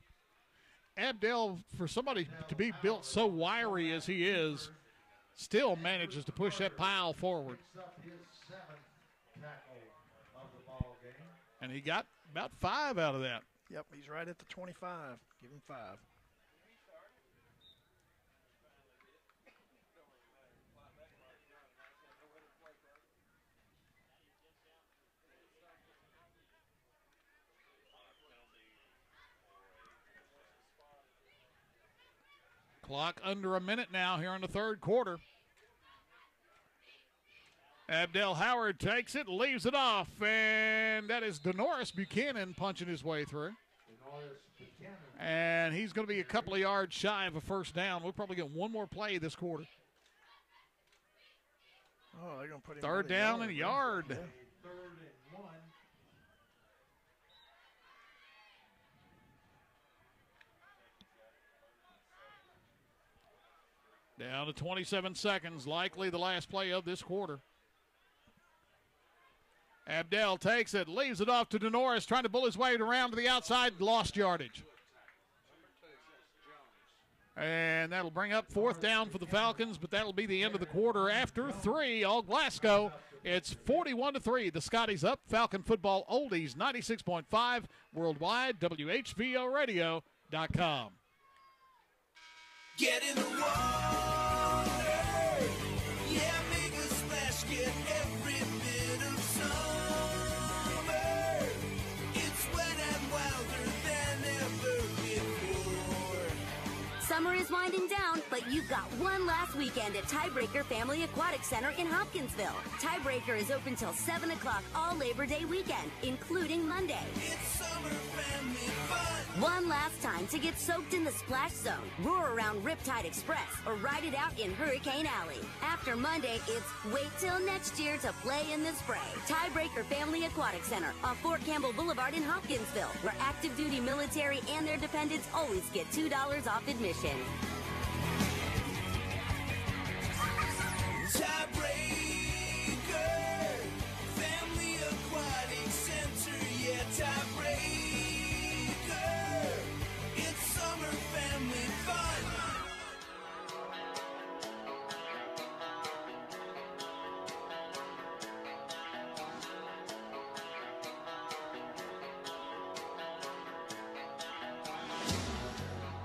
Abdel, for somebody to be built so wiry as he is, still manages to push that pile forward. Picks up his 7th tackle of the ball game. And he got about 5 out of that. Yep, he's right at the 25. Give him 5. Clock under a minute now here in the third quarter. Abdel Howard takes it, leaves it off, and that is Denoris Buchanan punching his way through. And he's going to be a couple of yards shy of a first down. We'll probably get one more play this quarter. Oh, they're going to put him third down and a yard. Yeah. Third and 1. Down to 27 seconds, likely the last play of this quarter. Abdel takes it, leaves it off to Denoris, trying to bull his way around to the outside, lost yardage. And that'll bring up fourth down for the Falcons, but that'll be the end of the quarter after 3. All Glasgow, it's 41-3. The Scotties up. Falcon Football Oldies 96.5 worldwide, WHVOradio.com. Get in the water, yeah, make a splash, get every bit of summer. It's wet and wilder than ever before. Summer is winding down, but you've got one last weekend at Tiebreaker Family Aquatic Center in Hopkinsville. Tiebreaker is open till 7 o'clock all Labor Day weekend, including Monday. It's summer family fun. One last time to get soaked in the splash zone, roar around Riptide Express, or ride it out in Hurricane Alley. After Monday, it's wait till next year to play in the spray. Tiebreaker Family Aquatic Center on Fort Campbell Boulevard in Hopkinsville, where active duty military and their dependents always get $2 off admission. Tiebreaker Family Aquatic Center, yeah, Tiebreaker. It's summer family fun.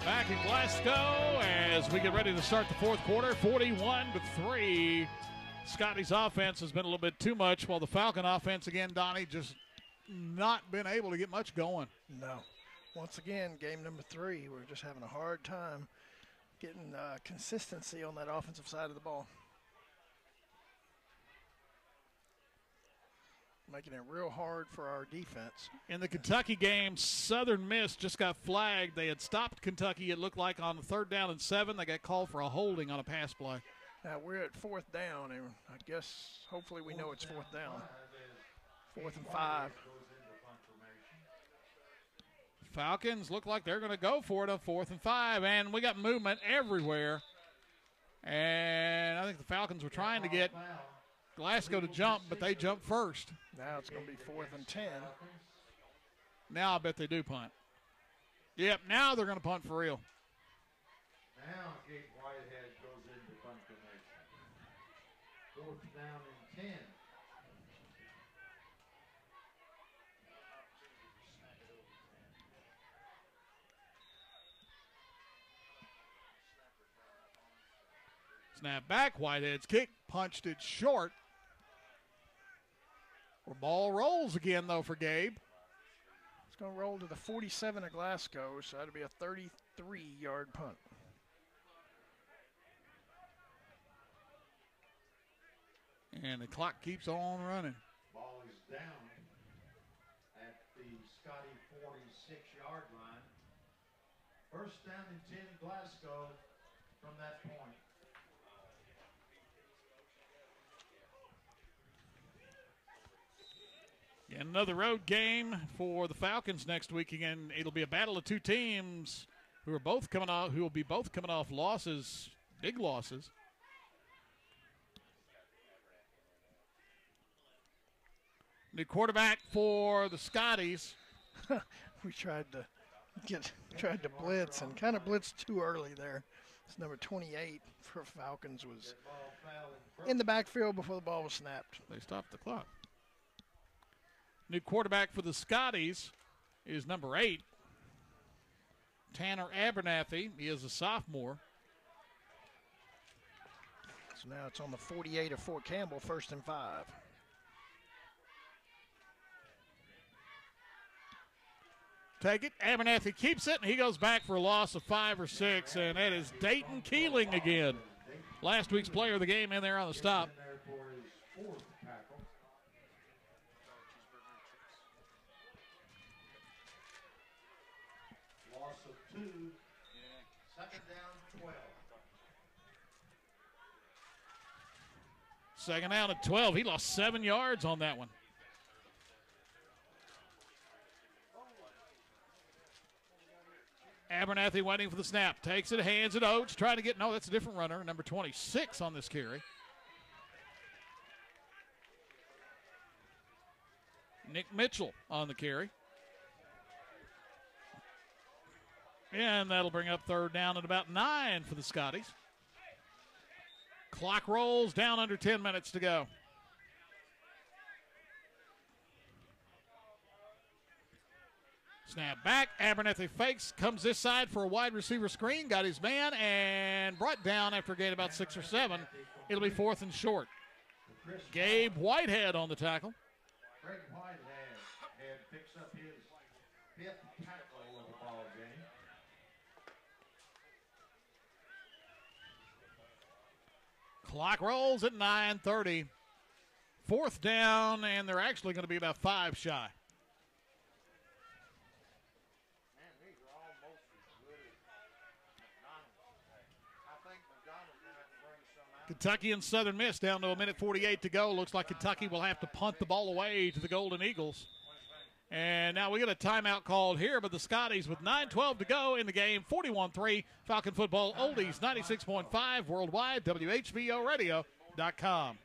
Back in Glasgow as we get ready to start the fourth quarter, 41-3. Scotty's offense has been a little bit too much, while the Falcon offense, again, Donnie, just not been able to get much going. No. Once again, game number 3, we're just having a hard time getting consistency on that offensive side of the ball. Making it real hard for our defense. In the Kentucky game, Southern Miss just got flagged. They had stopped Kentucky, it looked like, on the 3rd down and 7. They got called for a holding on a pass play. Now we're at 4th down, and I guess hopefully we know it's 4th down. 4th and 5. Falcons look like they're going to go for it on 4th and 5, and we got movement everywhere. And I think the Falcons were trying to get Glasgow to jump, but they jumped first. Now it's going to be 4th and 10. Now I bet they do punt. Yep, now they're going to punt for real. Now Gabe Whitehead goes into punt formation. 4th down and 10. Snap back, Whitehead's kick, punched it short. Or ball rolls again, though, for Gabe. It's going to roll to the 47 of Glasgow, so that'll be a 33-yard punt. And the clock keeps on running. Ball is down at the Scotty 46-yard line. 1st down and 10 Glasgow from that point. And another road game for the Falcons next week. Again, it'll be a battle of two teams who will be both coming off losses, big losses. New quarterback for the Scotties. We tried to blitz and kind of blitzed too early there. It's number 28 for Falcons was in the backfield before the ball was snapped. They stopped the clock. New quarterback for the Scotties is number 8, Tanner Abernathy. He is a sophomore. So now it's on the 48 of Fort Campbell, 1st and 5. Take it. Abernathy keeps it, and he goes back for a loss of 5 or 6, and that is Dayton Keeling again. Last week's player of the game in there on the stop. Loss of 2. Second down, 12. Second down at 12. He lost 7 yards on that one. Abernathy waiting for the snap. Takes it, hands it Oates. Trying to get, no, that's a different runner. Number 26 on this carry. Nick Mitchell on the carry. And that'll bring up third down at about 9 for the Scotties. Clock rolls down under 10 minutes to go. Snap back. Abernathy fakes. Comes this side for a wide receiver screen. Got his man and brought down after a gain about 6 or 7. It'll be 4th and short. Gabe Whitehead on the tackle. Greg Whitehead picks up his 5th tackle of the ball game. Clock rolls at 9:30. 4th down, and they're actually going to be about 5 shy. Kentucky and Southern Miss down to 1:48 to go. Looks like Kentucky will have to punt the ball away to the Golden Eagles. And now we get a timeout called here, but the Scotties with 9:12 to go in the game, 41-3. Falcon football oldies, 96.5 worldwide, WHVOradio.com.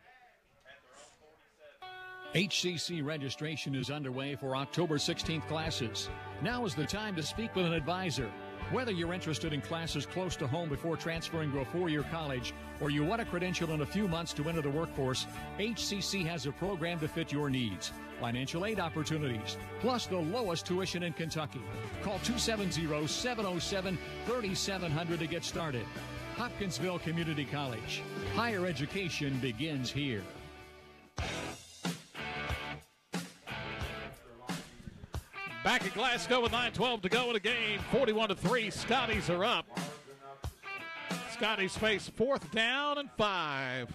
HCC registration is underway for October 16th classes. Now is the time to speak with an advisor. Whether you're interested in classes close to home before transferring to a 4-year college, or you want a credential in a few months to enter the workforce, HCC has a program to fit your needs. Financial aid opportunities, plus the lowest tuition in Kentucky. Call 270-707-3700 to get started. Hopkinsville Community College. Higher education begins here. Back at Glasgow with 9:12 to go in the game, 41-3. Scotties are up. Scotties face 4th down and 5.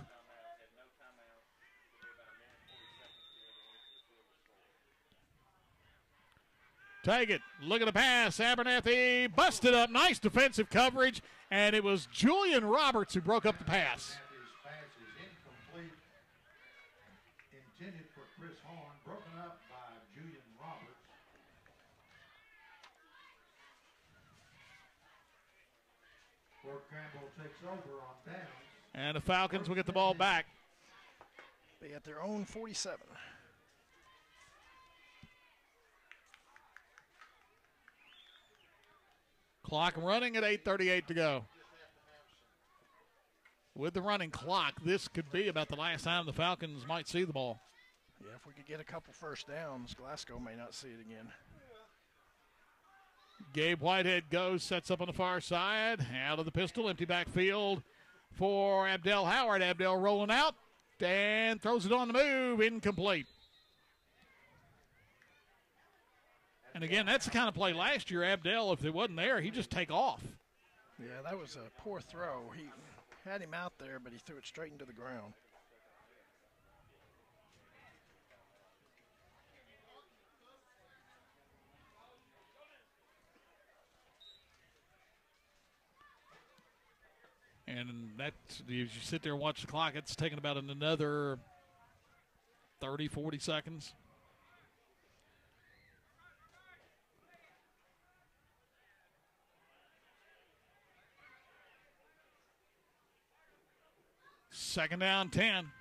Take it. Look at the pass. Abernathy busted up. Nice defensive coverage. And it was Julian Roberts who broke up the pass. Pass is incomplete. Intended for Chris Horn. Broken up by Julian Roberts. Fort Campbell takes over on downs. And the Falcons will get the ball back. They at their own 47. Clock running at 8:38 to go. With the running clock, this could be about the last time the Falcons might see the ball. Yeah, if we could get a couple first downs, Glasgow may not see it again. Gabe Whitehead goes, sets up on the far side. Out of the pistol, empty backfield for Abdel Howard. Abdel rolling out and throws it on the move, incomplete. And again, that's the kind of play last year. Abdel, if it wasn't there, he'd just take off. Yeah, that was a poor throw. He had him out there, but he threw it straight into the ground. And that, as you sit there and watch the clock, it's taking about another 30, 40 seconds. Second down, 10.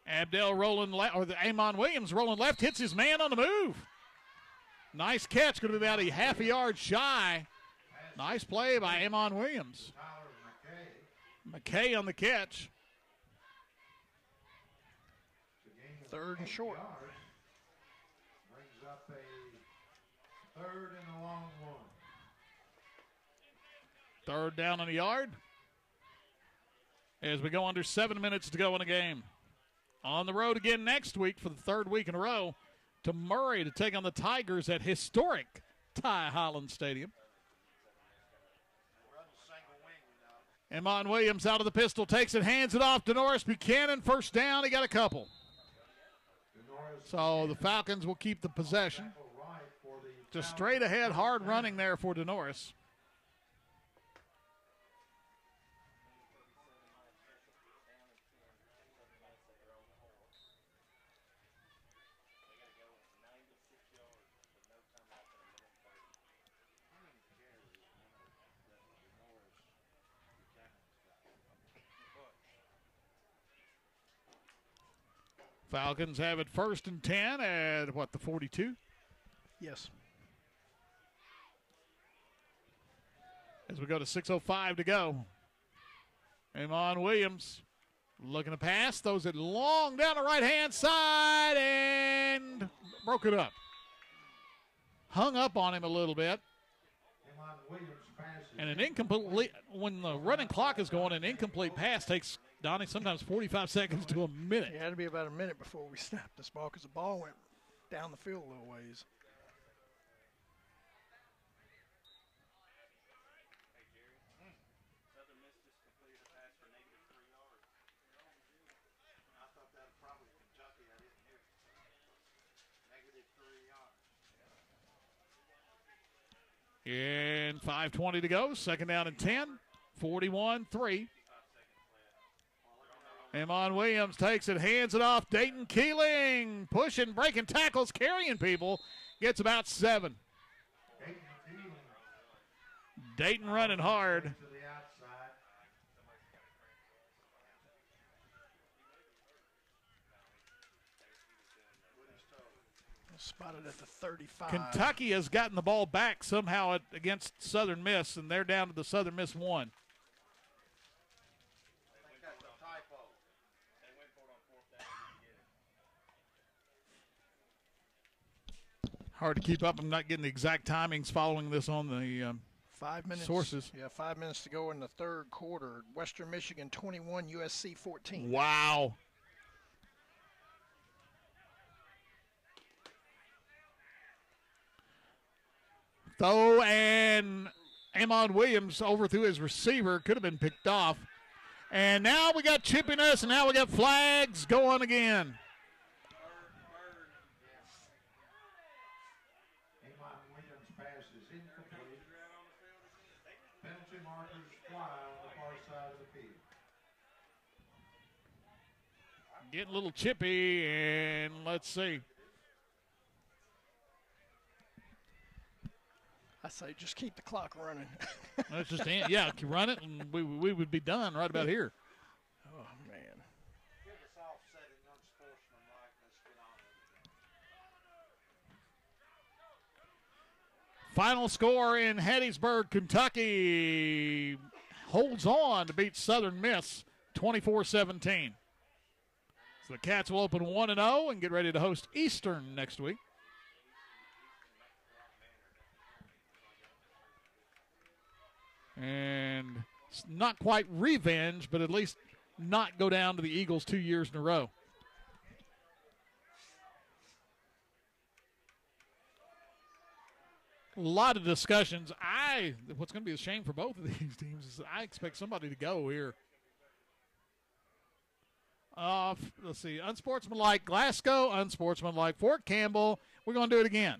Abdel rolling left, or the Amon Williams rolling left, hits his man on the move. Nice catch, going to be about a half a yard shy. Nice play by Amon Williams. McKay on the catch. Third and short. Brings up a third and a long one. Third down on the yard. As we go under 7 minutes to go in the game. On the road again next week for the third week in a row to Murray to take on the Tigers at historic Ty Holland Stadium. Amon Williams out of the pistol, takes it, hands it off to Norris Buchanan. First down, he got a couple. So the Falcons will keep the possession. Just straight ahead, hard running there for DeNorris. Falcons have it 1st and 10 at, what, the 42? Yes. As we go to 6:05 to go. Amon Williams looking to pass. Throws it long down the right-hand side and broke it up. Hung up on him a little bit. And an incomplete, when the running clock is going, an incomplete pass takes, Donnie, sometimes 45 seconds to a minute. It had to be about a minute before we snapped this ball because the ball went down the field a little ways. And 5:20 to go, 2nd down and 10, 41-3. Amon Williams takes it, hands it off. Dayton Keeling pushing, breaking tackles, carrying people. Gets about 7. Dayton running hard. Spotted at the 35. Kentucky has gotten the ball back somehow against Southern Miss, and they're down to the Southern Miss 1. Hard to keep up. I'm not getting the exact timings following this on the 5 minutes. Sources. Yeah, 5 minutes to go in the 3rd quarter. Western Michigan 21, USC 14. Wow. Throw, and Amon Williams overthrew his receiver. Could have been picked off. And now we got chippiness, and now we got flags going again. Amon Williams' pass is incomplete. Penalty markers fly on the far side of the field. Getting a little chippy, and let's see. I say just keep the clock running. Let's just run it, and we would be done right about here. Oh, man. Give us offsetting unsportsmanlikeness. Get on. Final score in Hattiesburg, Kentucky holds on to beat Southern Miss 24-17. So the Cats will open 1-0 and get ready to host Eastern next week. And it's not quite revenge, but at least not go down to the Eagles 2 years in a row. A lot of discussions. What's going to be a shame for both of these teams is I expect somebody to go here. Let's see. Unsportsmanlike Glasgow, unsportsmanlike Fort Campbell. We're going to do it again.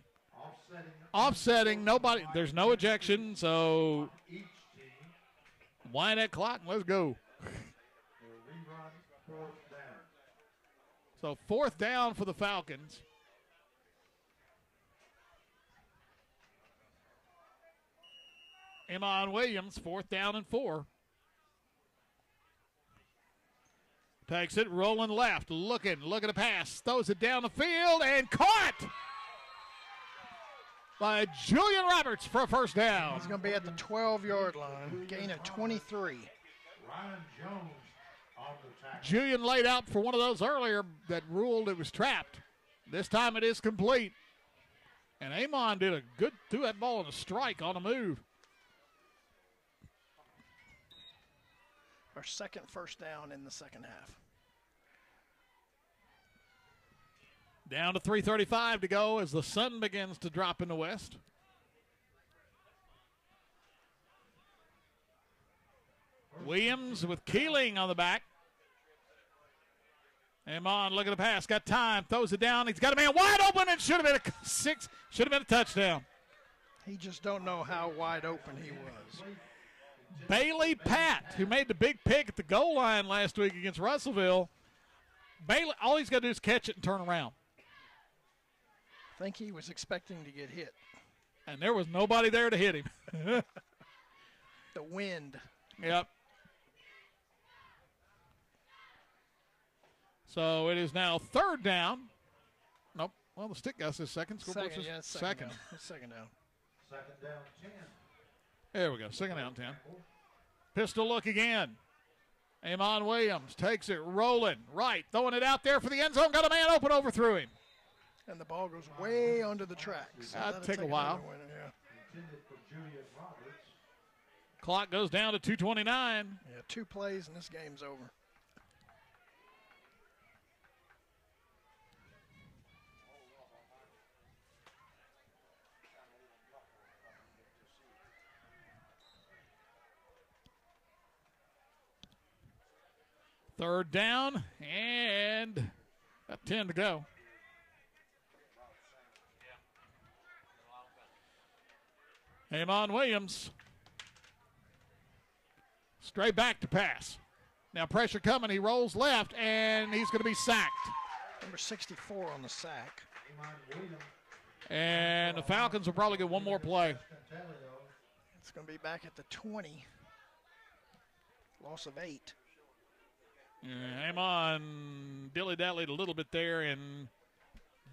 Offsetting. Nobody. There's no ejection, so wind that clock and let's go. So 4th down for the Falcons. Amon Williams, 4th down and 4. Takes it, rolling left, looking to pass, throws it down the field, and caught by Julian Roberts for a 1st down. He's going to be at the 12-yard line, gain of 23. Ryan Jones on the tackle. Julian laid out for one of those earlier that ruled it was trapped. This time it is complete. And Amon did a good, threw that ball in a strike on the move. Our second 1st down in the 2nd half. Down to 3:35 to go as the sun begins to drop in the west. Williams with Keeling on the back. Amon, look at the pass. Got time. Throws it down. He's got a man wide open. It should have been a six. Should have been a touchdown. He just don't know how wide open he was. Bailey Pat, who made the big pick at the goal line last week against Russellville. Bailey, all he's got to do is catch it and turn around. I think he was expecting to get hit. And there was nobody there to hit him. The wind. Yep. So it is now third down. Nope. Well, the stick guy says second. Second, yeah, second. Down. Second down. Second down, 10. There we go. Second down, 10. Pistol look again. Amon Williams takes it, rolling right, throwing it out there for the end zone. Got a man open, overthrew him. And the ball goes way under the tracks. That'll take a while. Yeah. Clock goes down to 2:29. Yeah, 2 plays and this game's over. Third down, and got 10 to go. Amon Williams. Straight back to pass. Now pressure coming. He rolls left, and he's going to be sacked. Number 64 on the sack. And the Falcons will probably get one more play. It's going to be back at the 20. Loss of 8. Amon dilly-dallied a little bit there, and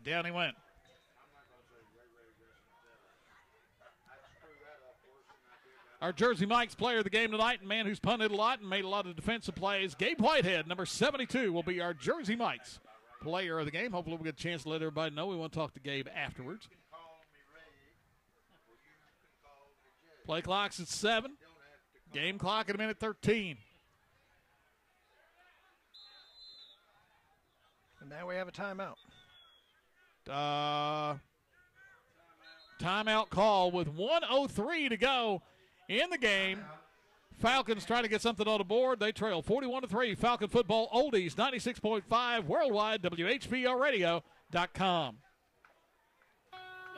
down he went. Our Jersey Mike's player of the game tonight, and man who's punted a lot and made a lot of defensive plays, Gabe Whitehead, number 72, will be our Jersey Mike's player of the game. Hopefully we'll get a chance to let everybody know. We want to talk to Gabe afterwards. Play clock's at 7. Game clock at a minute 13. And now we have a timeout. Timeout call with 1:03 to go in the game. Falcons trying to get something on the board. They trail 41-3. Falcon football oldies 96.5 worldwide WHBOradio.com.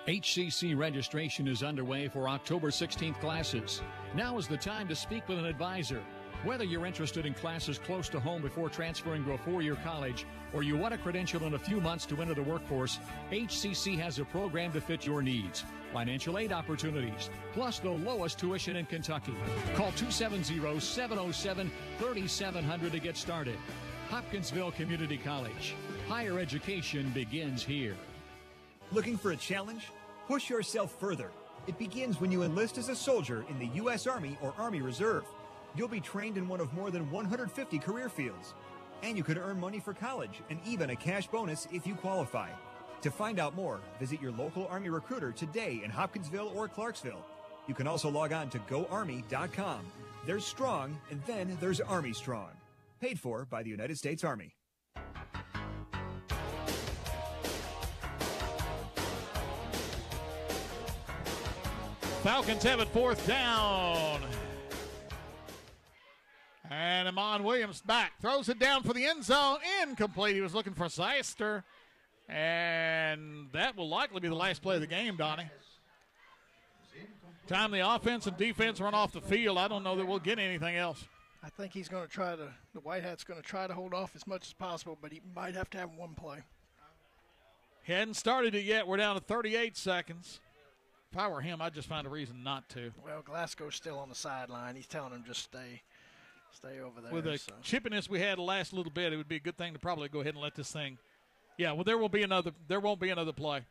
HCC registration is underway for October 16th classes. Now is the time to speak with an advisor. Whether you're interested in classes close to home before transferring to a 4-year college, or you want a credential in a few months to enter the workforce, HCC has a program to fit your needs. Financial aid opportunities, plus the lowest tuition in Kentucky. Call 270-707-3700 to get started. Hopkinsville Community College. Higher education begins here. Looking for a challenge? Push yourself further. It begins when you enlist as a soldier in the U.S. Army or Army Reserve. You'll be trained in one of more than 150 career fields. And you could earn money for college and even a cash bonus if you qualify. To find out more, visit your local Army recruiter today in Hopkinsville or Clarksville. You can also log on to GoArmy.com. There's Strong, and then there's Army Strong. Paid for by the United States Army. Falcons have it 4th down. And Amon Williams back. Throws it down for the end zone. Incomplete. He was looking for Zeister. And that will likely be the last play of the game, Donnie. Time the offense and defense run off the field. I don't know that we'll get anything else. I think he's going to try to, the White Hat's going to try to hold off as much as possible, but he might have to have one play. He hadn't started it yet. We're down to 38 seconds. If I were him, I'd just find a reason not to. Well, Glasgow's still on the sideline. He's telling him just stay over there. With the chippiness we had the last little bit, it would be a good thing to probably go ahead and let this thing. Yeah, well, there won't be another play.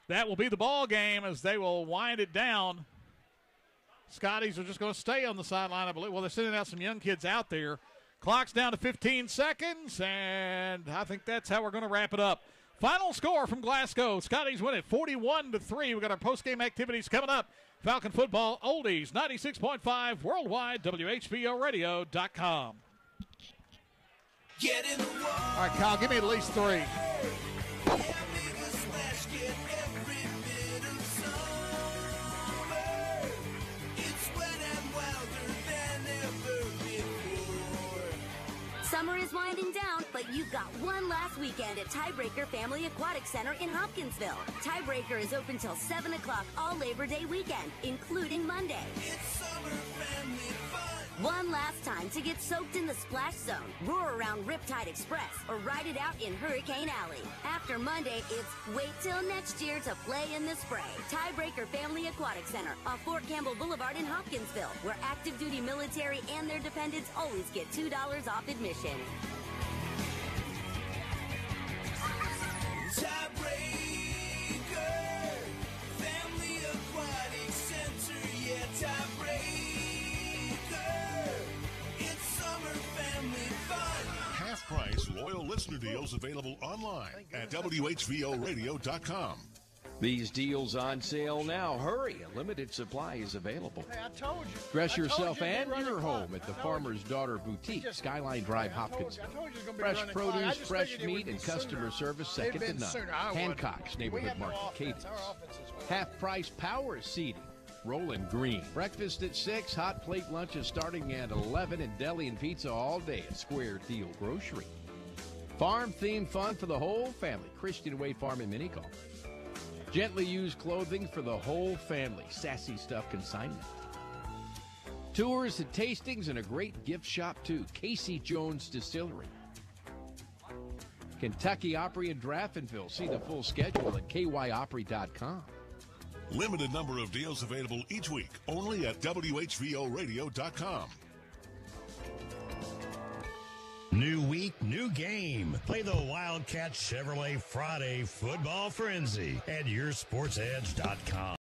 That will be the ball game as they will wind it down. Scotties are just going to stay on the sideline, I believe. Well, they're sending out some young kids out there. Clock's down to 15 seconds, and I think that's how we're going to wrap it up. Final score from Glasgow. Scotties win it 41-3. We've got our post-game activities coming up. Falcon football oldies 96.5 worldwide WHBOradio.com. Get in the wall. All right, Kyle, give me at least 3. Yeah, make a splash, get every bit of summer. It's wet and wilder than ever before. winding down, but you've got one last weekend at Tiebreaker Family Aquatic Center in Hopkinsville. Tiebreaker is open till 7 o'clock all Labor Day weekend, including Monday. It's summer family fun. One last time to get soaked in the splash zone, roar around Riptide Express, or ride it out in Hurricane Alley. After Monday, it's wait till next year to play in the spray. Tiebreaker Family Aquatic Center on Fort Campbell Boulevard in Hopkinsville, where active duty military and their dependents always get $2 off admission. Tiebreaker Family Aquatic Center, yeah, Tiebreaker. It's summer family fun. Half-price loyal listener deals available online at WHVOradio.com. These deals on sale now. Hurry, a limited supply is available. Hey, I told you. Dress yourself and your home at the Farmer's Daughter Boutique, Skyline Drive, Hopkinsville. Fresh produce, fresh meat, and customer service second to none. Hancock's Neighborhood Market, Katie's. Half-price power seating. Rolling Green. Breakfast at 6, hot plate lunches starting at 11, and deli and pizza all day at Square Deal Grocery. Farm-themed fun for the whole family. Christian Way Farm and Mini Golf. Gently used clothing for the whole family. Sassy Stuff consignment. Tours and tastings and a great gift shop, too. Casey Jones Distillery. Kentucky Opry in Draftonville. See the full schedule at kyopry.com. Limited number of deals available each week, only at WHVOradio.com. New week, new game. Play the Wildcat Chevrolet Friday Football Frenzy at yoursportsedge.com.